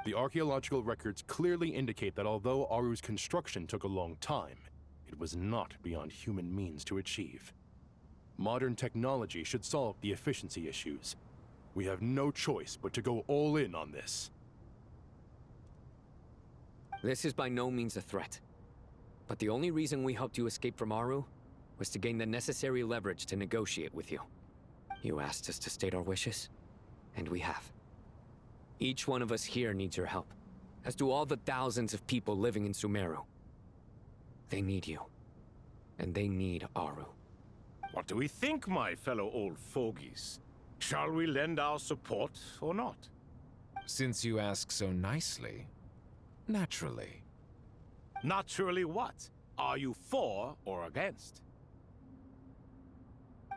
The archaeological records clearly indicate that although Aru's construction took a long time, it was not beyond human means to achieve. Modern technology should solve the efficiency issues. We have no choice but to go all in on this. This is by no means a threat. But the only reason we helped you escape from Aru was to gain the necessary leverage to negotiate with you. You asked us to state our wishes, and we have. Each one of us here needs your help, as do all the thousands of people living in Sumeru. They need you, and they need Aru. What do we think, my fellow old fogies? Shall we lend our support or not? Since you ask so nicely, naturally. Naturally what? Are you for or against?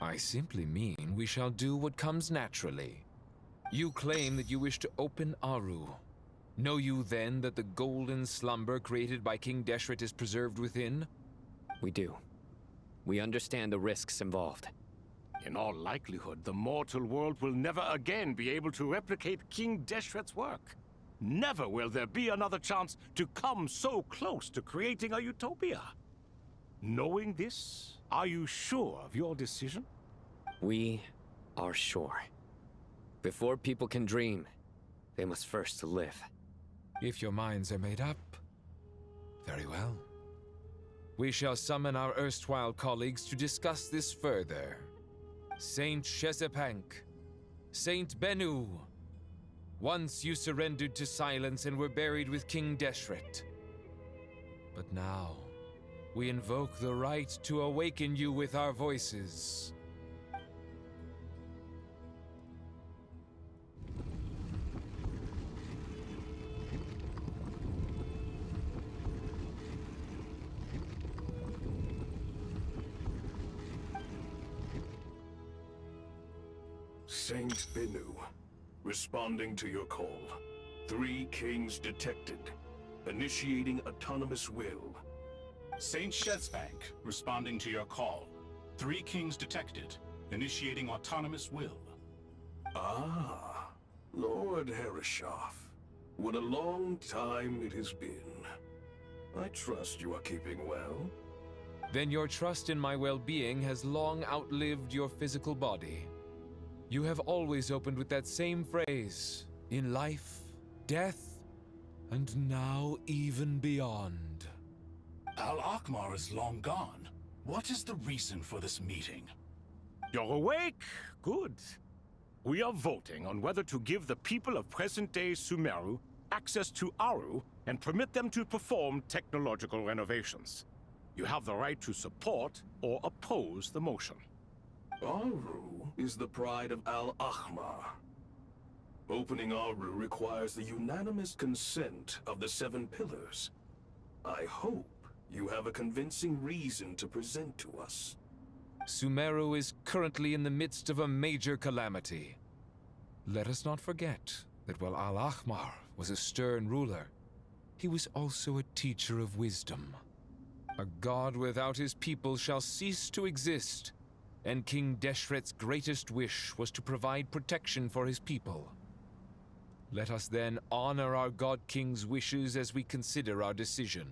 I simply mean we shall do what comes naturally. You claim that you wish to open Aru. Know you then that the golden slumber created by King Deshret is preserved within? We do. We understand the risks involved. In all likelihood, the mortal world will never again be able to replicate King Deshret's work. Never will there be another chance to come so close to creating a utopia. Knowing this, are you sure of your decision? We are sure. Before people can dream, they must first live. If your minds are made up, very well. We shall summon our erstwhile colleagues to discuss this further. Saint Shezepank, Saint Bennu. Once you surrendered to silence and were buried with King Deshret. But now, we invoke the right to awaken you with our voices. Saint Bennu, responding to your call. 3 kings detected. Initiating autonomous will. Saint Shezbank, responding to your call. 3 kings detected. Initiating autonomous will. Ah, Lord Herreshoff. What a long time it has been. I trust you are keeping well. Then your trust in my well-being has long outlived your physical body. You have always opened with that same phrase, in life, death, and now even beyond. Al-Akmar is long gone. What is the reason for this meeting? You're awake? Good. We are voting on whether to give the people of present-day Sumeru access to Aru and permit them to perform technological renovations. You have the right to support or oppose the motion. Aru is the pride of Al-Ahmar. Opening Aru requires the unanimous consent of the 7 pillars. I hope you have a convincing reason to present to us. Sumeru is currently in the midst of a major calamity. Let us not forget that while Al-Ahmar was a stern ruler, he was also a teacher of wisdom. A god without his people shall cease to exist, and King Deshret's greatest wish was to provide protection for his people. Let us then honor our God King's wishes as we consider our decision.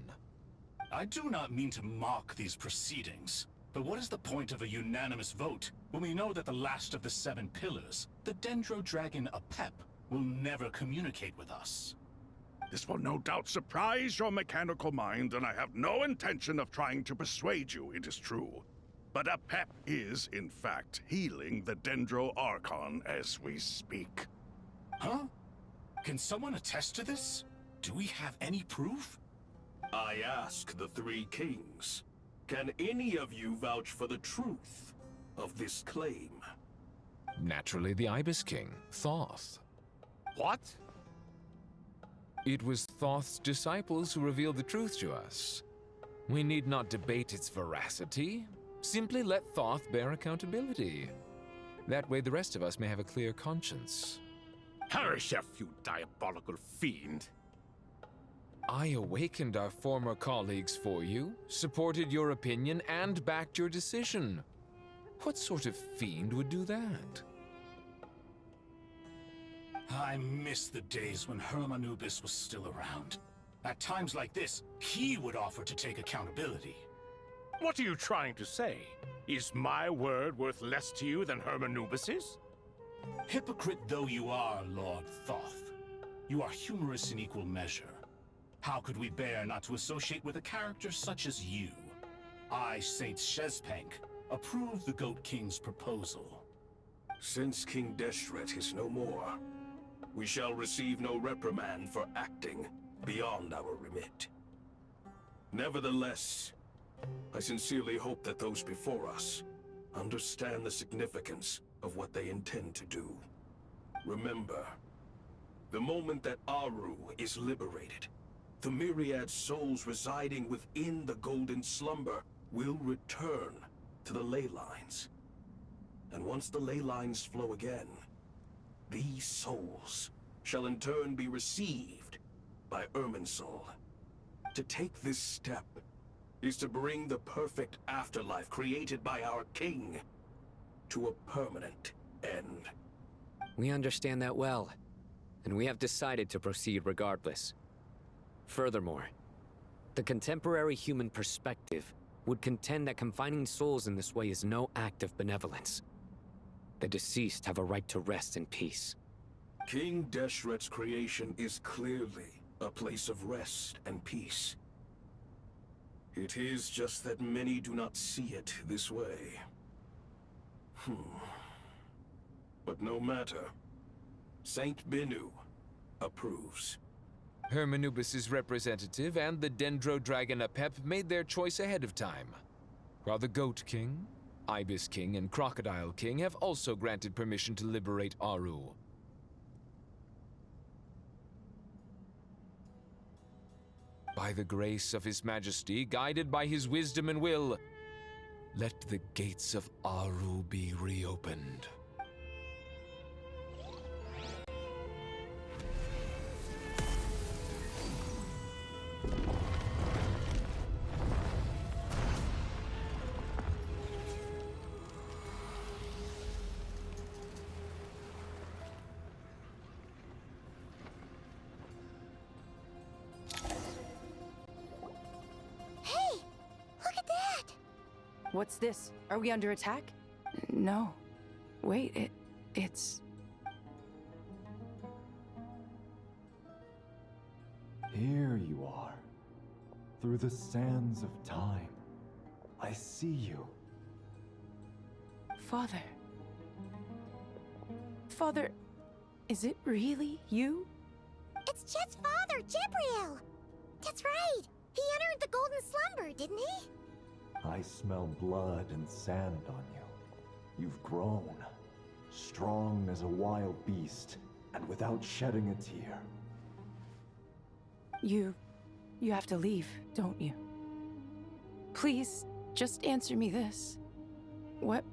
I do not mean to mock these proceedings, but what is the point of a unanimous vote when we know that the last of the 7 pillars, the Dendro Dragon Apep, will never communicate with us? This will no doubt surprise your mechanical mind, and I have no intention of trying to persuade you it is true. But Apep is, in fact, healing the Dendro Archon as we speak. Huh? Can someone attest to this? Do we have any proof? I ask the 3 kings. Can any of you vouch for the truth of this claim? Naturally, the Ibis King, Thoth. What? It was Thoth's disciples who revealed the truth to us. We need not debate its veracity. Simply let Thoth bear accountability. That way the rest of us may have a clear conscience. Harishef, you diabolical fiend! I awakened our former colleagues for you, supported your opinion, and backed your decision. What sort of fiend would do that? I miss the days when Hermanubis was still around. At times like this, he would offer to take accountability. What are you trying to say? Is my word worth less to you than Hermanubis's? Hypocrite though you are, Lord Thoth, you are humorous in equal measure. How could we bear not to associate with a character such as you? I, Saint Shezpank, approve the Goat King's proposal. Since King Deshret is no more, we shall receive no reprimand for acting beyond our remit. Nevertheless, I sincerely hope that those before us understand the significance of what they intend to do. Remember, the moment that Aru is liberated, the myriad souls residing within the Golden Slumber will return to the ley lines. And once the ley lines flow again, these souls shall in turn be received by Irminsul. To take this step is to bring the perfect afterlife created by our king to a permanent end. We understand that well, and we have decided to proceed regardless. Furthermore, the contemporary human perspective would contend that confining souls in this way is no act of benevolence. The deceased have a right to rest in peace. King Deshret's creation is clearly a place of rest and peace. It is just that many do not see it this way. But no matter. Saint Binu approves. Hermanubis' representative and the Dendro Dragon Apep made their choice ahead of time, while the Goat King, Ibis King, and Crocodile King have also granted permission to liberate Aru. By the grace of His Majesty, guided by his wisdom and will, let the gates of Aru be reopened. What's this? Are we under attack? No. Wait, it's... Here you are. Through the sands of time. I see you. Father. Father, is it really you? It's Chet's father, Jibriel! That's right! He entered the Golden Slumber, didn't he? I smell blood and sand on you. You've grown. Strong as a wild beast, and without shedding a tear. You have to leave, don't you? Please, just answer me this. What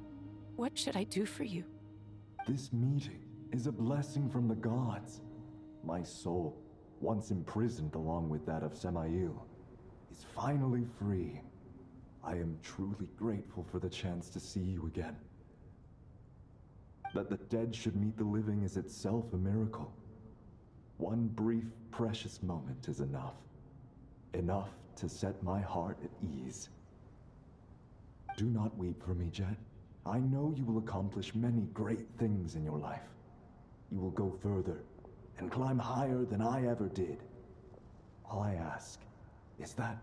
should I do for you? This meeting is a blessing from the gods. My soul, once imprisoned along with that of Semail, is finally free. I am truly grateful for the chance to see you again. That the dead should meet the living is itself a miracle. One brief, precious moment is enough. Enough to set my heart at ease. Do not weep for me, Jet. I know you will accomplish many great things in your life. You will go further and climb higher than I ever did. All I ask is that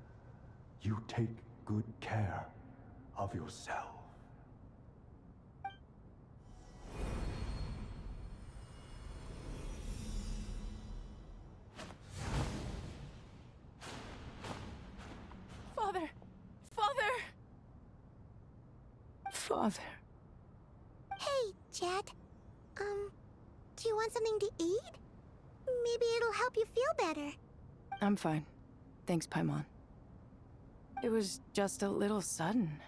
you take good care of yourself. Father! Father! Father. Hey, Jet. Do you want something to eat? Maybe it'll help you feel better. I'm fine. Thanks, Paimon. It was just a little sudden.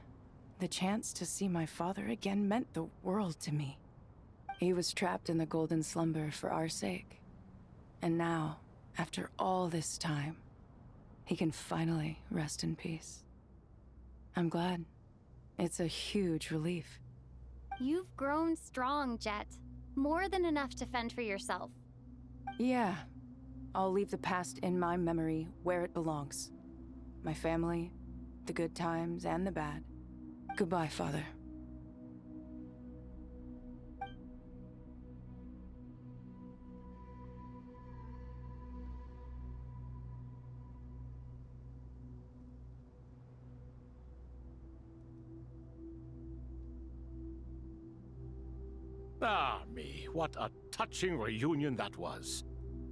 The chance to see my father again meant the world to me. He was trapped in the golden slumber for our sake. And now, after all this time, he can finally rest in peace. I'm glad. It's a huge relief. You've grown strong, Jet. More than enough to fend for yourself. Yeah. I'll leave the past in my memory where it belongs. My family, the good times and the bad. Goodbye, Father. Ah, me, what a touching reunion that was.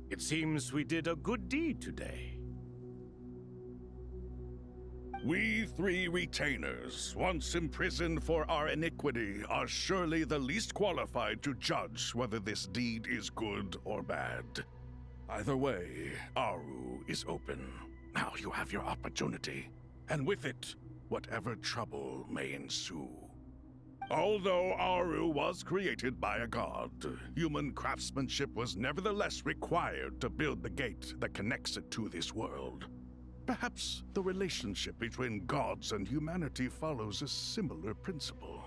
It seems we did a good deed today. We three retainers, once imprisoned for our iniquity, are surely the least qualified to judge whether this deed is good or bad. Either way, Aru is open. Now you have your opportunity, and with it, whatever trouble may ensue. Although Aru was created by a god, human craftsmanship was nevertheless required to build the gate that connects it to this world. Perhaps the relationship between gods and humanity follows a similar principle.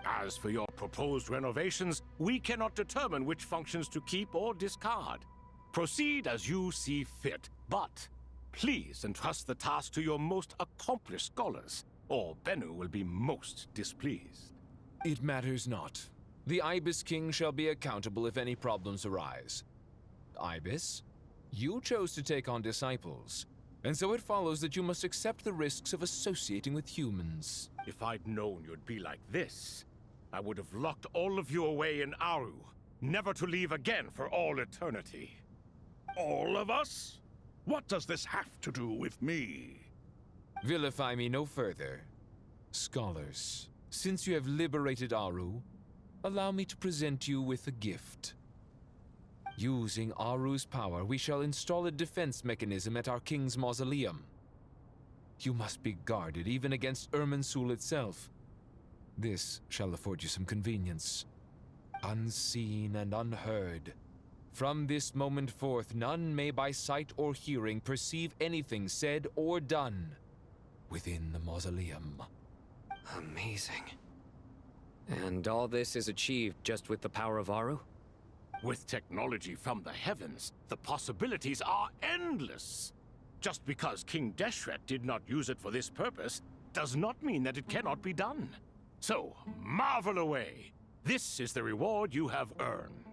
As for your proposed renovations, we cannot determine which functions to keep or discard. Proceed as you see fit, but please entrust the task to your most accomplished scholars, or Bennu will be most displeased. It matters not. The Ibis King shall be accountable if any problems arise. Ibis, you chose to take on disciples, and so it follows that you must accept the risks of associating with humans. If I'd known you'd be like this, I would have locked all of you away in Aru, never to leave again for all eternity. All of us? What does this have to do with me? Vilify me no further. Scholars, since you have liberated Aru, allow me to present you with a gift. Using Aru's power, we shall install a defense mechanism at our king's mausoleum. You must be guarded even against Irminsul itself. This shall afford you some convenience. Unseen and unheard. From this moment forth, none may by sight or hearing perceive anything said or done within the mausoleum. Amazing. And all this is achieved just with the power of Aru? With technology from the heavens, the possibilities are endless. Just because King Deshret did not use it for this purpose does not mean that it cannot be done. So, marvel away. This is the reward you have earned.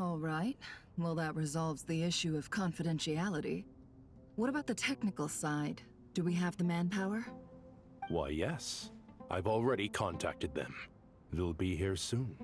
All right. Well, that resolves the issue of confidentiality. What about the technical side? Do we have the manpower? Why, yes. I've already contacted them. They'll be here soon.